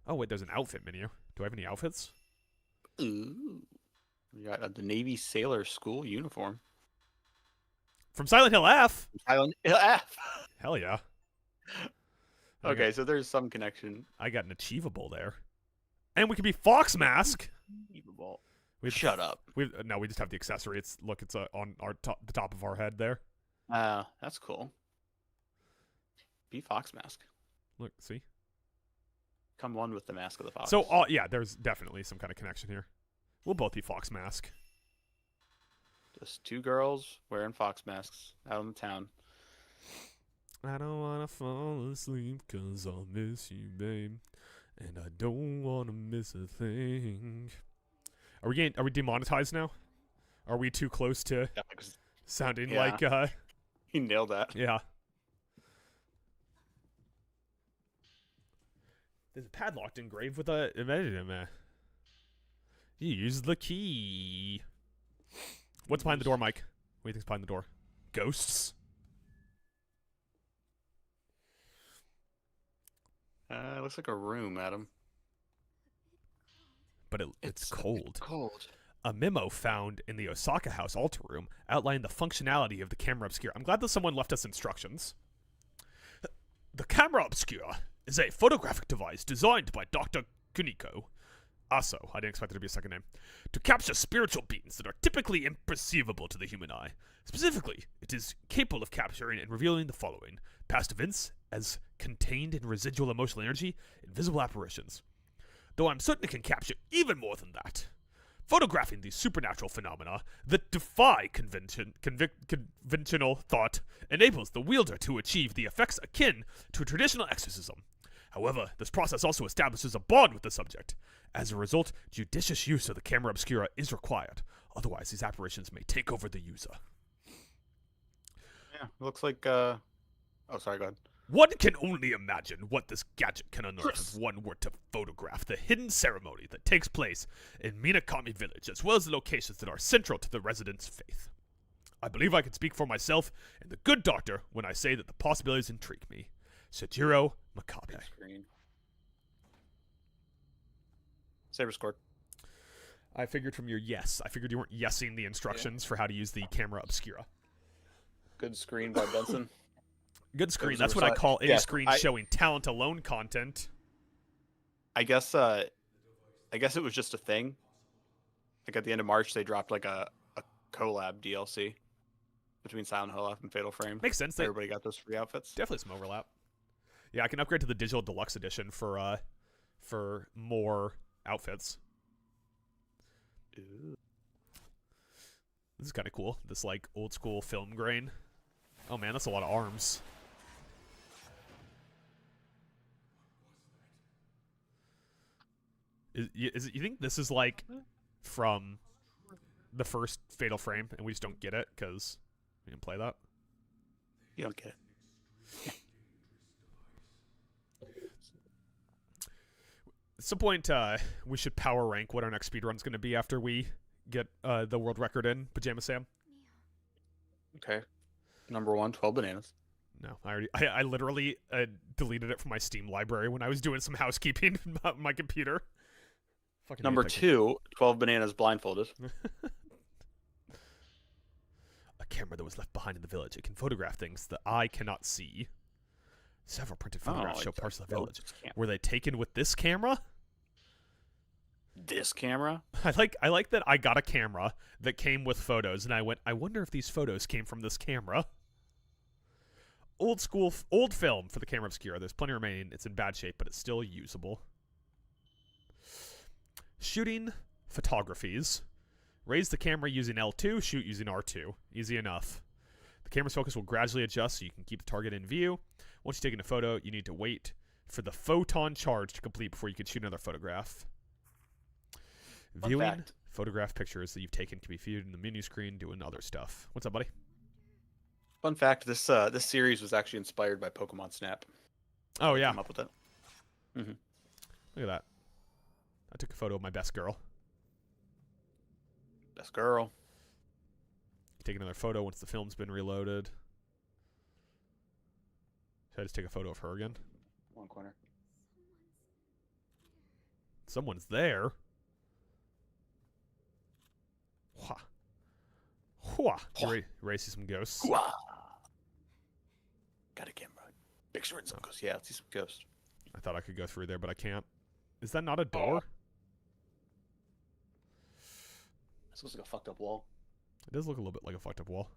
Oh wait, there's an outfit menu. Do I have any outfits? Ooh. We got the Navy Sailor School uniform. From Silent Hill F. Island F. Hell yeah. Okay, so there's some connection. I got an achievable there, and we can be Fox Mask. Shut up. We just have the accessory. It's on our the top of our head there. That's cool. Be Fox Mask. Look, see. Come one with the mask of the fox. So, yeah, there's definitely some kind of connection here. We'll both be Fox Mask. Just two girls wearing fox masks out in the town. I don't wanna fall asleep 'cause I'll miss you, babe, and I don't wanna miss a thing. Are we demonetized now? Are we too close to Yeah, 'cause sounding Yeah. like he nailed that. yeah? There's a padlocked engraved with a use the key. What's behind the door, Mike? What do you think's behind the door? Ghosts? It looks like a room, Adam. But it's cold. Cold. A memo found in the Osaka House altar room outlined the functionality of the camera obscura. I'm glad that someone left us instructions. The camera obscura is a photographic device designed by Dr. Kuniko Aso, I didn't expect there to be a second name, to capture spiritual beings that are typically imperceivable to the human eye. Specifically, it is capable of capturing and revealing the following: past events as contained in residual emotional energy, invisible apparitions. Though I'm certain it can capture even more than that. Photographing these supernatural phenomena that defy conventional thought enables the wielder to achieve the effects akin to a traditional exorcism. However, this process also establishes a bond with the subject. As a result, judicious use of the camera obscura is required. Otherwise, these apparitions may take over the user. Yeah, looks like. Oh, sorry. Go ahead. One can only imagine what this gadget can unearth if one were to photograph the hidden ceremony that takes place in Minakami Village, as well as the locations that are central to the residents' faith. I believe I can speak for myself and the good doctor when I say that the possibilities intrigue me. Sejiro Makabe. Screen. Saber scored. I figured from your yes. I figured you weren't yesing the instructions for how to use the camera obscura. Good screen by Benson. Good screen. was a That's what I result- call any yeah, screen showing talent alone content. I guess it was just a thing. Like at the end of March, they dropped like a collab DLC between Silent Hill and Fatal Frame. Makes sense. Everybody got those free outfits. Definitely some overlap. Yeah, I can upgrade to the digital deluxe edition for more outfits. Ooh. This is kind of cool. This like old school film grain. Oh man, that's a lot of arms. Is it, you think this is like from the first Fatal Frame and we just don't get it because we didn't play that? You don't get it. At some point, we should power rank what our next speedrun's going to be after we get the world record in Pajama Sam. Okay. Number 1, 12 bananas. No, I literally deleted it from my Steam library when I was doing some housekeeping on my computer. Fucking Number hate that 2, 12 bananas blindfolded. A camera that was left behind in the village. It can photograph things that I cannot see. Several printed photographs show parts of the village. Were they taken with this camera? This camera? I like that I got a camera that came with photos, and I went, I wonder if these photos came from this camera. Old film for the camera obscura. There's plenty remaining. It's in bad shape, but it's still usable. Shooting photographies. Raise the camera using L2, shoot using R2. Easy enough. The camera's focus will gradually adjust so you can keep the target in view. Once you've taken a photo, you need to wait for the photon charge to complete before you can shoot another photograph. Fun Viewing fact. photograph pictures that you've taken can be viewed in the menu screen doing other stuff. What's up, buddy? Fun fact, this series was actually inspired by Pokemon Snap. Oh, yeah. Came up with it. Look at that. I took a photo of my best girl. Best girl. Take another photo once the film's been reloaded. Should I just take a photo of her again? One corner. Someone's there. Wha. Wha. You ready to see some ghosts? Got a camera. Picture in some ghosts. Yeah, let's see some ghosts. I thought I could go through there, but I can't. Is that not a door? This looks like a fucked up wall. It does look a little bit like a fucked up wall.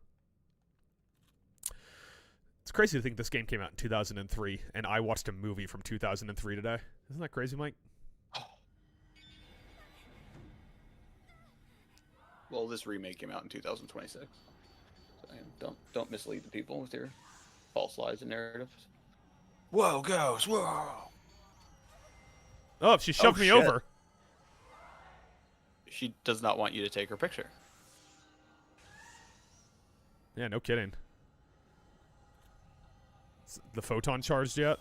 It's crazy to think this game came out in 2003, and I watched a movie from 2003 today. Isn't that crazy, Mike? Well, this remake came out in 2026. So, don't mislead the people with your false lies and narratives. Whoa, ghost! Whoa! Oh, she shoved me shit. over. She does not want you to take her picture. Yeah, no kidding. Is the photon charged yet?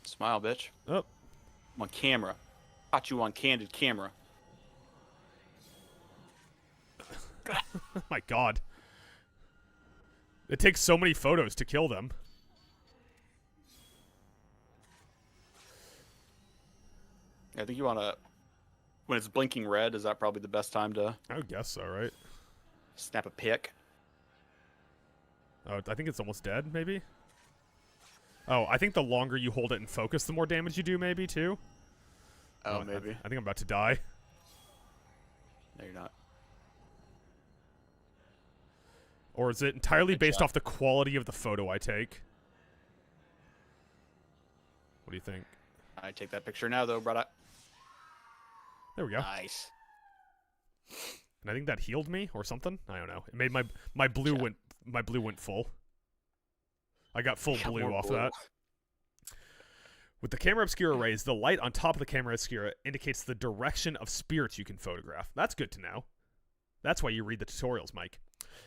Smile, bitch. Oh. I'm on camera. Caught you on candid camera. Oh my god. It takes so many photos to kill them. I think you want to... When it's blinking red, is that probably the best time to I would guess so, right? snap a pic? Oh, I think it's almost dead, maybe? Oh, I think the longer you hold it in focus, the more damage you do, maybe, too? Oh, I maybe. think I'm about to die. No, you're not. Or is it entirely Good based job. off the quality of the photo I take? What do you think? I take that picture now, though, brother. There we go. Nice. And I think that healed me or something. I don't know. It made my blue went full. I got full Yeah, blue more off blue. that. With the camera obscura raised, the light on top of the camera obscura indicates the direction of spirits you can photograph. That's good to know. That's why you read the tutorials, Mike.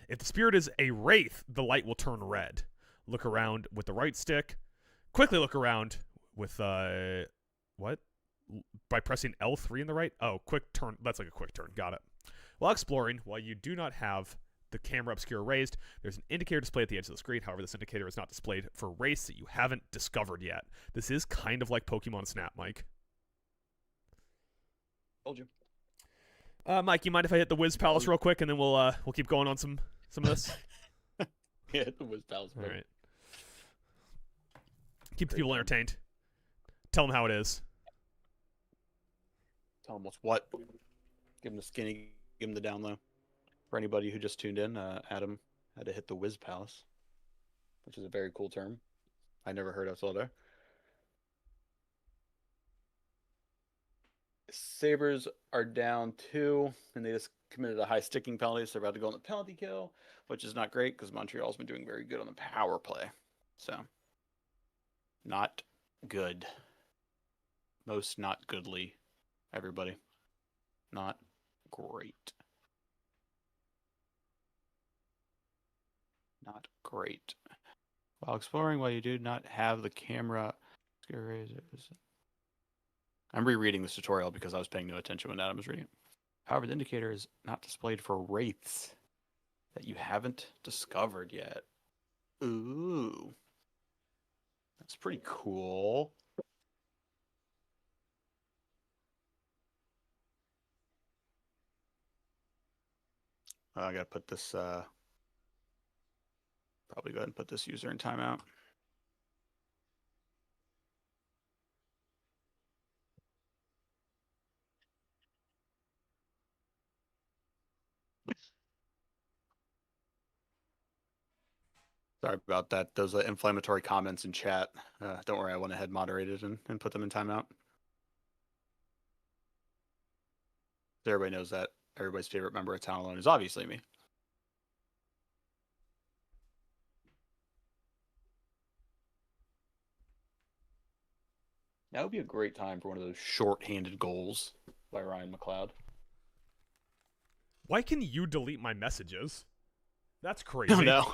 If the spirit is a wraith, the light will turn red. Look around with the right stick. Quickly look around with what? By pressing L3 in the right? Oh, quick turn. That's like a quick turn. Got it. While exploring, while you do not have the camera obscura raised, there's an indicator displayed at the edge of the screen. However, this indicator is not displayed for race that you haven't discovered yet. This is kind of like Pokemon Snap, Mike. Told you. Mike, you mind if I hit the Wiz Palace real quick, and then we'll keep going on some of this? Yeah, the Wiz Palace. All right. Keep the Great people time. entertained. Tell them how it is. Tell them what's what. Give them the skinny, give them the down low. For anybody who just tuned in, Adam had to hit the Whiz Palace, which is a very cool term. I never heard of till there. Sabres are down 2, and they just committed a high sticking penalty, so they're about to go on the penalty kill, which is not great because Montreal's been doing very good on the power play. So, not good. Most not goodly, everybody. Not great. Not great. While exploring, while you do not have the camera, I'm rereading this tutorial because I was paying no attention when Adam was reading it. However, the indicator is not displayed for wraiths that you haven't discovered yet. Ooh. That's pretty cool. I gotta put this, probably go ahead and put this user in timeout. Sorry about that. Those inflammatory comments in chat. Don't worry, I went ahead, moderated, and put them in timeout. Everybody knows that everybody's favorite member of Town Alone is obviously me. That would be a great time for one of those short-handed goals by Ryan McLeod. Why can you delete my messages? That's crazy. Oh, no.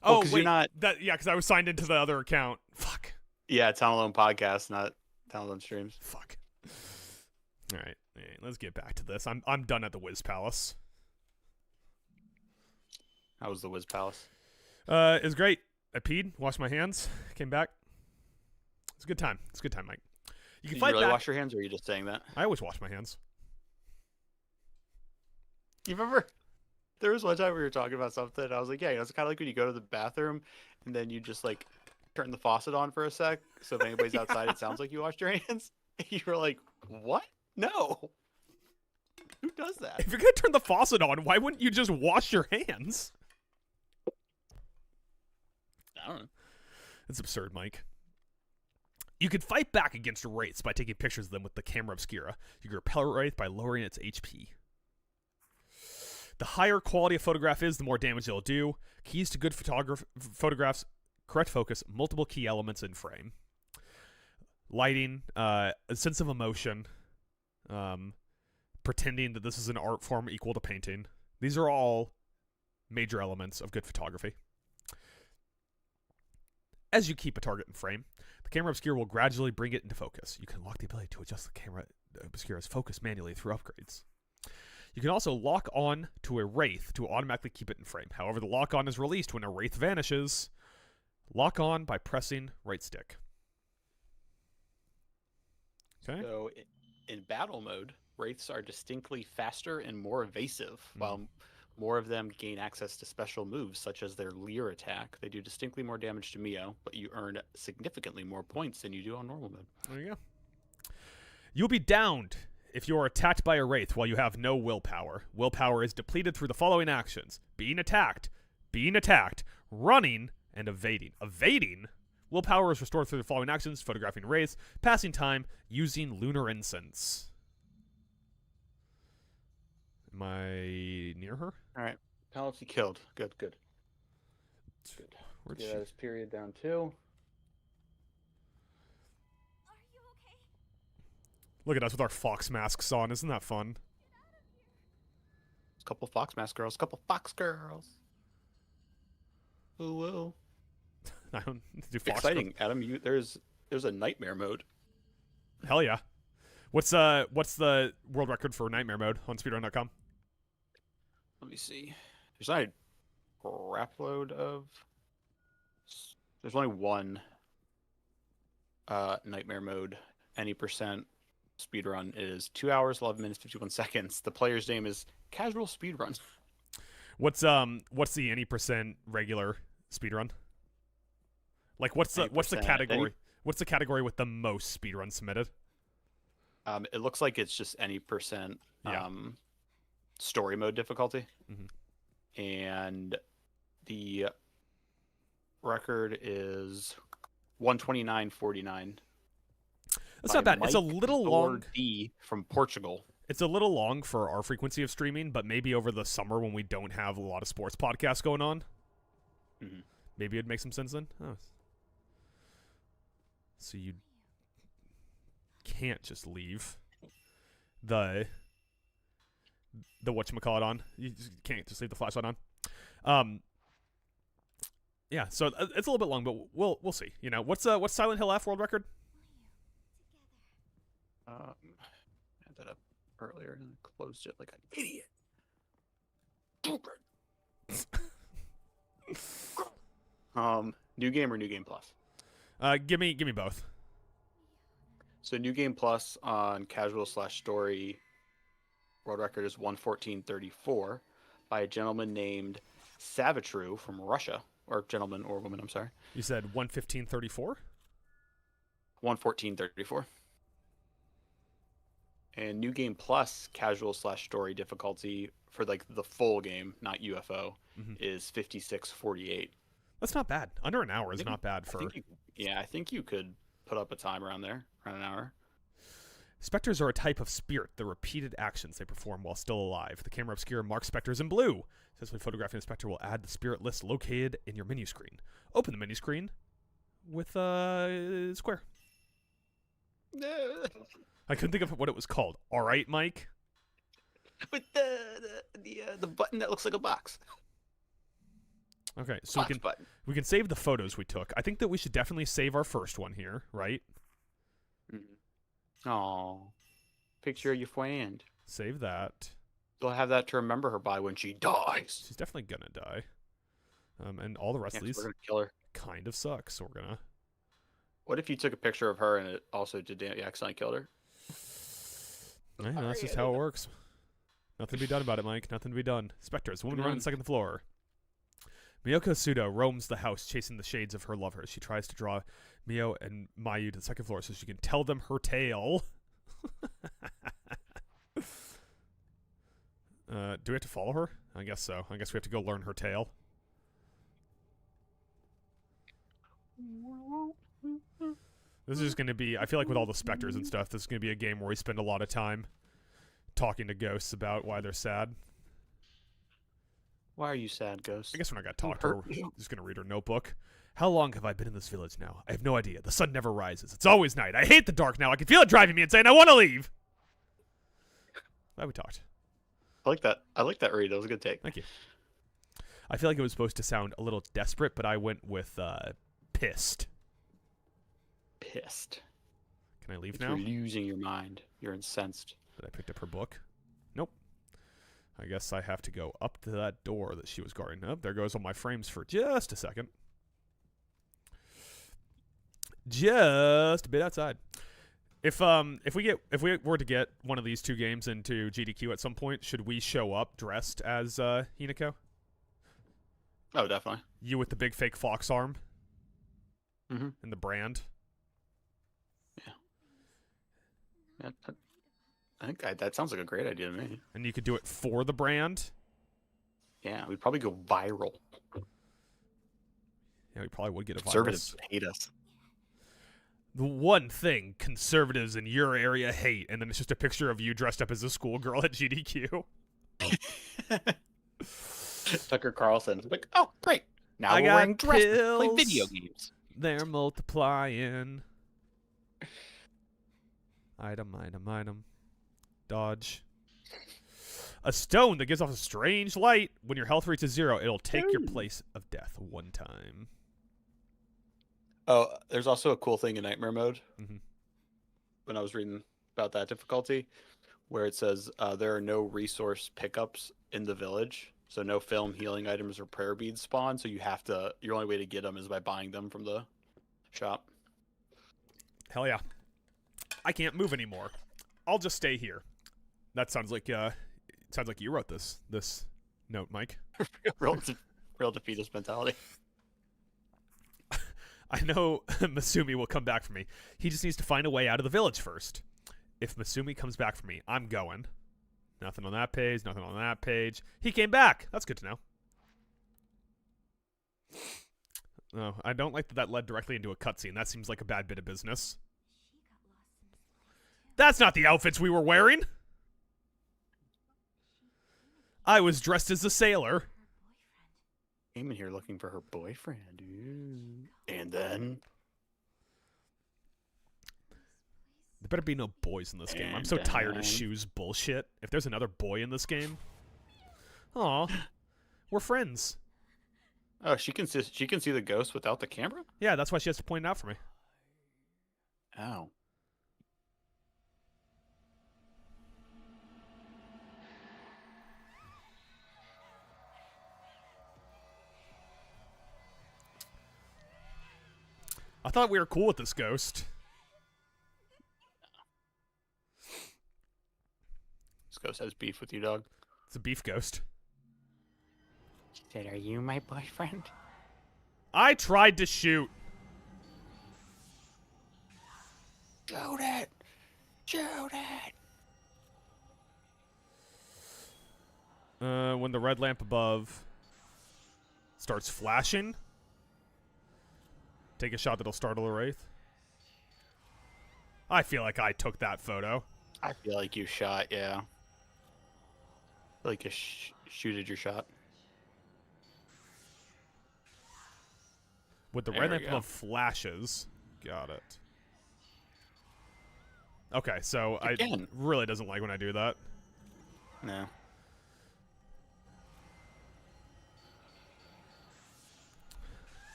Oh, well, wait. You're not... Yeah, because I was signed into the other account. Fuck. Yeah, Town Alone podcast, not Town Alone streams. Fuck. All right, let's get back to this. I'm done at the Whiz Palace. How was the Whiz Palace? It was great. I peed, washed my hands, came back. It's a good time. It's a good time, Mike. You can Did fight you really back. wash your hands, or are you just saying that? I always wash my hands. You remember? There was one time we were talking about something, and I was like, yeah, it's kind of like when you go to the bathroom, and then you just, like, turn the faucet on for a sec, so if anybody's outside, it sounds like you washed your hands. And you were like, what? No. Who does that? If you're going to turn the faucet on, why wouldn't you just wash your hands? I don't know. It's absurd, Mike. You can fight back against wraiths by taking pictures of them with the camera obscura. You can repel a wraith by lowering its HP. The higher quality a photograph is, the more damage it'll do. Keys to good photographs: correct focus, multiple key elements in frame, lighting, a sense of emotion, pretending that this is an art form equal to painting. These are all major elements of good photography. As you keep a target in frame, the camera obscura will gradually bring it into focus. You can unlock the ability to adjust the camera obscura's focus manually through upgrades. You can also lock on to a wraith to automatically keep it in frame. However, the lock on is released when a wraith vanishes. Lock on by pressing right stick. Okay. So, in battle mode, wraiths are distinctly faster and more evasive, while more of them gain access to special moves, such as their Leer attack. They do distinctly more damage to Mio, but you earn significantly more points than you do on normal mode. There you go. You'll be downed if you are attacked by a wraith while you have no willpower. Willpower is depleted through the following actions: being attacked, running, and evading. Evading? Willpower is restored through the following actions: photographing wraiths, passing time, using lunar incense. Am I near her? All right. Penalty killed. Good, good. Good. Where'd Yeah, she... this period down 2. Are you okay? Look at us with our fox masks on. Isn't that fun? A couple fox mask girls. Couple fox girls. Ooh, ooh. I don't do fox. Exciting, Adam. There's a nightmare mode. Hell yeah. What's the world record for nightmare mode on speedrun.com? Let me see. There's not a crap load of... There's only one nightmare mode. Any percent speedrun. It is 2 hours, 11 minutes, 51 seconds. The player's name is Casual Speedrun. What's the any percent regular speedrun? Like, what's the 20%. category? What's the category with the most speedruns submitted? It looks like it's just any percent Yeah. story mode difficulty. Mhm. And the record is 129.49. That's by not bad. It's a Mike little long. D from Portugal. It's a little long for our frequency of streaming, but maybe over the summer when we don't have a lot of sports podcasts going on, maybe it'd make some sense then. Oh. So you can't just leave the whatchamacallit on. You just can't just leave the flashlight on. Yeah, so it's a little bit long, but we'll see. You know, what's Silent Hill F world record? I had that up earlier and closed it like an idiot. New game or New Game Plus? Give me both. So New Game Plus on casual/story world record is 114.34 by a gentleman named Savitru from Russia, or gentleman or woman, I'm sorry. You said 115.34? 114.34. And New Game Plus casual/story difficulty for like the full game, not UFO, is 56.48. That's not bad. Under an hour is not bad for. I think you could put up a time around there, around an hour. Spectres are a type of spirit, the repeated actions they perform while still alive. The camera obscura marks spectres in blue. Successfully photographing a spectre will add the spirit list located in your menu screen. Open the menu screen with a square. I couldn't think of what it was called. All right, Mike? With the button that looks like a box. Okay, so we can save the photos we took. I think that we should definitely save our first one here, right? Oh, picture of your friend. Save that. You'll have that to remember her by when she dies. She's definitely gonna die. And all the rest of these we're gonna kill her. Kind of suck, so we're gonna. What if you took a picture of her and it also did accidentally killed her? Yeah, that's just how it works. Nothing to be done about it, Mike. Nothing to be done. Spectres, woman running second floor. Miyoko Sudo roams the house, chasing the shades of her lovers. She tries to draw Mio and Mayu to the second floor so she can tell them her tale. Do we have to follow her? I guess so. I guess we have to go learn her tale. This is going to be, I feel like with all the specters and stuff, this is going to be a game where we spend a lot of time talking to ghosts about why they're sad. Why are you sad, Ghost? I guess we're not going to talk to her. We're just going to read her notebook. How long have I been in this village now? I have no idea. The sun never rises. It's always night. I hate the dark now. I can feel it driving me insane. I want to leave. Glad we talked. I like that. I like that read. That was a good take. Thank you. I feel like it was supposed to sound a little desperate, but I went with pissed. Pissed. Can I leave Like now? You're losing your mind. You're incensed. Did I pick up her book? Nope. I guess I have to go up to that door that she was guarding. Oh, there goes all my frames for just a second. Just a bit outside. If we were to get one of these two games into GDQ at some point, should we show up dressed as Hinako? Oh, definitely. You with the big fake fox arm? Mm-hmm. And the brand? Yeah. I think that sounds like a great idea to me. And you could do it for the brand? Yeah, we'd probably go viral. Yeah, we probably would get a viral. Conservatives hate us. The one thing conservatives in your area hate, and then it's just a picture of you dressed up as a schoolgirl at GDQ. Tucker Carlson's like, oh, great. Now I we're got wearing dresses, play pills. video games. They're multiplying. Item. Dodge. A stone that gives off a strange light. When your health reaches 0, it'll take your place of death one time. Oh, there's also a cool thing in Nightmare Mode. Mm-hmm. When I was reading about that difficulty, where it says there are no resource pickups in the village. So no film, healing items, or prayer beads spawn. So your only way to get them is by buying them from the shop. Hell yeah. I can't move anymore. I'll just stay here. That sounds like you wrote this note, Mike. real defeatist mentality. I know Masumi will come back for me. He just needs to find a way out of the village first. If Masumi comes back for me, I'm going. Nothing on that page, nothing on that page. He came back. That's good to know. No, I don't like that that led directly into a cutscene. That seems like a bad bit of business. That's not the outfits we were wearing. I was dressed as a sailor. Came in here looking for her boyfriend. Ooh. And then... There better be no boys in this game. I'm so tired of shoes bullshit. If there's another boy in this game... Aw. We're friends. Oh, she can see the ghost without the camera? Yeah, that's why she has to point it out for me. Oh. I thought we were cool with this ghost. This ghost has beef with you, dog. It's a beef ghost. She said, "Are you my boyfriend?" I tried to shoot. Shoot it! Shoot it! When the red lamp above starts flashing, take a shot that'll startle a wraith. I feel like I took that photo. I feel like you shot, yeah. I feel like you shooted your shot. With the There red we lamp go. above flashes. Got it. Okay, so Again. I really doesn't like when I do that. No.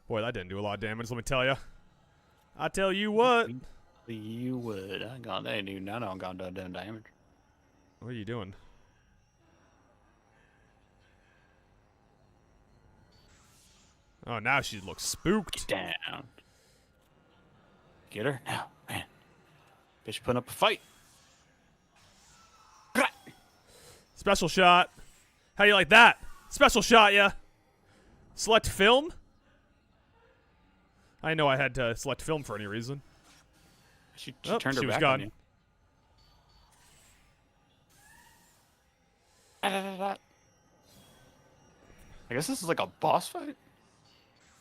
Boy, that didn't do a lot of damage, let me tell you. I tell you what. You would. I got that dude. None of them got no damn damage. What are you doing? Oh, now she looks spooked. Down. Get her? No, man. Bitch putting up a fight. Special shot. How you like that? Special shot, yeah. Select film? I know I had to select film for any reason. She Oh, turned her she was back gone. on you. I guess this is like a boss fight?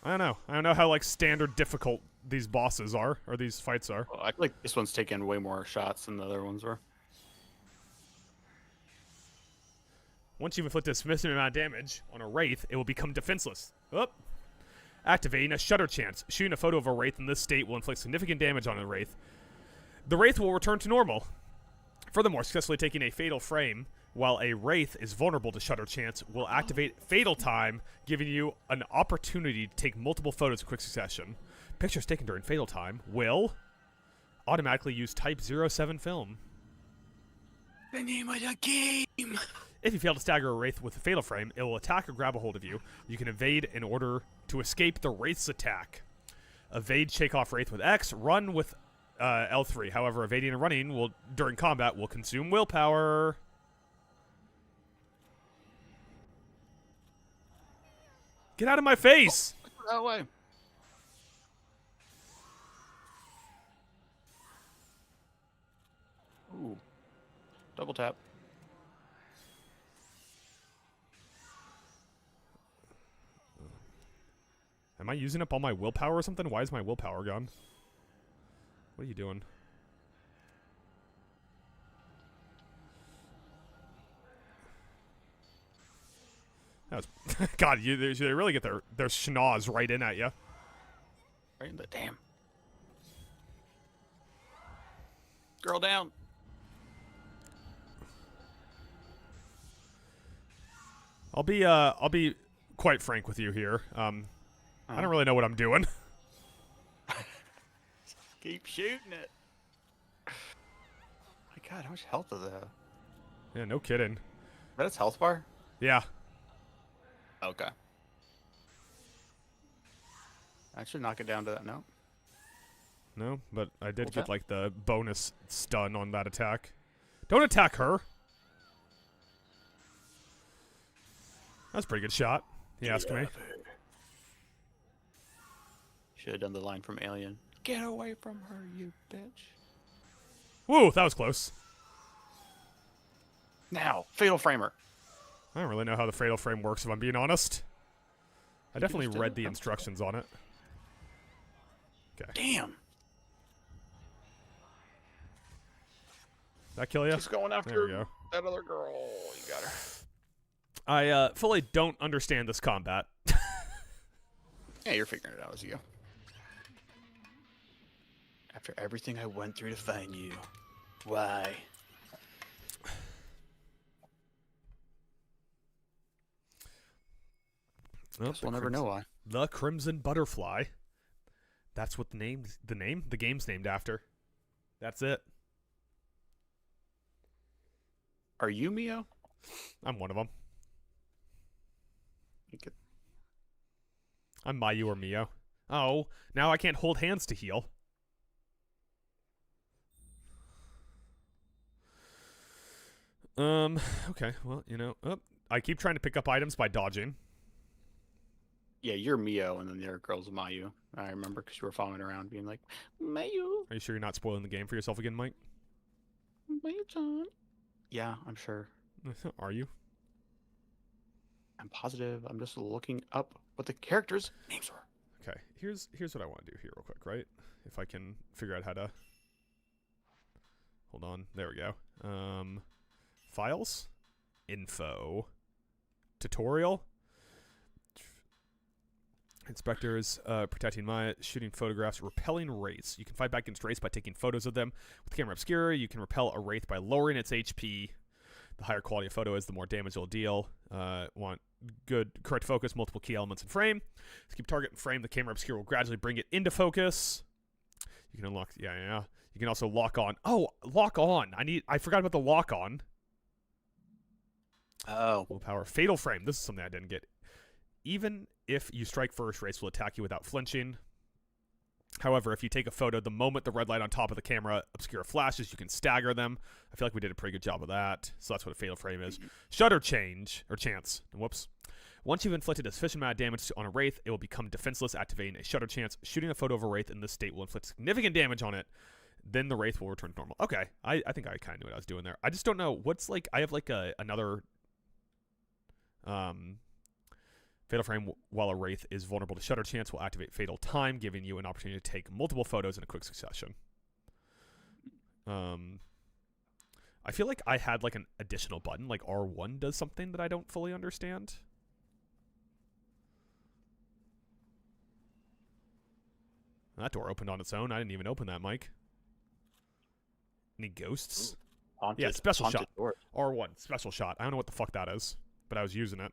I don't know. I don't know how like standard difficult these bosses are, or these fights are. Well, I feel like this one's taking way more shots than the other ones were. Once you've inflicted a significant amount of damage on a wraith, it will become defenseless. Up. Activating a shutter chance. Shooting a photo of a wraith in this state will inflict significant damage on a wraith. The wraith will return to normal. Furthermore, successfully taking a fatal frame while a wraith is vulnerable to shutter chance will activate fatal time, giving you an opportunity to take multiple photos in quick succession. Pictures taken during fatal time will automatically use Type 07 film. The name of the game! If you fail to stagger a wraith with a fatal frame, it will attack or grab a hold of you. You can evade in order to escape the wraith's attack. Evade, shake off wraith with X, run with L3. However, evading and running will during combat will consume willpower. Get out of my face! That way. Ooh. Double tap. Am I using up all my willpower or something? Why is my willpower gone? What are you doing? That was God, they really get their schnoz right in at you. Right in the damn. Girl down. I'll be quite frank with you here. I don't really know what I'm doing. Keep shooting it. My God, how much health does it have? Yeah, no kidding. Is that its health bar? Yeah. Okay. I should knock it down to that note. No, but I did Okay. get like the bonus stun on that attack. Don't attack her. That's a pretty good shot. You ask me. should have done the line from Alien. Get away from her, you bitch. Woo, that was close. Now, Fatal Framer. I don't really know how the Fatal Frame works, if I'm being honest. I definitely read the instructions on it. Okay. Damn. That kill you? She's going after There we go. that other girl. You got her. I fully don't understand this combat. Yeah, you're figuring it out as you go. After everything I went through to find you. Why? Nope, We'll never know why. The Crimson Butterfly. That's what the game's named after. That's it. Are you Mio? I'm one of them. You could... I'm Mayu or Mio. Oh, now I can't hold hands to heal. Okay, well, you know, I keep trying to pick up items by dodging. Yeah, you're Mio, and then the other girl's Mayu. I remember because you were following around being like, Mayu. Are you sure you're not spoiling the game for yourself again, Mike? Mayu-chan. Yeah, I'm sure. Are you? I'm positive. I'm just looking up what the characters' names were. Okay, here's what I want to do here real quick, right? If I can figure out how to... Hold on. There we go. Files. Info. Tutorial. Inspectors, protecting Maya, shooting photographs, repelling wraiths. You can fight back against wraiths by taking photos of them. With camera obscura, you can repel a wraith by lowering its HP. The higher quality a photo is, the more damage it'll deal. Want good, correct focus, multiple key elements in frame. So keep target in frame. The camera obscura will gradually bring it into focus. You can unlock, yeah. You can also lock on. Oh, lock on. I forgot about the lock on. Oh. Willpower. Fatal frame. This is something I didn't get. Even if you strike first, wraiths will attack you without flinching. However, if you take a photo, the moment the red light on top of the camera obscura flashes, you can stagger them. I feel like we did a pretty good job of that. So that's what a fatal frame is. Shutter change, or chance. Whoops. Once you've inflicted a sufficient amount of damage on a wraith, it will become defenseless, activating a shutter chance. Shooting a photo of a wraith in this state will inflict significant damage on it. Then the wraith will return to normal. Okay, I think I kind of knew what I was doing there. I just don't know. What's like, I have like another... Fatal frame, while a wraith is vulnerable to shutter chance, will activate fatal time, giving you an opportunity to take multiple photos in a quick succession. I feel like I had like an additional button, like R1 does something that I don't fully understand. That door opened on its own. I didn't even open that, Mike. Any ghosts? Haunted, Yeah, special haunted shot. door. R1, special shot. I don't know what the fuck that is, but I was using it.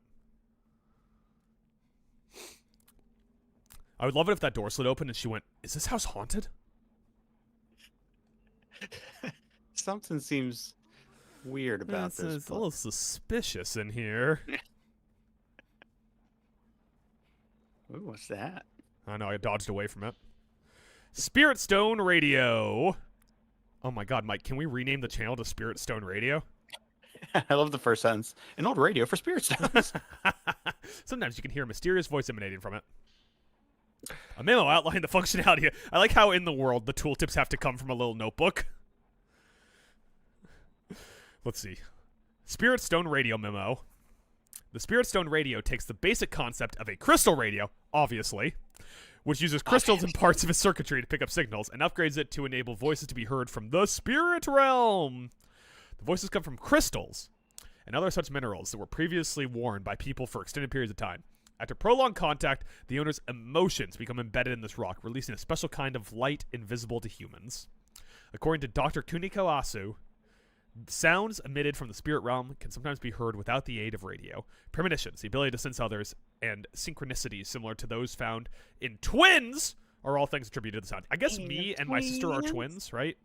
I would love it if that door slid open and she went, "Is this house haunted?" Something seems weird about this. It's a little suspicious in here. Ooh, what's that? I know, I dodged away from it. Spirit Stone Radio. Oh my god, Mike, can we rename the channel to Spirit Stone Radio? I love the first sentence. An old radio for spirit stones. Sometimes you can hear a mysterious voice emanating from it. A memo outlining the functionality. I like how in the world the tooltips have to come from a little notebook. Let's see. Spirit Stone Radio memo. The Spirit Stone Radio takes the basic concept of a crystal radio, obviously, which uses crystals and parts of its circuitry to pick up signals, and upgrades it to enable voices to be heard from the spirit realm. The voices come from crystals and other such minerals that were previously worn by people for extended periods of time. After prolonged contact, the owner's emotions become embedded in this rock, releasing a special kind of light invisible to humans. According to Dr. Kuniko Asu, sounds emitted from the spirit realm can sometimes be heard without the aid of radio. Premonitions, the ability to sense others, and synchronicities similar to those found in twins are all things attributed to the sound. I guess me and my sister are twins, right?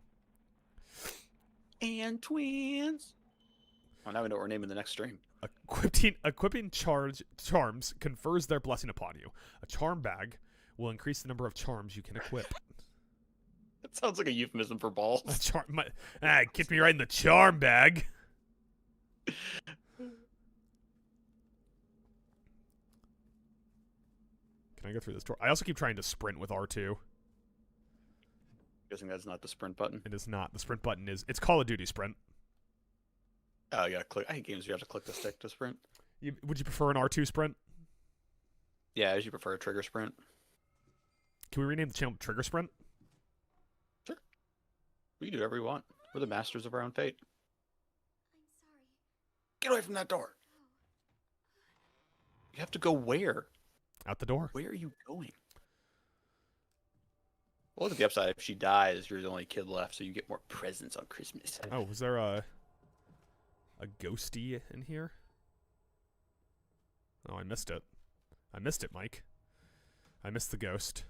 And twins. Well, now we know what we're naming the next stream. Equipping charms confers their blessing upon you. A charm bag will increase the number of charms you can equip. That sounds like a euphemism for balls. Kicked me right in the charm bag. Can I go through this door? I also keep trying to sprint with R2. Guessing that's not the sprint button. It is not. The sprint button is... It's Call of Duty sprint. Oh, you gotta click. I hate games where you have to click the stick to sprint. Would you prefer an R2 sprint? Yeah, as you prefer a trigger sprint. Can we rename the channel Trigger Sprint? Sure. We can do whatever we want. We're the masters of our own fate. I'm sorry. Get away from that door. You have to go where? Out the door. Where are you going? Well, look at the upside. If she dies, you're the only kid left, so you get more presents on Christmas. Oh, was there a ghosty in here? Oh, I missed it. I missed it, Mike. I missed the ghost.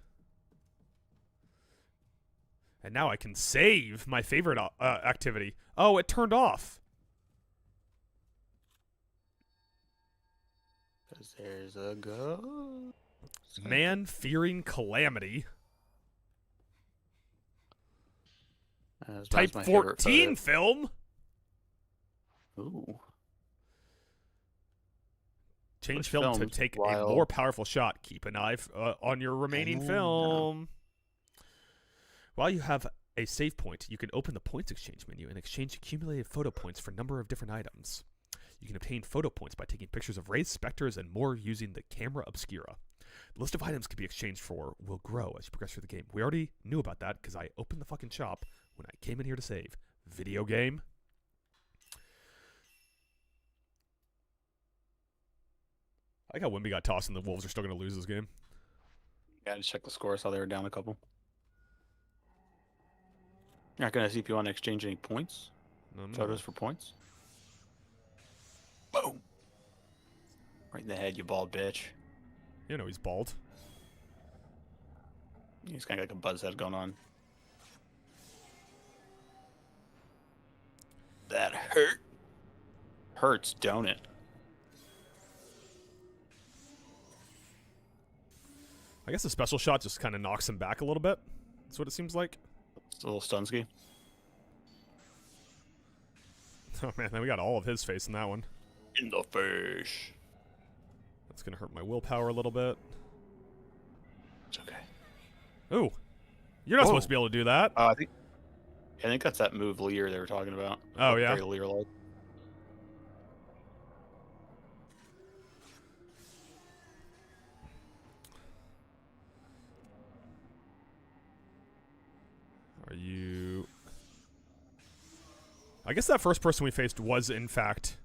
And now I can save my favorite activity. Oh, it turned off. Because there's a ghost. Man-fearing calamity. That's Type my favorite 14 film. photo. Ooh. Change Which film to film's take a wild? more powerful shot. Keep an eye on your remaining Oh, film. While you have a save point, you can open the points exchange menu and exchange accumulated photo points for a number of different items. You can obtain photo points by taking pictures of raised specters and more using the camera obscura. The list of items can be exchanged for will grow as you progress through the game. We already knew about that because I opened the fucking shop when I came in here to save. Video game. I like how Wimby got tossed and the Wolves are still going to lose this game. Yeah, just check the score. I saw they were down a couple. You're not going to see if you want to exchange any points? No, no. Photos for points? Boom! Right in the head, you bald bitch. You know he's bald. He's kind of like a buzz head going on. That hurt. Hurts, don't it? I guess the special shot just kind of knocks him back a little bit. That's what it seems like. It's a little Stunsky. Oh man, then we got all of his face in that one. In the face. That's going to hurt my willpower a little bit. It's okay. Ooh. You're not Whoa. supposed to be able to do that. I think that's that move Lear they were talking about. Oh, yeah? Very Lear-like. Are you... I guess that first person we faced was, in fact,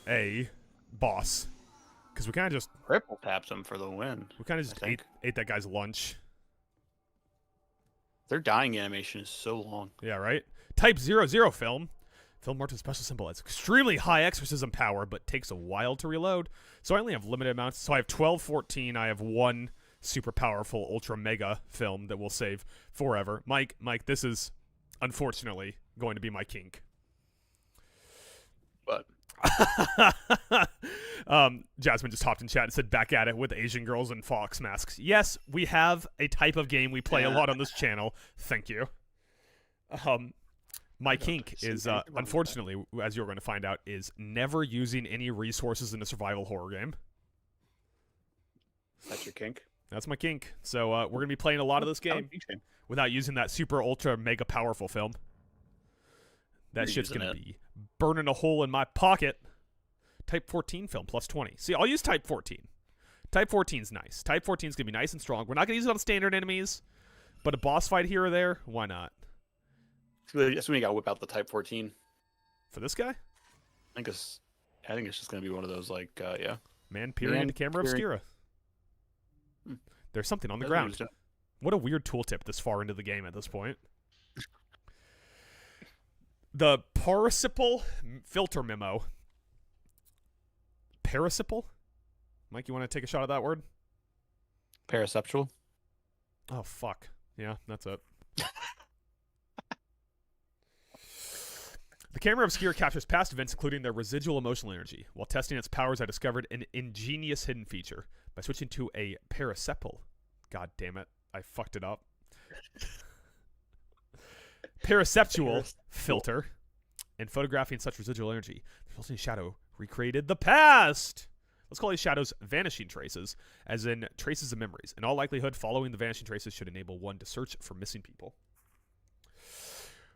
a boss. Because we kind of just... Triple taps him for the win. We kind of just ate that guy's lunch. Their dying animation is so long. Yeah, right? Type 00 film. Film marked with a special symbol has extremely high exorcism power, but takes a while to reload. So I only have limited amounts. So I have 12, 14. I have one super powerful ultra mega film that will save forever. Mike, this is unfortunately going to be my kink. But Jasmine just hopped in chat and said back at it with Asian girls and fox masks. Yes, we have a type of game we play a lot on this channel. Thank you. My kink is, unfortunately, as you're going to find out, is never using any resources in a survival horror game. that's your kink. That's my kink. So we're going to be playing a lot of this game without using that super ultra mega powerful film. That You're shit's using going to it. be burning a hole in my pocket. Type 14 film plus 20. See, I'll use Type 14. Type 14's nice. Type 14's going to be nice and strong. We're not going to use it on standard enemies, but a boss fight here or there, why not? That's when you gotta whip out the Type 14. For this guy? I think it's just gonna be one of those, like, yeah. Man peering into camera obscura. There's something on the ground. What a weird tooltip this far into the game at this point. The participle filter memo. Participle? Mike, you want to take a shot at that word? Paraceptual. Oh, fuck. Yeah, that's it. The camera obscura captures past events, including their residual emotional energy. While testing its powers, I discovered an ingenious hidden feature. By switching to a paracepal. God damn it. I fucked it up. Paraceptual filter and photographing such residual energy. The resulting shadow recreated the past. Let's call these shadows vanishing traces, as in traces of memories. In all likelihood, following the vanishing traces should enable one to search for missing people.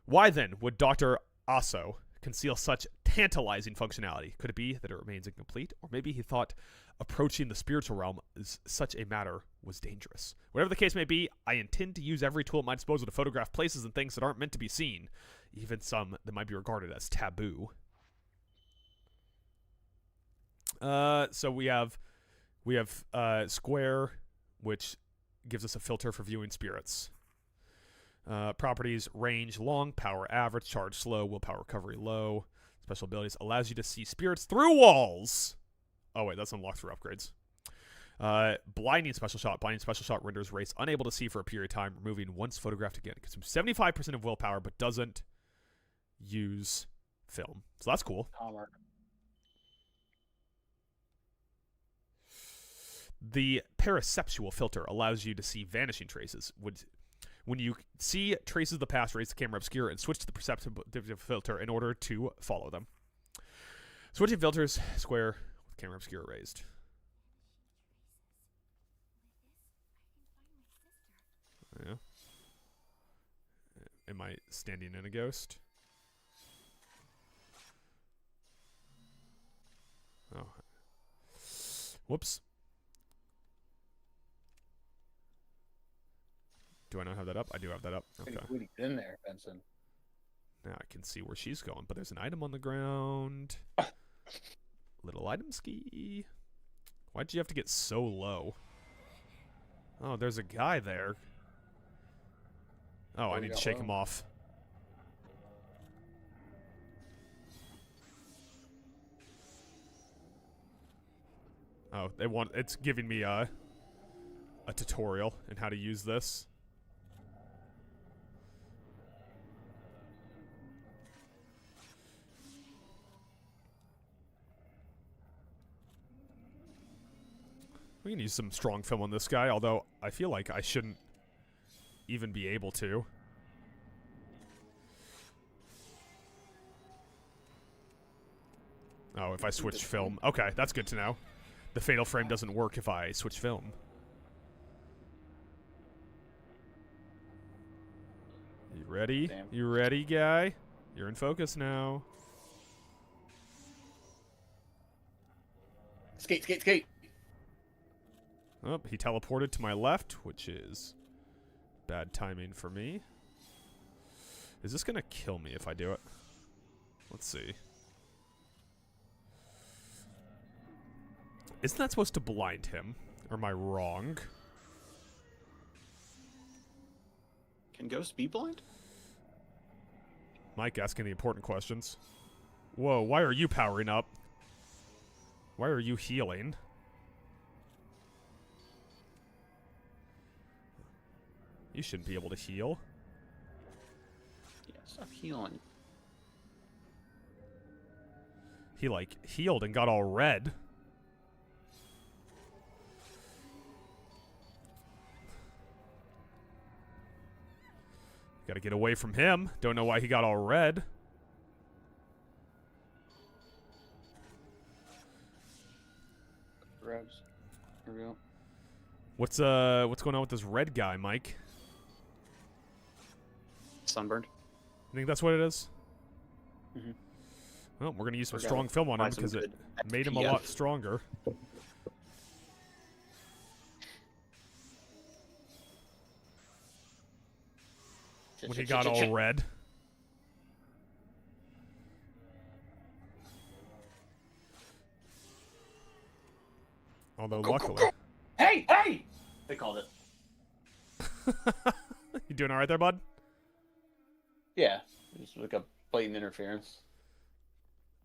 Why then would Dr. Aso conceal such tantalizing functionality? Could it be that it remains incomplete? Or maybe he thought approaching the spiritual realm as such a matter was dangerous. Whatever the case may be, I intend to use every tool at my disposal to photograph places and things that aren't meant to be seen, even some that might be regarded as taboo. So we have square, which gives us a filter for viewing spirits. Properties: range long, power average, charge slow, willpower recovery low. Special abilities: allows you to see spirits through walls. Oh wait, that's unlocked through upgrades. Blinding special shot. Blinding special shot renders race unable to see for a period of time, removing once photographed again. It consumes 75% of willpower, but doesn't use film. So that's cool. The paraceptual filter allows you to see vanishing traces. When you see traces of the past, raise the camera obscure and switch to the perceptive filter in order to follow them. Switching filters, square with camera obscure raised. Yeah. Am I standing in a ghost? Oh. Whoops. Do I not have that up? I do have that up. Okay. Who's in there, Benson? Now I can see where she's going, but there's an item on the ground. Little item ski. Why'd you have to get so low? Oh, there's a guy there. Oh, I need to shake him off. Oh, it's giving me a tutorial in how to use this. We can use some strong film on this guy, although I feel like I shouldn't even be able to. Oh, if I switch film. Okay, that's good to know. The fatal frame doesn't work if I switch film. You ready? Damn. You ready, guy? You're in focus now. Skate, skate, skate. Oh, he teleported to my left, which is bad timing for me. Is this going to kill me if I do it? Let's see. Isn't that supposed to blind him? Or am I wrong? Can ghosts be blind? Mike asking the important questions. Whoa, why are you powering up? Why are you healing? You shouldn't be able to heal. Yeah, stop healing. He, like, healed and got all red. Gotta get away from him. Don't know why he got all red. Grabs. Here we go. What's going on with this red guy, Mike? Sunburned. You think that's what it is? Mm-hmm. Well, we're gonna use some We're strong gonna film on him find some because it good made him a SPF. lot stronger. When he got all red. Although luckily. Hey, hey! They called it. You doing alright there, bud? Yeah, just like a blatant interference.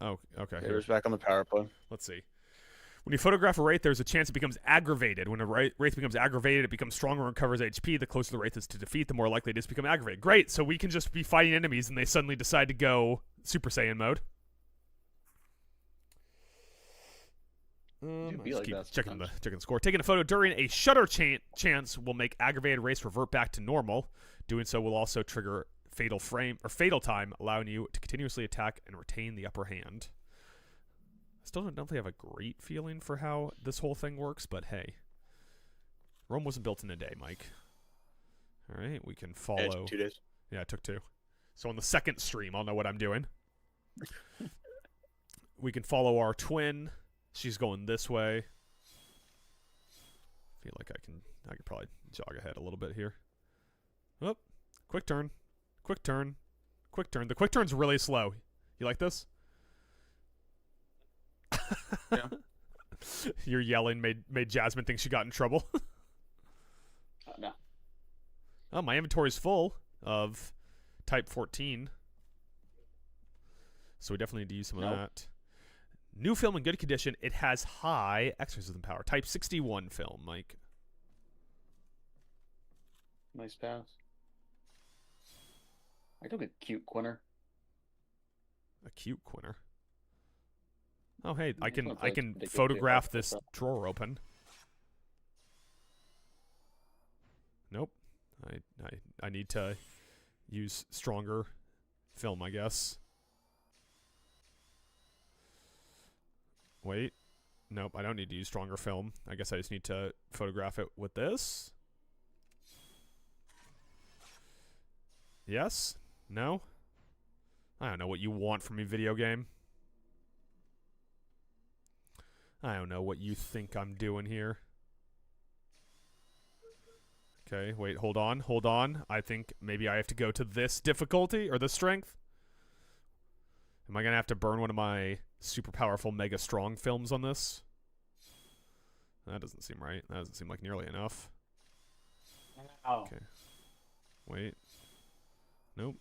Oh, okay. It was back on the power play. Let's see. When you photograph a wraith, there's a chance it becomes aggravated. When a wraith becomes aggravated, it becomes stronger and recovers HP. The closer the wraith is to defeat, the more likely it is to become aggravated. Great, so we can just be fighting enemies and they suddenly decide to go Super Saiyan mode. It'd be Just like keep that checking the sometimes. score. Taking a photo during a shutter chance will make aggravated race revert back to normal. Doing so will also trigger fatal frame or fatal time, allowing you to continuously attack and retain the upper hand. Still don't definitely have a great feeling for how this whole thing works, but hey. Rome wasn't built in a day, Mike. Alright, we can follow... It took 2 days. Yeah, it took 2. So on the second stream, I'll know what I'm doing. We can follow our twin. She's going this way. Feel like I can probably jog ahead a little bit here. Oh, quick turn. Quick turn. Quick turn. The quick turn's really slow. You like this? Yeah. Your yelling made Jasmine think she got in trouble. No. Oh, my inventory's full of type 14. So we definitely need to use some of that. New film in good condition. It has high exorcism power. Type 61 film, Mike. Nice pass. I took a cute quinter. A cute quinter. Oh, hey, Yeah, I can ridiculous photograph big this stuff. drawer open. Nope. I need to use stronger film, I guess. Wait. Nope, I don't need to use stronger film. I guess I just need to photograph it with this. Yes? No? I don't know what you want from me, video game. I don't know what you think I'm doing here. Okay, wait, hold on, hold on. I think maybe I have to go to this difficulty, or this strength. Am I going to have to burn one of my super powerful mega strong films on this? That doesn't seem right. That doesn't seem like nearly enough. Oh. Okay. Wait. Nope.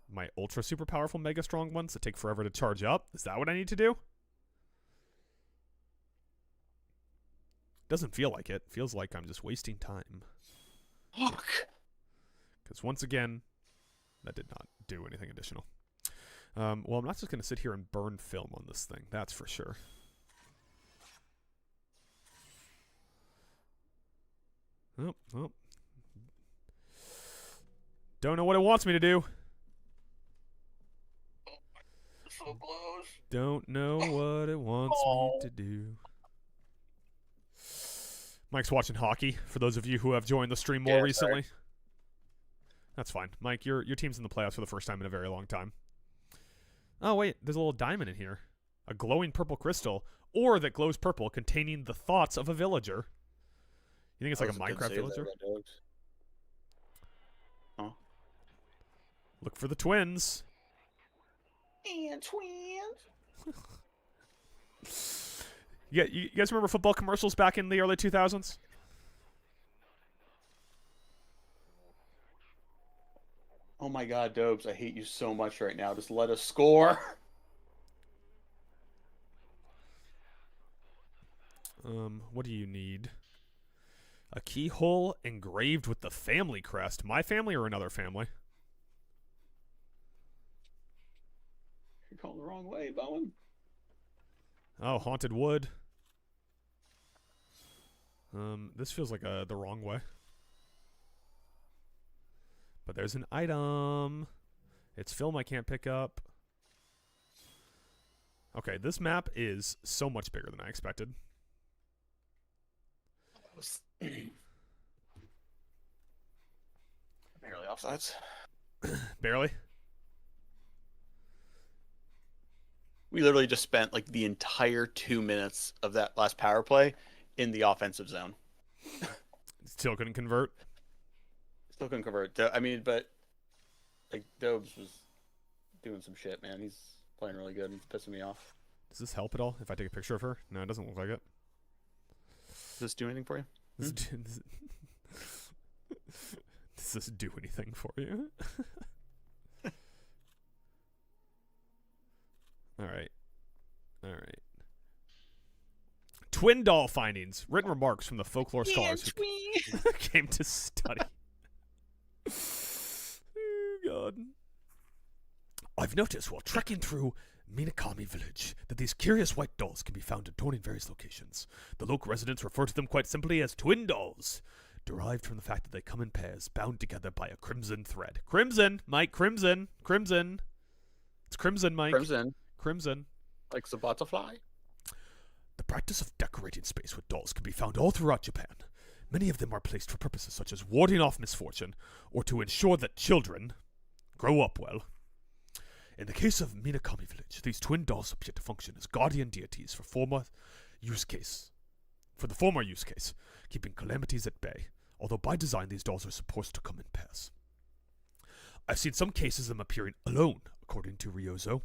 My ultra super powerful mega strong ones that take forever to charge up? Is that what I need to do? Doesn't feel like it. Feels like I'm just wasting time. Fuck. Because once again, that did not do anything additional. Well, I'm not just going to sit here and burn film on this thing. That's for sure. Oh, oh. Don't know what it wants me to do. So close. Don't know what it wants me to do. Mike's watching hockey, for those of you who have joined the stream more recently. Sorry. That's fine. Mike, your team's in the playoffs for the first time in a very long time. Oh, wait, there's a little diamond in here. A glowing purple crystal, or that glows purple, containing the thoughts of a villager. You think it's like a Minecraft villager? Huh? Look for the twins. And twins. Yeah, you guys remember football commercials back in the early 2000s? Oh my god, Dobes, I hate you so much right now. Just let us score. What do you need? A keyhole engraved with the family crest. My family or another family? You're going the wrong way, Bowen. Oh, haunted wood. This feels like the wrong way. But there's an item. It's film I can't pick up. Okay, this map is so much bigger than I expected. Barely offsides. Barely? We literally just spent like the entire 2 minutes of that last power play in the offensive zone. Still couldn't convert. Still couldn't convert. I mean, but like Dobes was doing some shit, man. He's playing really good and it's pissing me off. Does this help at all if I take a picture of her? No, it doesn't look like it. Does this do anything for you? Does this do anything for you? Alright. Alright. Twin doll findings. Written remarks from the folklore scholars who came to study. Oh, God. I've noticed while trekking through Minakami village that these curious white dolls can be found adorning various locations. The local residents refer to them quite simply as twin dolls, derived from the fact that they come in pairs, bound together by a crimson thread. Crimson, Mike, crimson, crimson. It's crimson, Mike. Crimson. Crimson. Like the butterfly? The practice of decorating space with dolls can be found all throughout Japan. Many of them are placed for purposes such as warding off misfortune or to ensure that children grow up well. In the case of Minakami Village, these twin dolls appear to function as guardian deities for the former use case, keeping calamities at bay, although by design these dolls are supposed to come in pairs. I've seen some cases of them appearing alone, according to Ryozo.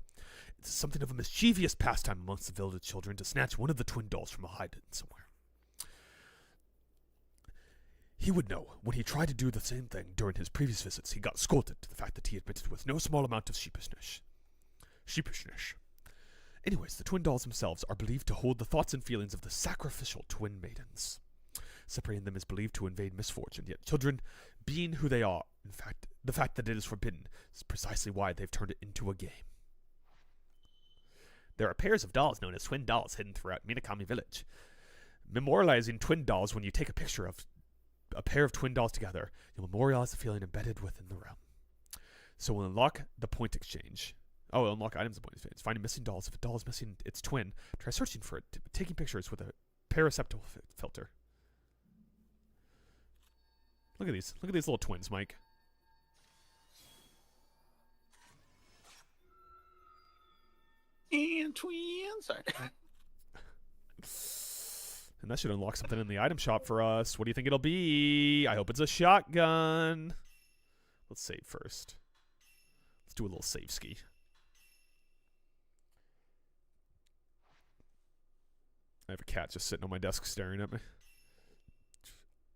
It's something of a mischievous pastime amongst the village children to snatch one of the twin dolls from a hide-in somewhere. He would know, when he tried to do the same thing during his previous visits, he got scolded to the fact that he admitted with no small amount of sheepishness. Anyways, the twin dolls themselves are believed to hold the thoughts and feelings of the sacrificial twin maidens. Separating them is believed to invade misfortune, yet children, being who they are, in fact, the fact that it is forbidden is precisely why they've turned it into a game. There are pairs of dolls known as twin dolls hidden throughout Minakami Village. Memorializing twin dolls, when you take a picture of a pair of twin dolls together, you'll memorialize the feeling embedded within the realm. So we'll unlock the point exchange. Oh, we'll unlock items of point exchange. Finding missing dolls. If a doll is missing its twin, try searching for it. Taking pictures with a paraceptal filter. Look at these. Look at these little twins, Mike. And twins. Sorry. And that should unlock something in the item shop for us. What do you think it'll be? I hope it's a shotgun. Let's save first. Let's do a little save ski. I have a cat just sitting on my desk staring at me.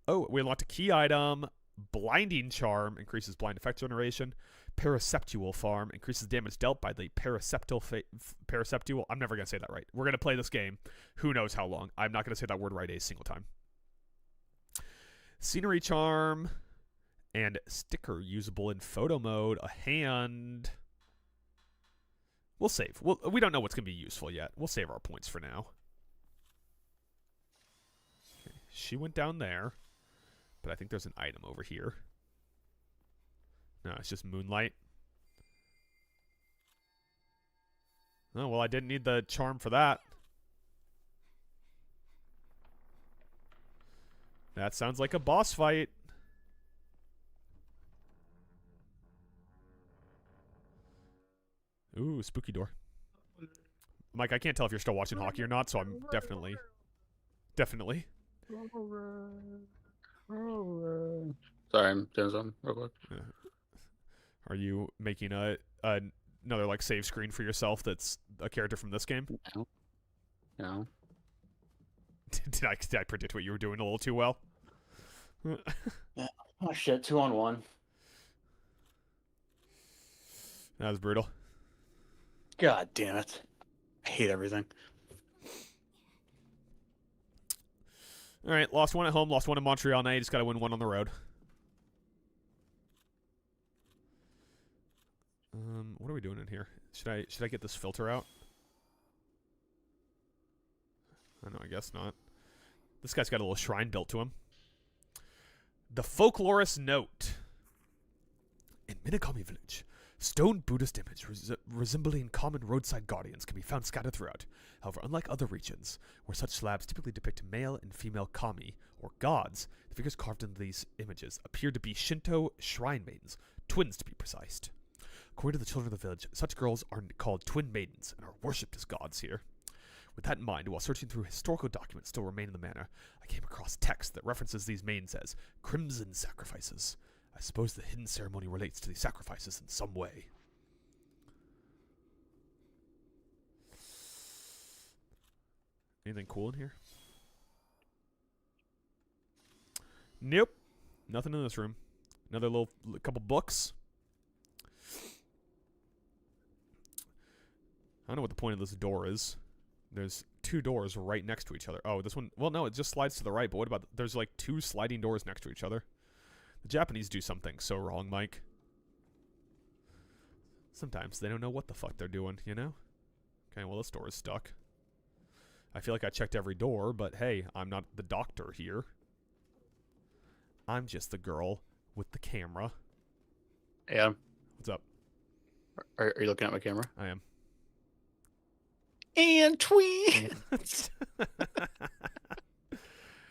Oh, we unlocked a key item. Blinding Charm increases blind effect generation. Paraceptual Farm increases damage dealt by the paraceptual. I'm never going to say that right. We're going to play this game. Who knows how long. I'm not going to say that word right a single time. Scenery Charm. And sticker usable in photo mode. A hand. We'll save. We don't know what's going to be useful yet. We'll save our points for now. Okay, she went down there. But I think there's an item over here. No, it's just moonlight. Oh, well, I didn't need the charm for that. That sounds like a boss fight. Ooh, spooky door. Mike, I can't tell if you're still watching hockey or not, so I'm definitely. Sorry, I'm doing something real quick. Are you making another like save screen for yourself that's a character from this game? No. Did I predict what you were doing a little too well? Yeah. Oh shit, 2-on-1. That was brutal. God damn it. I hate everything. Alright, lost one at home, lost one in Montreal. Now you just gotta win one on the road. What are we doing in here? Should I get this filter out? I know, I guess not. This guy's got a little shrine built to him. The Folklorist Note. In Minakami Village, stone Buddhist images resembling common roadside guardians can be found scattered throughout. However, unlike other regions, where such slabs typically depict male and female kami, or gods, the figures carved into these images appear to be Shinto shrine maidens, twins to be precise. According to the children of the village, such girls are called twin maidens and are worshipped as gods here. With that in mind, while searching through historical documents still remain in the manor, I came across text that references these maidens as crimson sacrifices. I suppose the hidden ceremony relates to these sacrifices in some way. Anything cool in here? Nope. Nothing in this room. Another couple books. I don't know what the point of this door is. There's two doors right next to each other. Oh, this one... Well, no, it just slides to the right, but what about... There's like two sliding doors next to each other. The Japanese do something so wrong, Mike. Sometimes they don't know what the fuck they're doing, you know? Okay, well, this door is stuck. I feel like I checked every door, but hey, I'm not the doctor here. I'm just the girl with the camera. Yeah. What's up? Are you looking at my camera? I am. And tweet.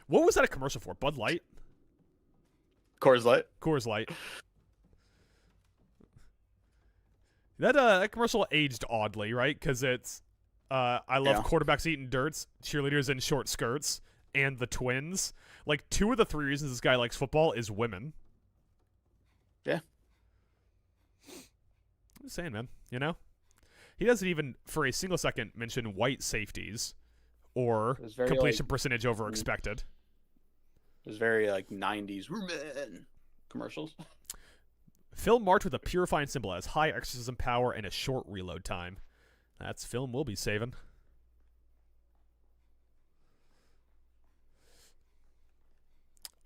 What was that a commercial for? Bud Light? Coors Light. Coors Light. That commercial aged oddly, right? Because it's I love quarterbacks eating dirts, cheerleaders in short skirts, and the twins. Like 2 of the 3 reasons this guy likes football is women. Yeah. I'm just saying, man. You know, he doesn't even for a single second mention white safeties or completion percentage over expected. It was very like 90s commercials. Film marked with a purifying symbol has high exorcism power and a short reload time. That's film we'll be saving.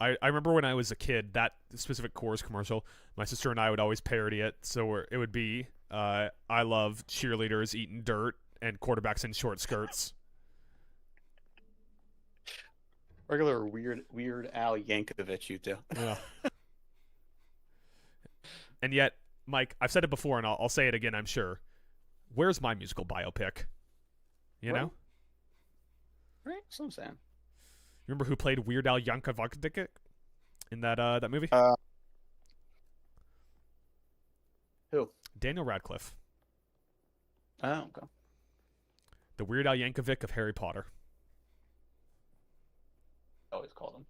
I remember when I was a kid, that specific Coors commercial, my sister and I would always parody it. So it would be, I love cheerleaders eating dirt and quarterbacks in short skirts. Regular weird Al Yankovic, you two. Yeah. And yet, Mike, I've said it before, and I'll say it again, I'm sure. Where's my musical biopic? You know? Right, so I'm saying. Remember who played Weird Al Yankovic in that movie? Who? Daniel Radcliffe. Oh, okay. The Weird Al Yankovic of Harry Potter. I always called him.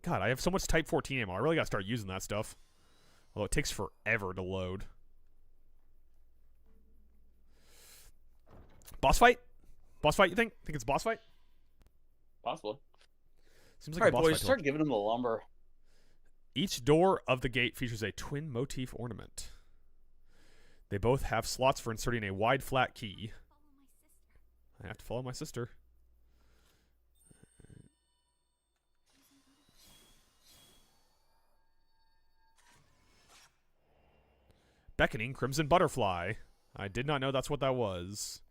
God, I have so much Type 14 ammo. I really gotta start using that stuff. Although it takes forever to load. Boss fight? Boss fight, you think? Think it's boss fight? Possibly. Seems like All a right, boss boys, fight to start me. giving him the lumber. Each door of the gate features a twin motif ornament. They both have slots for inserting a wide flat key. I have to follow my sister. Beckoning Crimson Butterfly. I did not know that's what that was.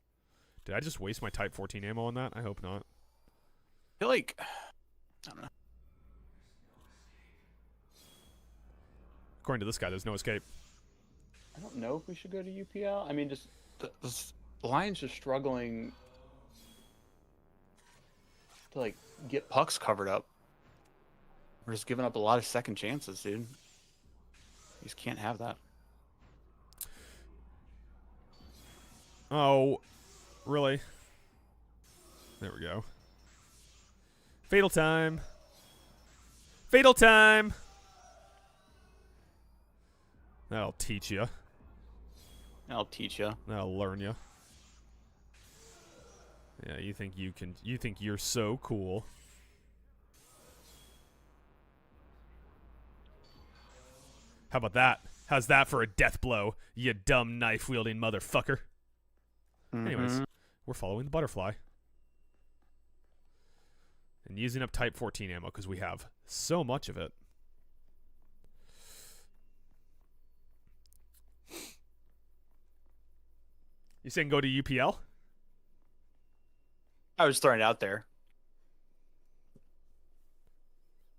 Did I just waste my Type 14 ammo on that? I hope not. I feel like, I don't know. According to this guy, there's no escape. I don't know if we should go to UPL. I mean, just the Lions just struggling to like get pucks covered up. We're just giving up a lot of second chances, dude. You just can't have that. Oh, really? There we go. Fatal time. Fatal time. That'll teach you. I'll teach you. That'll learn you. Yeah, you think you can? You think you're so cool? How about that? How's that for a death blow, you dumb knife-wielding motherfucker? Anyways, we're following the butterfly. And using up Type 14 ammo because we have so much of it. You saying go to UPL? I was throwing it out there.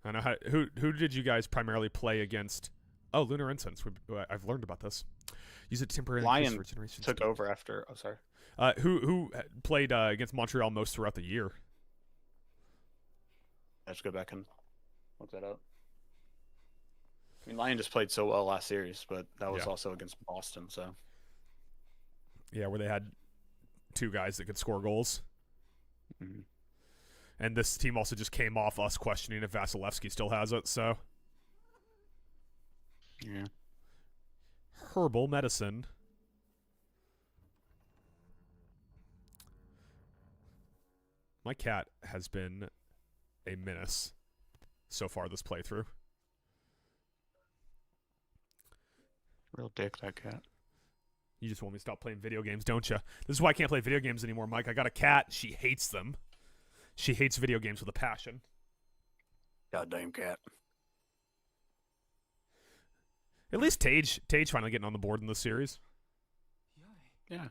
I don't know how. Who did you guys primarily play against? Oh, Lunar Incense. I've learned about this. Use it temporarily. Lion regeneration took speed. over after. Oh, sorry. Who played against Montreal most throughout the year? Let's go back and look that up. I mean, Lion just played so well last series, but that was also against Boston, so. Yeah, where they had 2 guys that could score goals. Mm-hmm. And this team also just came off us questioning if Vasilevsky still has it, so. Yeah. Herbal medicine. My cat has been a menace so far this playthrough. Real dick, that cat. You just want me to stop playing video games, don't you? This is why I can't play video games anymore, Mike. I got a cat. She hates them. She hates video games with a passion. Goddamn cat. At least Tage finally getting on the board in this series. Yeah.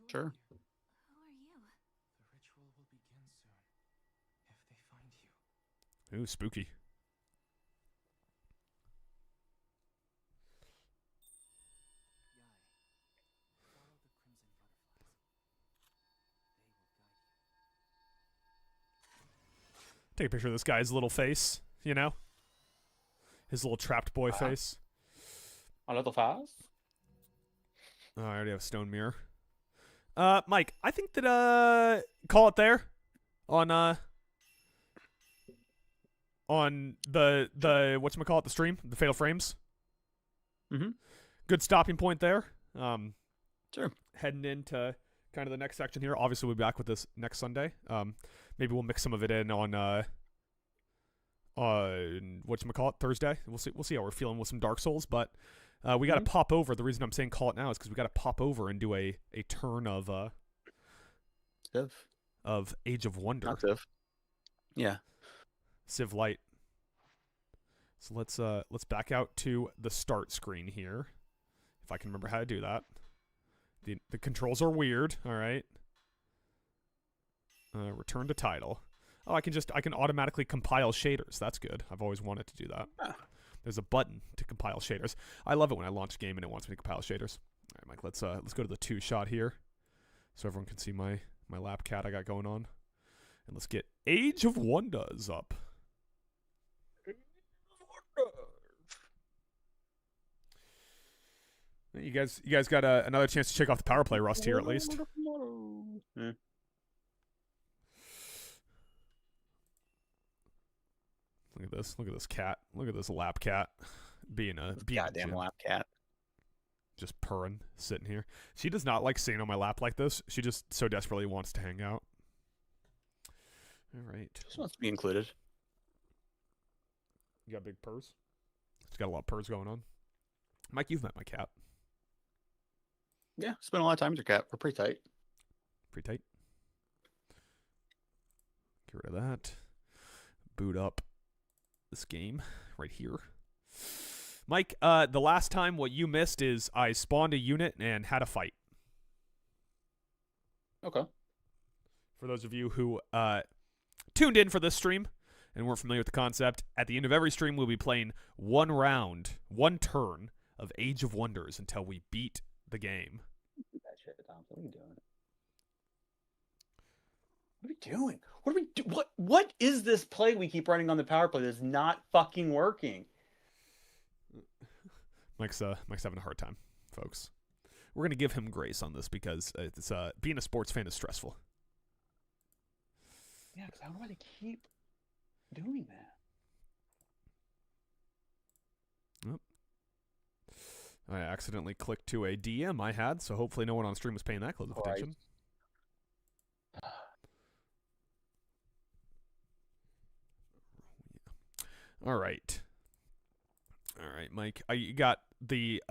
Sure. Who are you? The ritual will begin soon, if they find you. Ooh, spooky. Take a picture of this guy's little face, you know? His little trapped boy face. A little fast. Oh, I already have a stone mirror. Mike, I think that, call it there on the whatchamacallit, the stream, the Fatal Frames. Mm-hmm. Good stopping point there. Sure. Heading into kind of the next section here. Obviously, we'll be back with this next Sunday. Maybe we'll mix some of it in on whatchamacallit, Thursday. We'll see how we're feeling with some Dark Souls, but we got to pop over. The reason I'm saying call it now is because we got to pop over and do a turn of Age of Wonder. Not Civ. Yeah. Civ Lite. So let's back out to the start screen here, if I can remember how to do that. The controls are weird. All right. Return to title. Oh, I can automatically compile shaders. That's good. I've always wanted to do that. Ah. There's a button to compile shaders. I love it when I launch a game and it wants me to compile shaders. All right, Mike. Let's go to the 2-shot here, so everyone can see my lap cat I got going on, and let's get Age of Wonders up. You guys got another chance to check off the power play rust here at least. Yeah. Look at this cat. Look at this lap cat being a Goddamn lap cat. Just purring, sitting here. She does not like sitting on my lap like this. She just so desperately wants to hang out. All right. Just wants to be included. You got big purrs? She's got a lot of purrs going on. Mike, you've met my cat. Yeah, spent a lot of time with your cat. We're pretty tight. Pretty tight. Get rid of that. Boot up this game right here. Mike, the last time what you missed is I spawned a unit and had a fight. Okay. For those of you who tuned in for this stream and weren't familiar with the concept, at the end of every stream we'll be playing one round, one turn of Age of Wonders until we beat the game. That shit, Thompson. What are you doing? What are we doing? What are we do? What is this play we keep running on the power play that's not fucking working? Mike's having a hard time, folks. We're gonna give him grace on this because it's being a sports fan is stressful. Yeah, because how do I keep doing that? Yep. I accidentally clicked to a DM I had, so hopefully no one on stream was paying that close of attention. All right. All right, Mike. You got the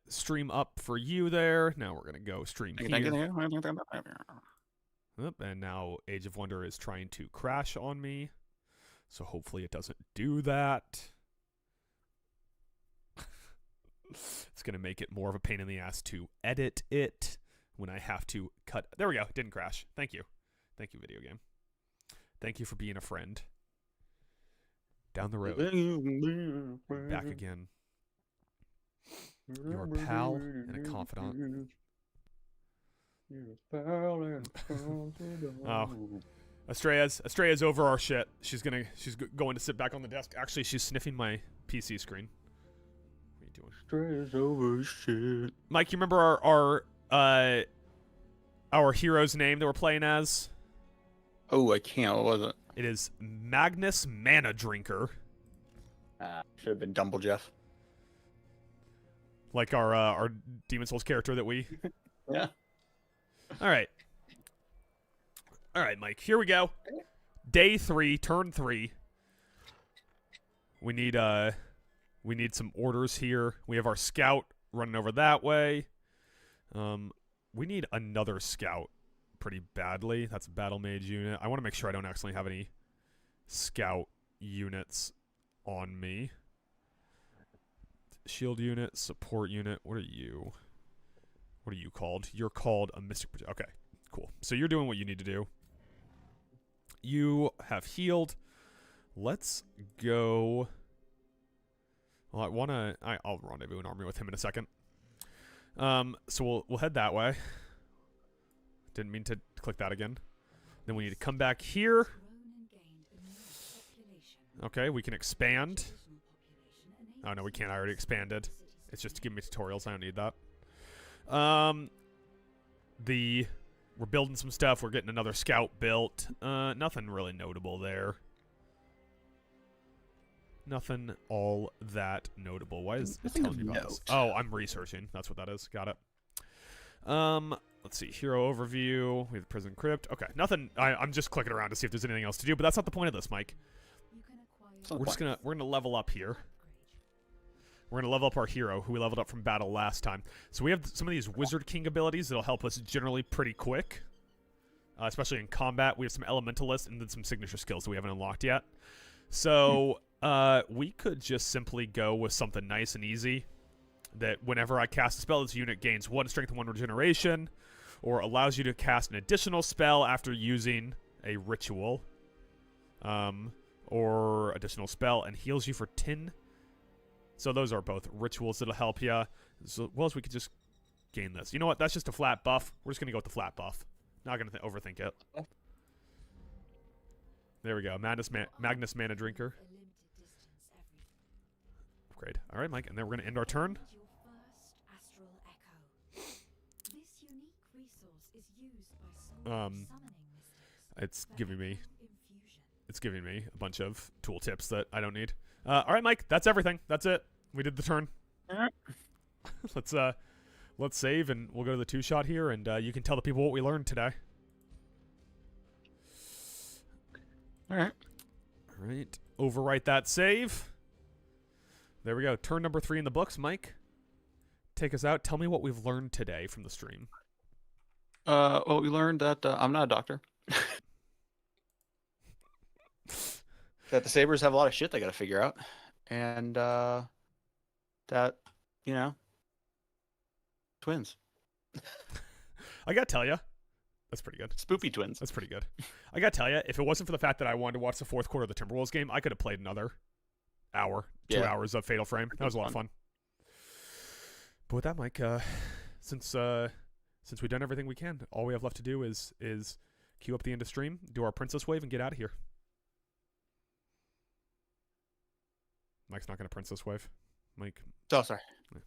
stream up for you there. Now we're going to go stream here. Oop, and now Age of Wonder is trying to crash on me. So hopefully it doesn't do that. It's going to make it more of a pain in the ass to edit it when I have to cut. There we go. It didn't crash. Thank you. Thank you, video game. Thank you for being a friend. Down the road. Back again. Your pal and a confidant. Oh. Estrella's over our shit. She's going to sit back on the desk. Actually, she's sniffing my PC screen. What are you doing? Estrella's over shit. Mike, you remember our hero's name that we're playing as? Oh, I can't. What was it? It is Magnus Mana Drinker. Should have been Dumble Jeff. Like our Demon Souls character that we... Yeah. All right, Mike. Here we go. Day 3, turn 3. We need some orders here. We have our scout running over that way. We need another scout pretty badly. That's a battle mage unit. I want to make sure I don't accidentally have any scout units on me. Shield unit, support unit. What are you? What are you called? You're called a Mystic. Okay, cool. So you're doing what you need to do. You have healed. Let's go. Well, I'll rendezvous an army with him in a second. So we'll head that way. Didn't mean to click that again. Then we need to come back here. Okay, we can expand. Oh, no, we can't. I already expanded. It's just to give me tutorials. I don't need that. We're building some stuff. We're getting another scout built. Nothing really notable there. Nothing all that notable. Why is it telling me about this? Oh, I'm researching. That's what that is. Got it. Let's see. Hero overview. We have the prison crypt. Okay, nothing. I'm just clicking around to see if there's anything else to do, but that's not the point of this, Mike. We're gonna level up here. We're gonna level up our hero, who we leveled up from battle last time. So we have some of these Wizard King abilities that'll help us generally pretty quick, especially in combat. We have some Elementalist and then some signature skills that we haven't unlocked yet. So we could just simply go with something nice and easy. That whenever I cast a spell, this unit gains 1 strength and 1 regeneration, or allows you to cast an additional spell after using a ritual, or additional spell, and heals you for 10. So those are both rituals that'll help you. As well as we could just gain this. You know what? That's just a flat buff. We're just going to go with the flat buff. Not going to overthink it. There we go. Magnus Mana Drinker. Great. All right, Mike. And then we're going to end our turn. It's giving me a bunch of tooltips that I don't need. All right, Mike. That's everything. That's it. We did the turn. All right. Let's save and we'll go to the 2-shot here, and you can tell the people what we learned today. All right. All right. Overwrite that save. There we go. Turn number 3 in the books. Mike, take us out. Tell me what we've learned today from the stream. Well, we learned that I'm not a doctor. That the Sabres have a lot of shit they got to figure out, and that, you know, twins. I gotta tell you, that's pretty good. Spoopy twins. That's pretty good. I gotta tell you, if it wasn't for the fact that I wanted to watch the 4th quarter of the Timberwolves game, I could have played another hour, 2 hours of Fatal Frame. That was a lot of fun. But with that, Mike, since we've done everything we can, all we have left to do is queue up the end of stream, do our princess wave, and get out of here. Mike's not going to princess wave. Mike. Oh, sorry. Yeah.